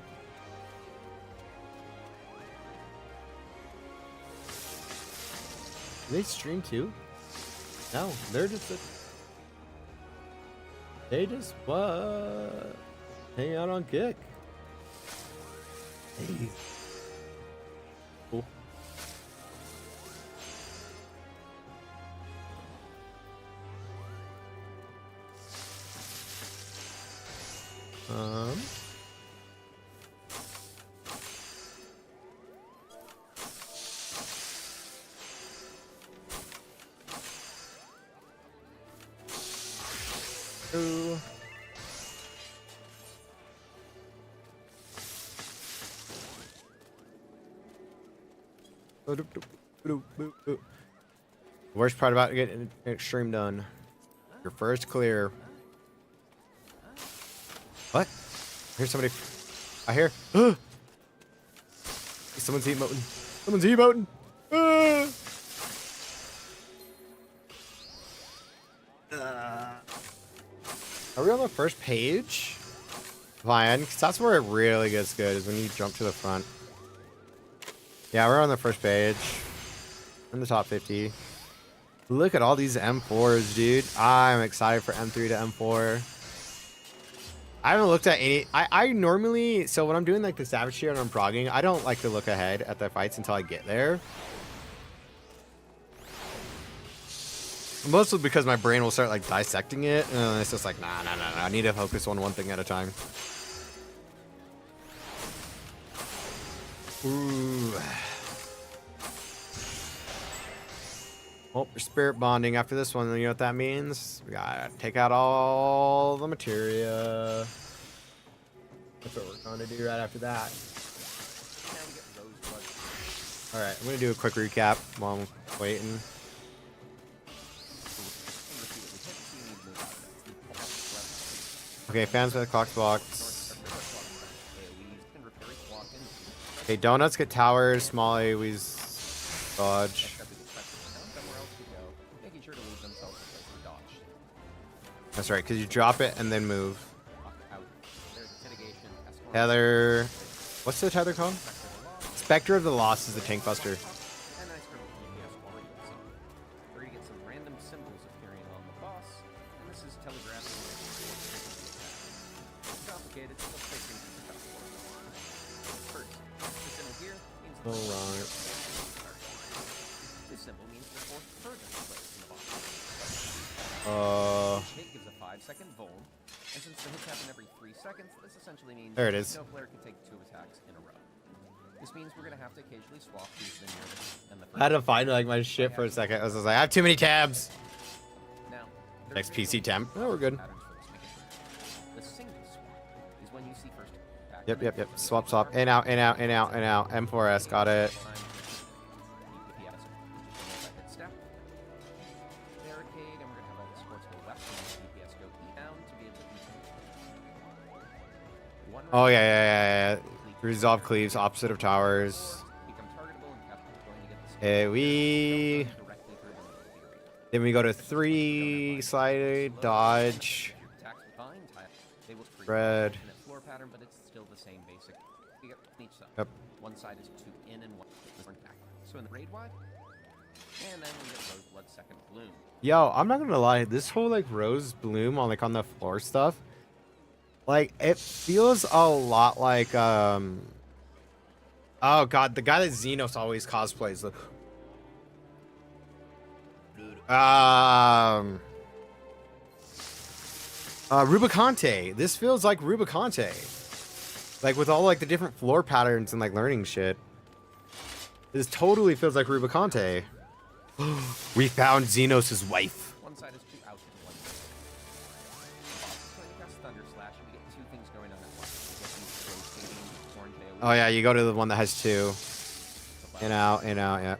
Do they stream too? No, they're just... They just, what? Hang out on Kick. Hey. Cool. Ooh. Worst part about getting an extreme done. Your first clear. What? Here's somebody. I hear. Someone's emoting. Someone's emoting. Are we on the first page? Fine, because that's where it really gets good, is when you jump to the front. Yeah, we're on the first page. In the top 50. Look at all these M4s, dude. I'm excited for M3 to M4. I haven't looked at any. I normally, so when I'm doing like the Savage tier and I'm progging, I don't like to look ahead at the fights until I get there. Mostly because my brain will start like dissecting it, and it's just like, nah. I need to focus on one thing at a time. Ooh. Oh, we're spirit bonding after this one. You know what that means? We gotta take out all the materia. That's what we're going to do right after that. Alright, I'm gonna do a quick recap while I'm waiting. Okay, fans by the clock box. Okay, donuts get towers, small AoEs dodge. That's right, because you drop it and then move. Tether. What's the tether called? Spectre of the Lost is the tank buster. Where you get some random symbols appearing on the boss, and this is telegraphing. It's complicated, so let's take things to the top. First, the symbol here means the Alright. This symbol means the fourth further place in the boss. Each hit gives a 5-second Vol, and since the hits happen every 3 seconds, this essentially means There it is. no player can take 2 attacks in a row. This means we're gonna have to occasionally swap these the nearest and the I had to furthest. find like my shit for a second. I was just like, I have too many tabs. Now, Next PC tab. Oh, we're good. The single swap is when you see first back Yep. Swap. In out. M4S, got it. Step. Barricade, and we're gonna have all the sports go left and the DPS go down to be able to one Oh, yeah. Resolve cleaves, opposite of towers. become targetable and capture going to get the We. directly through the middle of the arena. Then we go to 3, slide, dodge. Attacks with vine type, they will create Red. an alternate floor pattern, but it's still the same basic. You get each side. Yep. One side is 2 in and 1 back. So in the raid wide, and then we get Roseblood second bloom. Yo, I'm not gonna lie. This whole like rose bloom on on the floor stuff, like it feels a lot like oh god, the guy that Xenos always cosplays. Rubicante. This feels like Rubicante. Like with all like the different floor patterns and like learning shit. This totally feels like Rubicante. We found Xenos' wife. One side is 2 out and 1 in. So you cast Thunder Slash, and we get 2 things going on at once. We get these rotating orange AoE. Oh yeah, you go to the one that has 2. In out, yeah.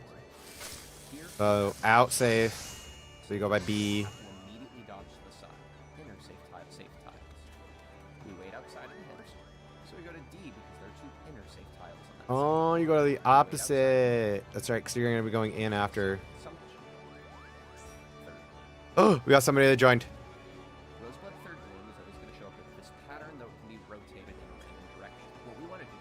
So out safe. So you go by B. Will immediately dodge to the side. Inner safe tiles. We wait outside of the hitters. So we go to D because there are 2 inner safe tiles on that side. Oh, you go to the opposite. That's right, because you're gonna be going in after. So much. Oh, we got somebody that joined. Roseblood third bloom is always going to show up with this pattern that can be rotated in a random direction. What we want to do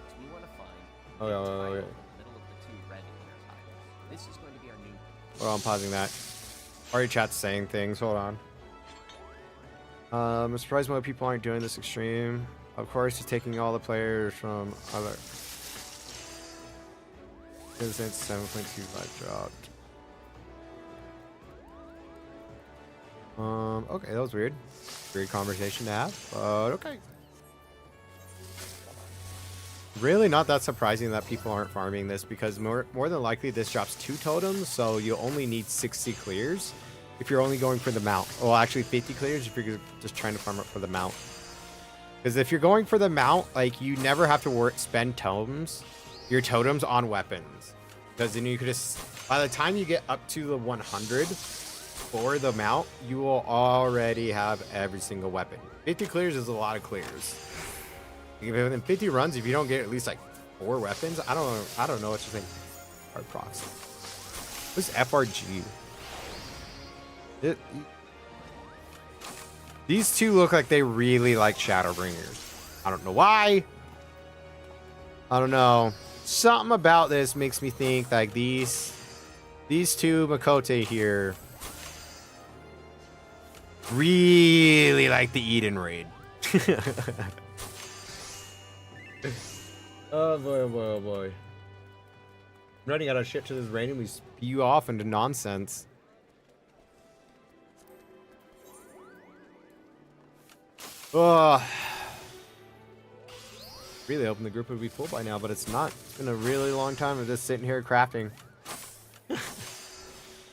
is we want to find Oh, the yeah, tile yeah. in the middle of the 2 red inner tiles. This is going to be our new. Well, I'm pausing that. Already chat's saying things. Hold on. I'm surprised more people aren't doing this extreme. Of course, it's taking all the players from other. Because it's 7.25 dropped. Okay, that was weird. Weird conversation to have, but okay. Really not that surprising that people aren't farming this, because more than likely this drops 2 totems, so you only need 60 clears if you're only going for the mount. Well, actually 50 clears if you're just trying to farm up for the mount. Because if you're going for the mount, like, you never have to spend your totems on weapons. Because then you could just, by the time you get up to the 100 for the mount, you will already have every single weapon. 50 clears is a lot of clears. Within 50 runs, if you don't get at least like 4 weapons, I don't know what you think. Hard proxy. What's FRG? These two look like they really like Shadowbringers. I don't know why. I don't know. Something about this makes me think like these two Makote here really like the Eden raid. Oh boy, oh boy, oh boy. I'm running out of shit to this raid and we spew off into nonsense. Oh. Really hoping the group would be full by now, but it's not. It's been a really long time of just sitting here crafting.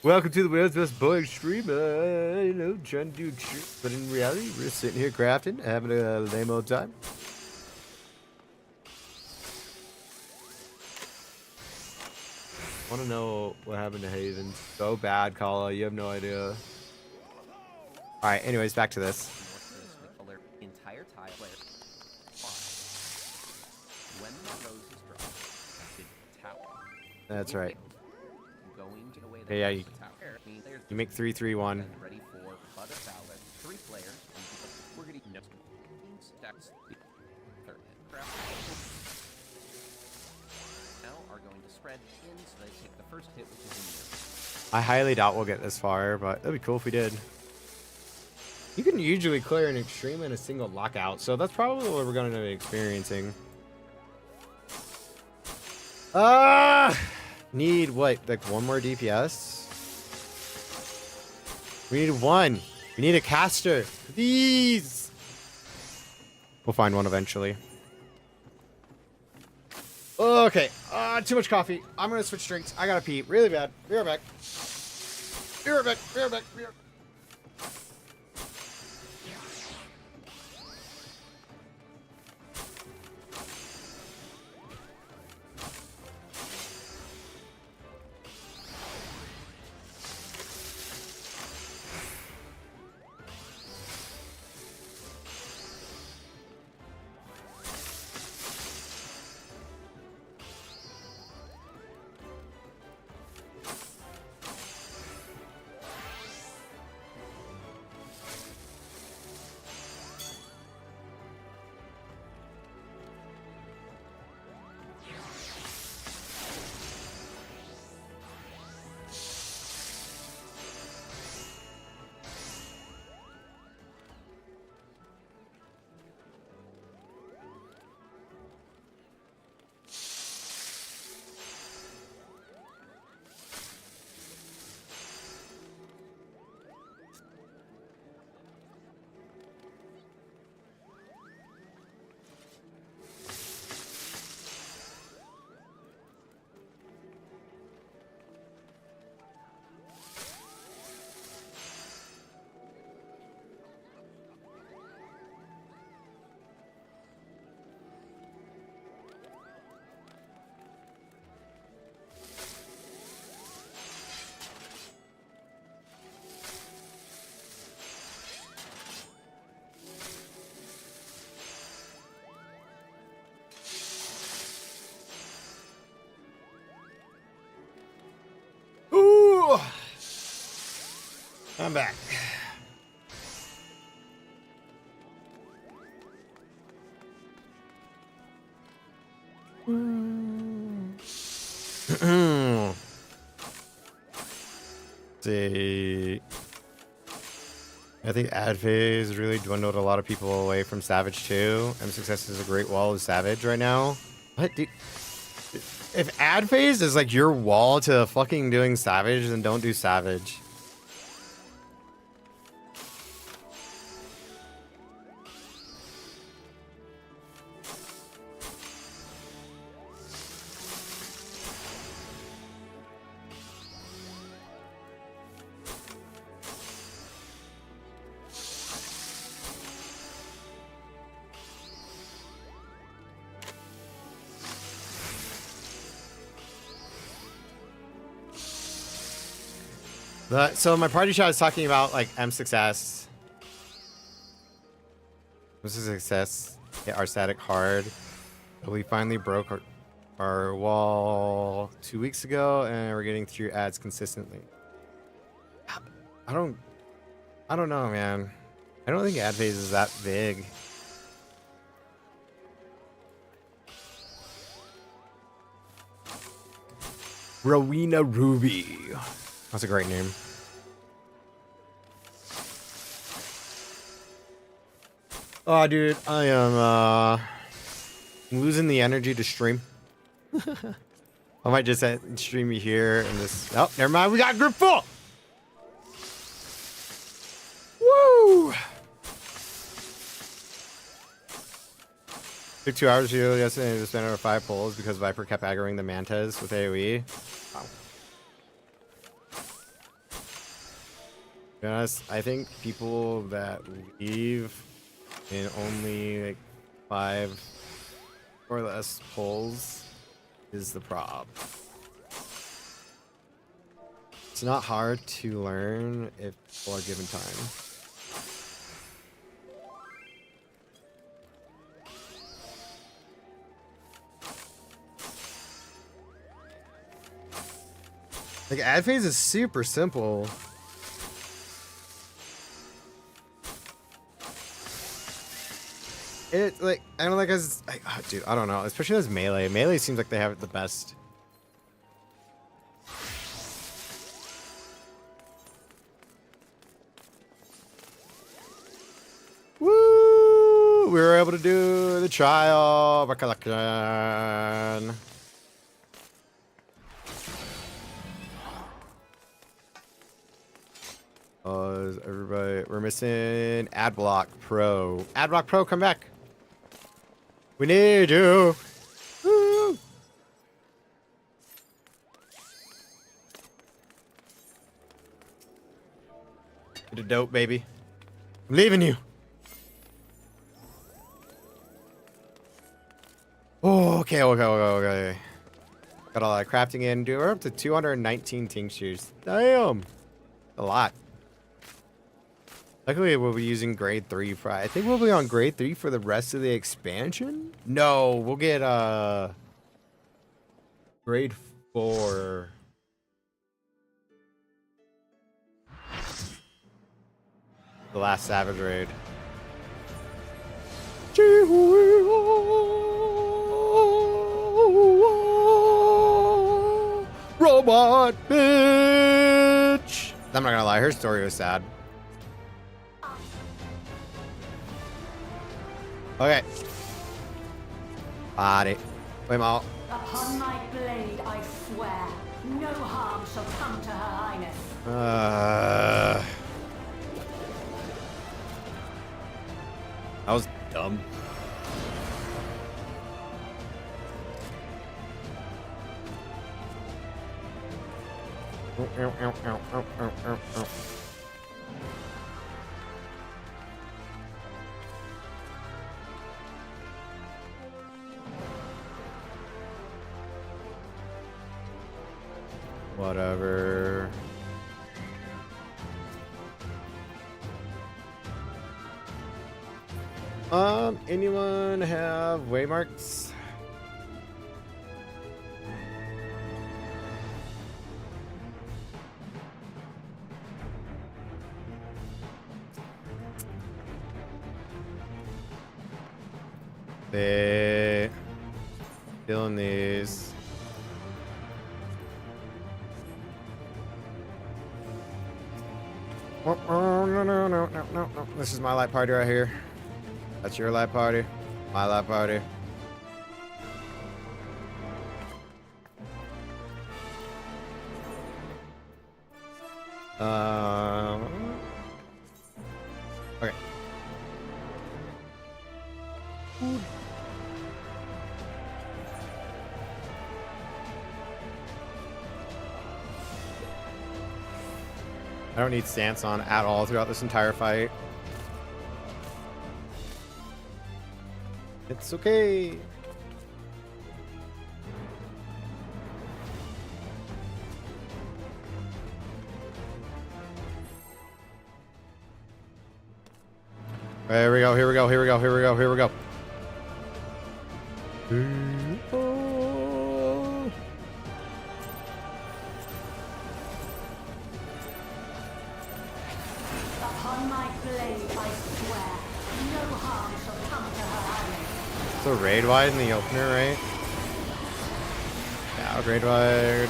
Welcome to the world's best boy streamer. You know, trying to do truth, but in reality, we're sitting here crafting, having a lame old time. Want to know what happened to Haven? So bad, Kala. You have no idea. All right. Anyways, back to this. Color entire tile layer. When the rose is dropped, the tower. That's right. Going to the way Yeah, that you, the tower. you make 3-3-1. Ready for butter salad. 3 players. We're gonna no steps. Third craft. Now are going to spread in so they take the first hit, which is in I highly doubt we'll get this far, but that'd be cool if we did. You can usually clear an extreme in a single lockout, so that's probably what we're going to be experiencing. Need what? Like 1 more DPS? We need 1. We need a caster. Please. We'll find one eventually. Okay. Too much coffee. I'm going to switch drinks. I got to pee really bad. Be right back. Be right back. Be right back. Be right back. Ooh. I'm back. See, I think ad phase really dwindled a lot of people away from Savage too. M Success is a great wall of Savage right now. What, dude? If ad phase is like your wall to fucking doing Savage, then don't do Savage. So my party shot is talking about like M6S. This is success. Hit our static hard. We finally broke our wall 2 weeks ago, and we're getting through ads consistently. I don't know, man. I don't think ad phase is that big. Rowena Ruby. That's a great name. Oh, dude, I am losing the energy to stream. I might just stream you here and this. Oh, never mind. We got group full. Woo! Took 2 hours yesterday to spend over 5 pulls because Viper kept aggroing the Mantas with AoE. Wow. To be honest, I think people that leave in only like 5 or less pulls is the prob. It's not hard to learn if people are given time. Like ad phase is super simple. It like I don't like as dude, I don't know, especially as melee. Melee seems like they have it the best. Woo! We were able to do the trial by collection. Is everybody? We're missing Adblock Pro. Adblock Pro, come back. We need you. Woo! Get a dope, baby. I'm leaving you. Oh, okay. Got a lot of crafting in. Dude, we're up to 219 tinctures. Damn. A lot. Luckily, we'll be using grade 3 for. I think we'll be on grade 3 for the rest of the expansion. No, we'll get grade 4. The last Savage raid. Robot bitch. I'm not gonna lie, her story was sad. Okay. Body. Wait, Mal. Upon my blade, I swear, no harm shall come to Her Highness. That was dumb. Whatever. Anyone have waymarks? They filling these. Oh, no. This is my light party right here. That's your light party. My light party. Okay. I don't need stance on at all throughout this entire fight. It's okay. Here we go, here we go, here we go, here we go, here we go. Upon my blade, I swear, no harm shall come to her island. So raid wide in the opener, right? Yeah, raid wide.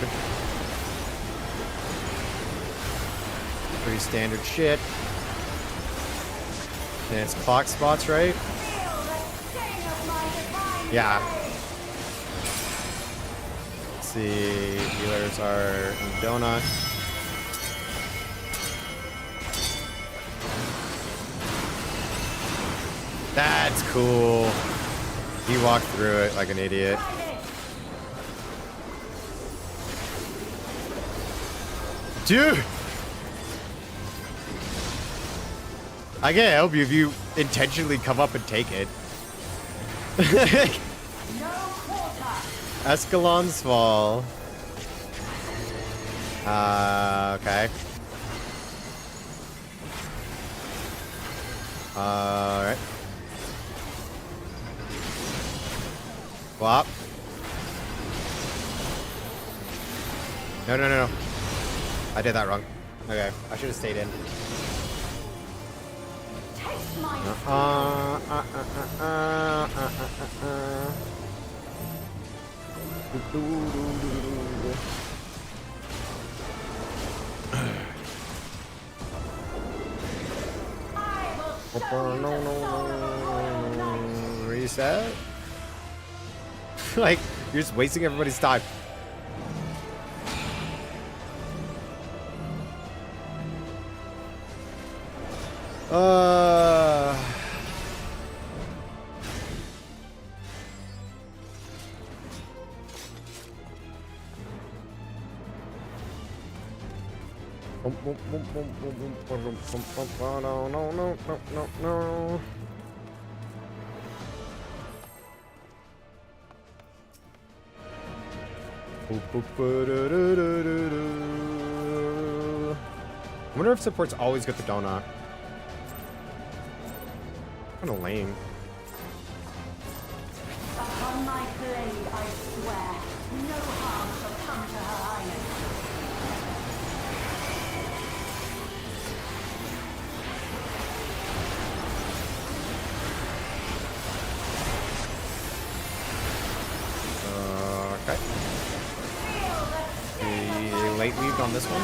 Pretty standard shit. And it's clock spots, right? Feel the sting of my divine Yeah. blade. Let's see. Healers are Donut. That's cool. He walked through it like an idiot. Try this. Dude! I can't help you if you intentionally come up and take it. No quarter. Escalon's Fall. Okay. Alright. Flop. No, no, no, no. I did that wrong. Okay, I should have stayed in. Taste my I will show you the soul of royal knight. Reset? Like, you're just wasting everybody's time. No, no, no, no, no, no. I wonder if supports always get the donut. Kind of lame. Upon my blade, I swear, no harm shall come to her island. Okay. The late lead on this one.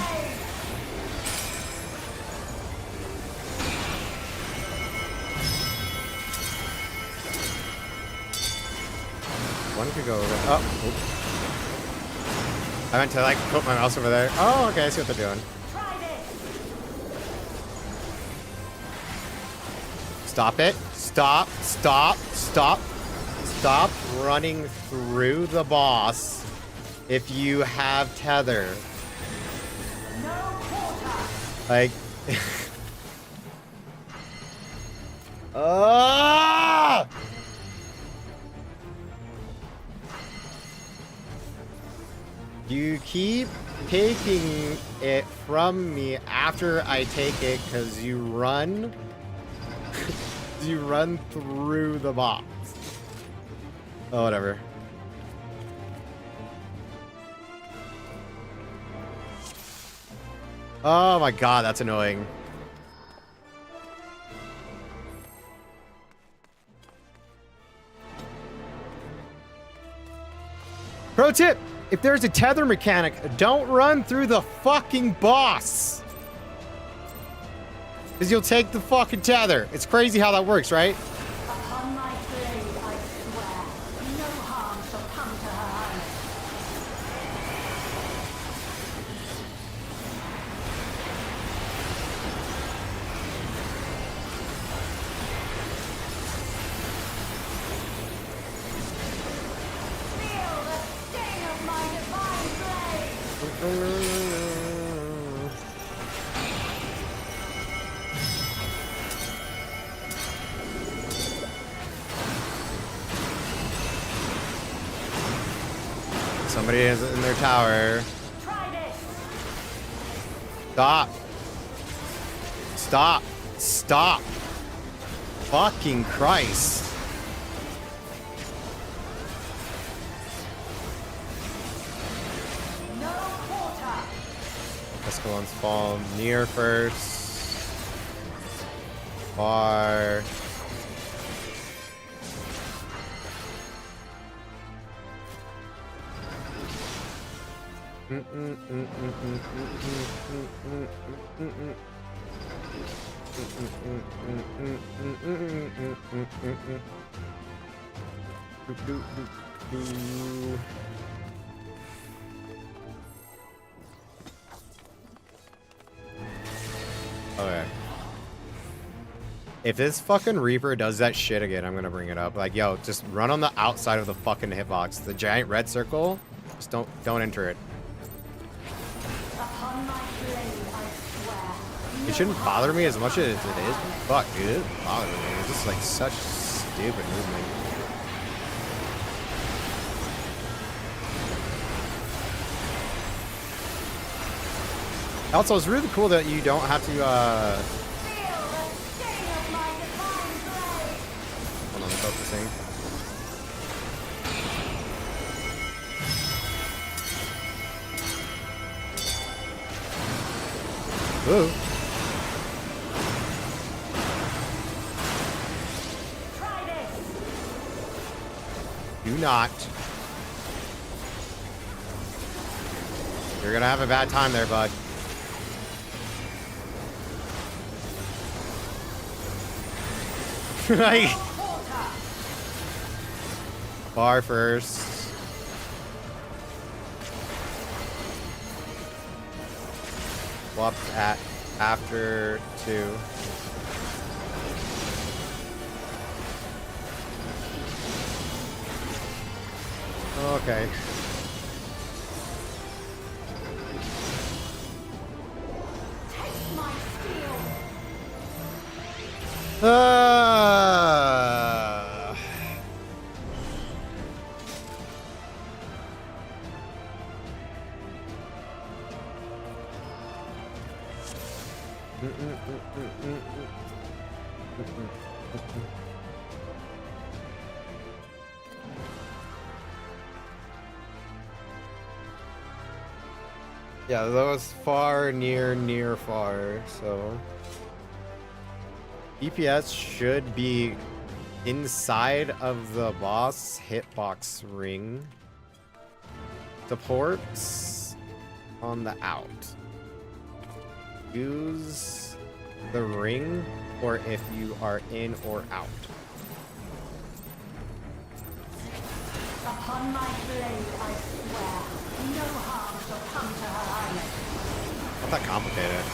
One could go over. Oh, oops. I meant to like put my mouse over there. Oh, okay, I see what they're doing. Try this. Stop it. Stop. Stop. Stop. Stop running through the boss if you have tether. No quarter. Like. Ah! You keep taking it from me after I take it because you run. You run through the box. Oh, whatever. Oh my god, that's annoying. Pro tip, if there's a tether mechanic, don't run through the fucking boss. Because you'll take the fucking tether. It's crazy how that works, right? Upon my blade, I swear, no harm shall come to her island. Feel the sting of my divine blade. Somebody is in their tower. Try this. Stop. Stop. Stop. fucking Christ. No quarter. Escalon's fall near first. Far. Okay. If this fucking Reaper does that shit again, I'm gonna bring it up. Like, yo, just run on the outside of the fucking hitbox. The giant red circle, just don't enter it. Upon my blade, I swear. It shouldn't bother me as much as it is. Fuck, dude, it bothers me. It's just like such stupid movement. Also, it's really cool that you don't have to, Feel the sting of my divine blade. hold on, focusing. Ooh. Try this. Do not. You're gonna have a bad time there, bud. Like, Quarter. bar first. Swap at after 2. Okay. Take my steel. Yeah, that was far, near, far, so... DPS should be inside of the boss hitbox ring. Supports on the out. Use the ring or if you are in or out. Upon my blade, I swear. No harm shall come to her island. Not that complicated.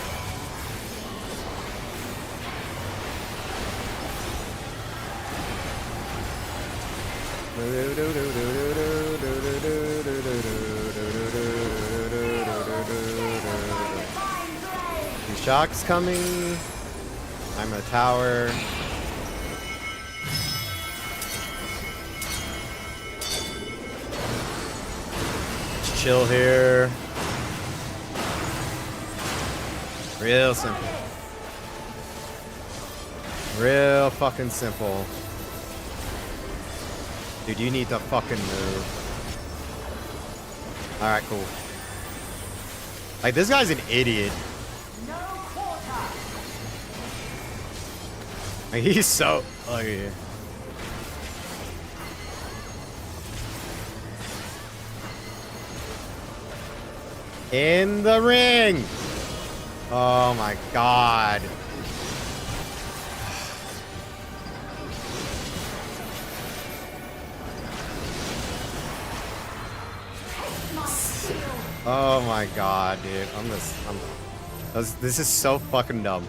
Divine blade. Two shocks coming. I'm a tower. Let's chill here. Real simple. Real fucking simple. Dude, you need to fucking move. Alright, cool. Like, this guy's an idiot. No quarter. Like, he's so... Oh, yeah. In the ring! Oh my god. Oh my god, dude. This is so fucking dumb.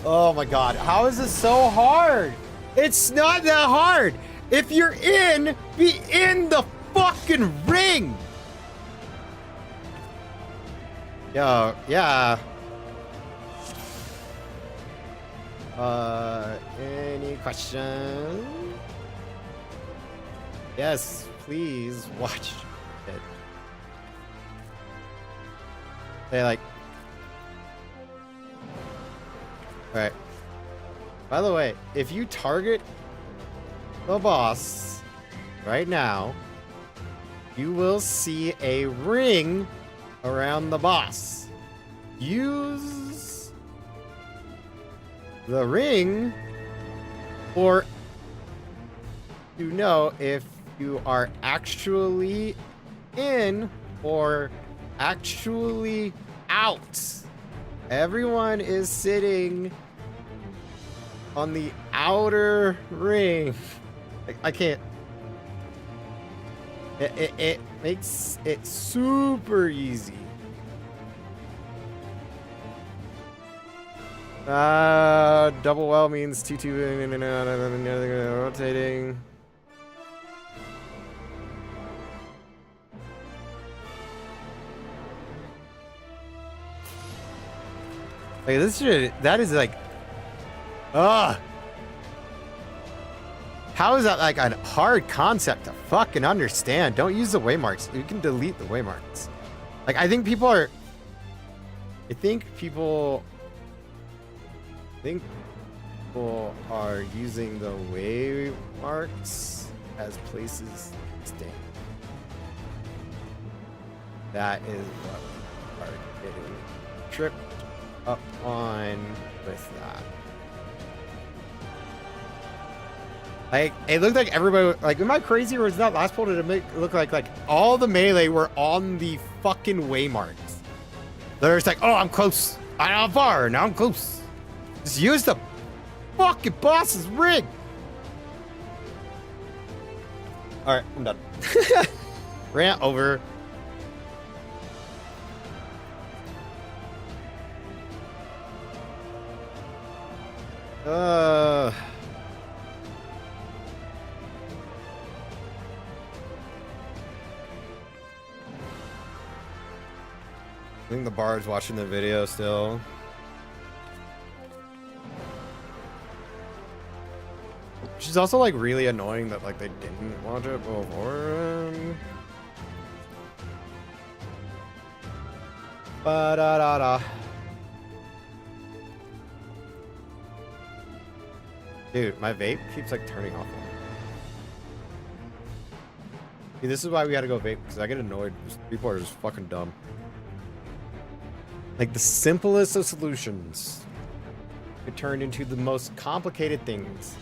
Oh my god. How is this so hard? It's not that hard. If you're in, be in the fucking ring. Yo, yeah. Any questions? Yes, please watch it. Hey, like. Alright. By the way, if you target the boss right now, you will see a ring around the boss. Use the ring or to know if you are actually in or actually out. Everyone is sitting on the outer ring. I can't. It makes it super easy. Double well means T2 rotating. Like this shit, that is like, how is that like a hard concept to fucking understand? Don't use the waymarks. You can delete the waymarks. Like I think people are using the waymarks as places to stand. That is what we are getting tripped up on with that. Like it looked like everybody, like, am I crazy or is that last poll, did it make it look like all the melee were on the fucking waymarks? They're just like, oh, I'm close. I'm far. Now I'm close. Just use the fucking boss's ring. All right, I'm done. Rant over. I think the bard's watching the video still. She's also like really annoying that like they didn't watch it before. Ba-da-da-da. Dude, my vape keeps like turning off. See, this is why we gotta go vape, because I get annoyed. People are just fucking dumb. Like the simplest of solutions, it turned into the most complicated things.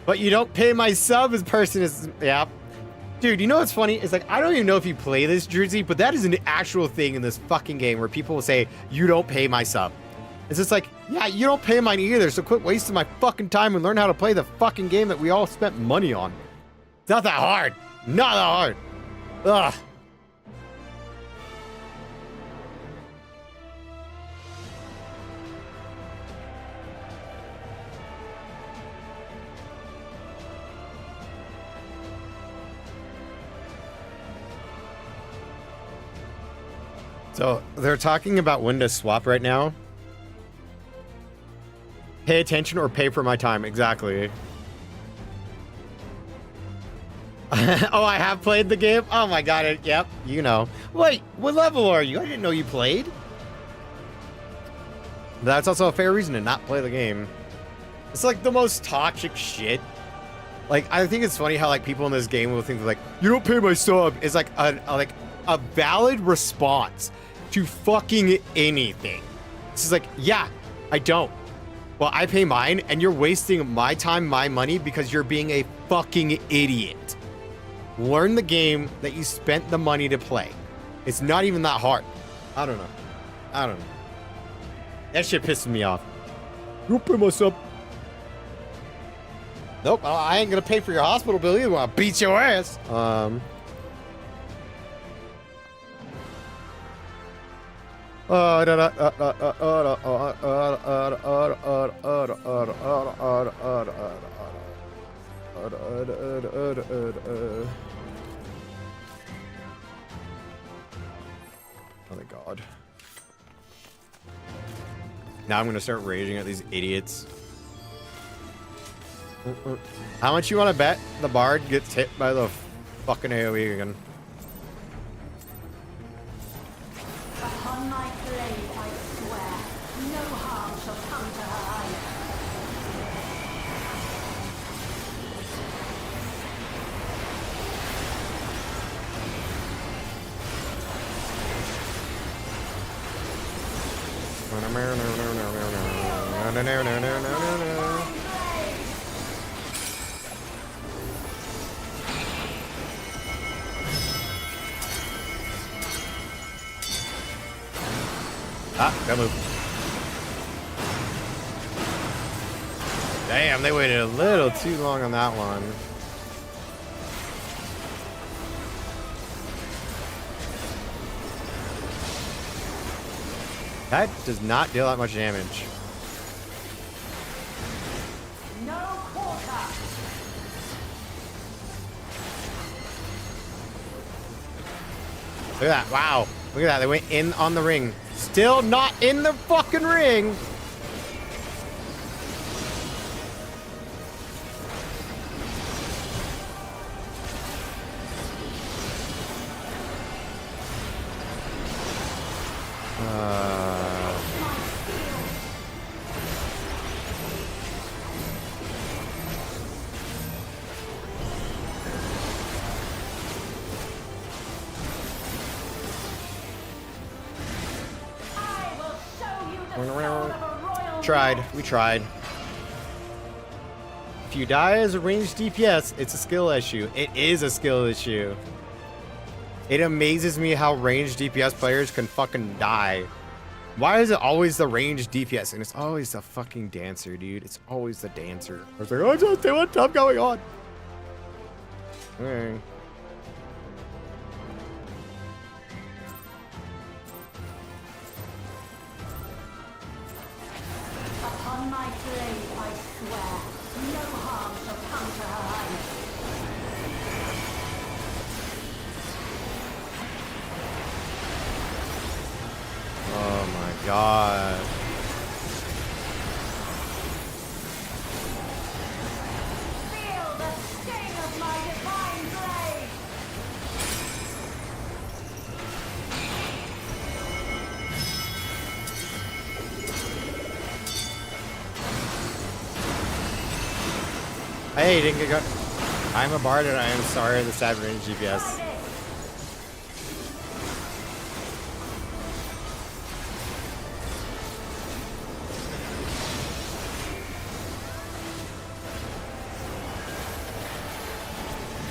But you don't pay my sub as person is, yeah. Dude, you know what's funny? It's like, I don't even know if you play this, Jersey, but that is an actual thing in this fucking game where people will say, you don't pay my sub. It's just like, yeah, you don't pay mine either, so quit wasting my fucking time and learn how to play the fucking game that we all spent money on. It's not that hard. Not that hard. Ugh. So they're talking about when to swap right now. Pay attention or pay for my time. Exactly. Oh, I have played the game? Oh my god, yep, you know. Wait, what level are you? I didn't know you played. That's also a fair reason to not play the game. It's like the most toxic shit. Like, I think it's funny how like people in this game will think like, you don't pay my sub. It's like a valid response to fucking anything. It's just like, yeah, I don't. Well, I pay mine, and you're wasting my time, my money, because you're being a fucking idiot. Learn the game that you spent the money to play. It's not even that hard. I don't know. That shit pisses me off. You don't pay my sub. Nope, I ain't gonna pay for your hospital bill either. I'll beat your ass. Oh my god. Now I'm gonna start raging at these idiots. How much you want to bet the bard gets hit by the fucking AoE again? Upon my blade, I swear, no harm shall come to her island. Ah, gotta move. Damn, they waited a little too long on that one. That does not deal that much damage. No quarter. Look at that. Wow. Look at that. They went in on the ring. Still not in the fucking ring. I will show you the soul of a royal Tried. We tried. If you die as a ranged DPS, it's a skill issue. It is a skill issue. It amazes me how ranged DPS players can fucking die. Why is it always the ranged DPS? And it's always the fucking dancer, dude. It's always the dancer. I was like, oh, just what stuff going on. Okay. Upon my blade, I swear, no harm shall come to her highness. Oh my god. Feel the sting of my divine blade. Hey, didn't get. I'm a bard and I am sorry the sad range GPS.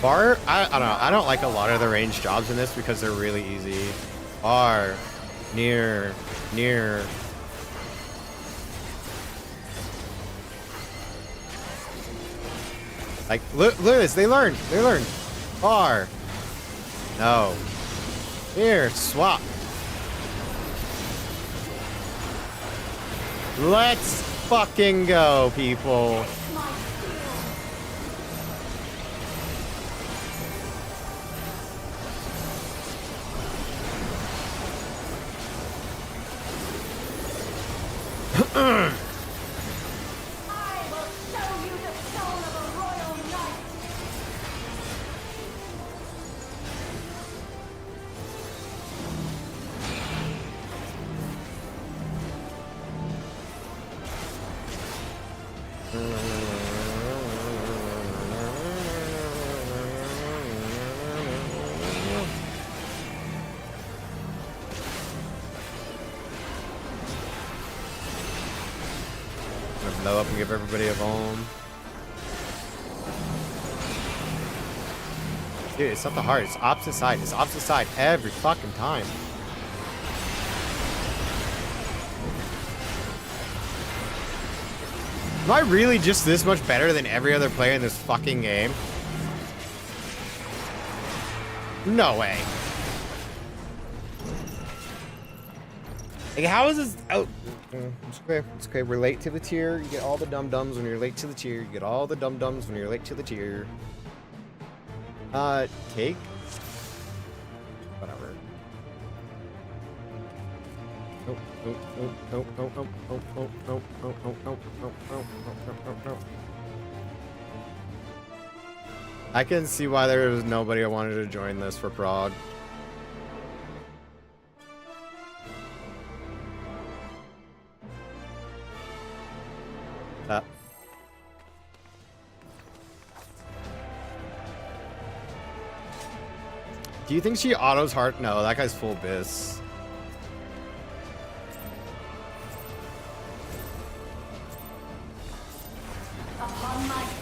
Bar, I don't know. I don't like a lot of the range jobs in this because they're really easy. Bar, near. Like, look at this. They learned. Bar. No. Here, swap. Let's fucking go, people. My steel. I will show you the soul of a royal knight. Gonna blow up and give everybody a home. Dude, it's not the heart. It's opposite side. It's opposite side every fucking time. Am I really just this much better than every other player in this fucking game? No way. Like, how is this? Oh, it's okay. It's okay. We're late to the tier. You get all the dum-dums when you're late to the tier. You get all the dum-dums when you're late to the tier. Take? Whatever. I can see why there was nobody who wanted to join this for Prague. Do you think she autos heart? No, that guy's full bis.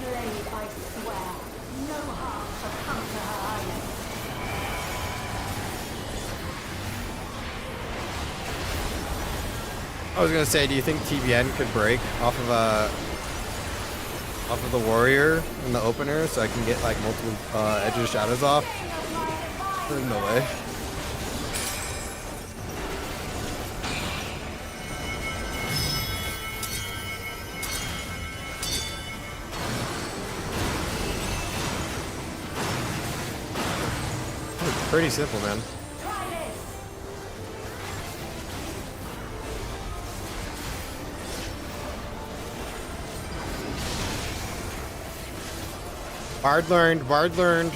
blade, I swear. No harm shall come to her highness. I was gonna say, do you think TBN could break off of the warrior in the opener so I can get like multiple edges of shadows off? There's no way. It's pretty simple, man. Try this. Bard learned, Bard learned.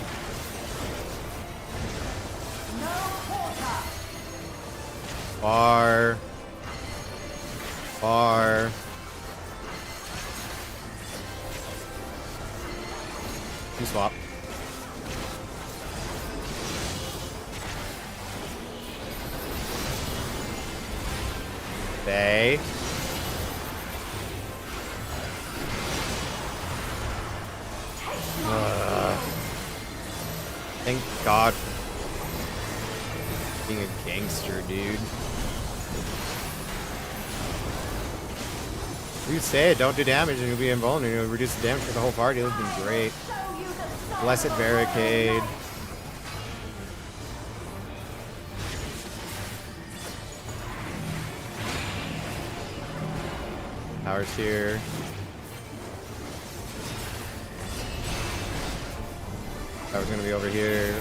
No quarter. Bar. Bar. You swap. Bay. Thank God for being a gangster, dude. You say it, don't do damage and you'll be invulnerable. You'll reduce the damage for the whole party. That's been great. Show you the soul Blessed of Barricade. Power's here. Power's gonna be over here.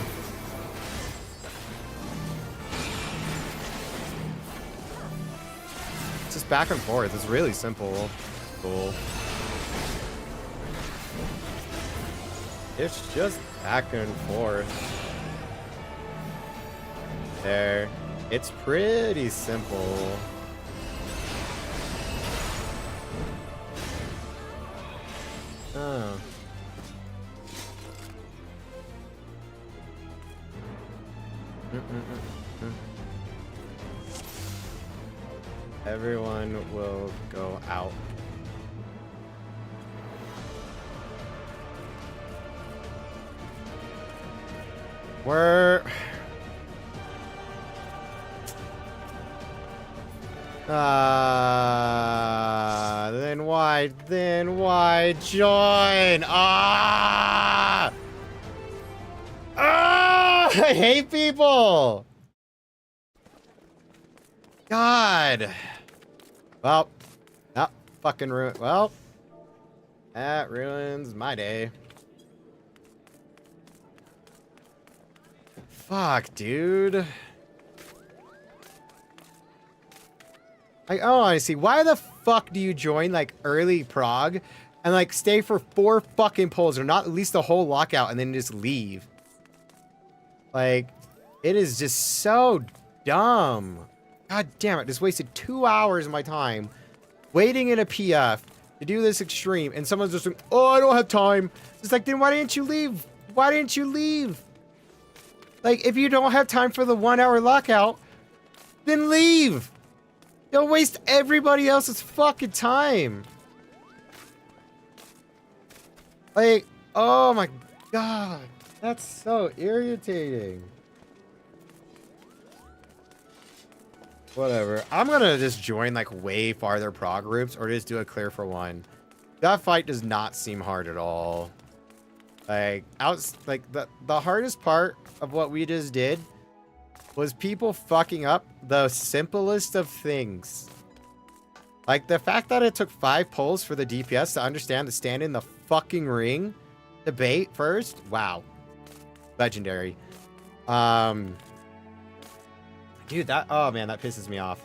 It's just back and forth. It's really simple. Cool. It's just back and forth. There. It's pretty simple. Oh. Everyone will go out. We're... then why join? I hate people. God. Well, that fucking ruined. Well, that ruins my day. Fuck, dude. I see. Why the fuck do you join like early prog and like stay for 4 fucking polls or not at least the whole lockout and then just leave? Like, it is just so dumb. God damn it. Just wasted 2 hours of my time waiting in a PF to do this extreme. And someone's just like, oh, I don't have time. It's like, then why didn't you leave? Why didn't you leave? Like, if you don't have time for the 1 hour lockout, then leave. Don't waste everybody else's fucking time. Like, oh my God. That's so irritating. Whatever. I'm gonna just join like way farther prog groups or just do a clear for 1. That fight does not seem hard at all. Like, the hardest part of what we just did was people fucking up the simplest of things. Like, the fact that it took 5 polls for the DPS to understand to stand in the fucking ring, debate first. Wow. Legendary. Dude, oh man, that pisses me off.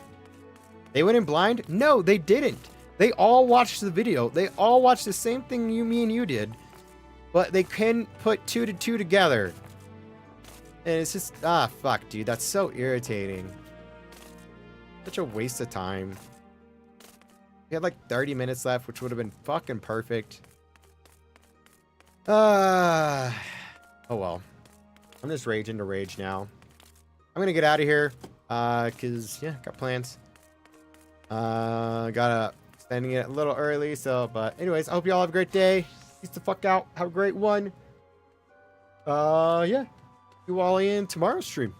They went in blind? No, they didn't. They all watched the video. They all watched the same thing me and you did. But they couldn't put 2 to 2 together. And it's just, fuck, dude. That's so irritating. Such a waste of time. We had like 30 minutes left, which would have been fucking perfect. Oh well. I'm just raging to rage now. I'm gonna get out of here. Cause yeah, got plans. Gotta spending it a little early, so but anyways, I hope you all have a great day. Peace the fuck out. Have a great one. Yeah. You all in tomorrow's stream.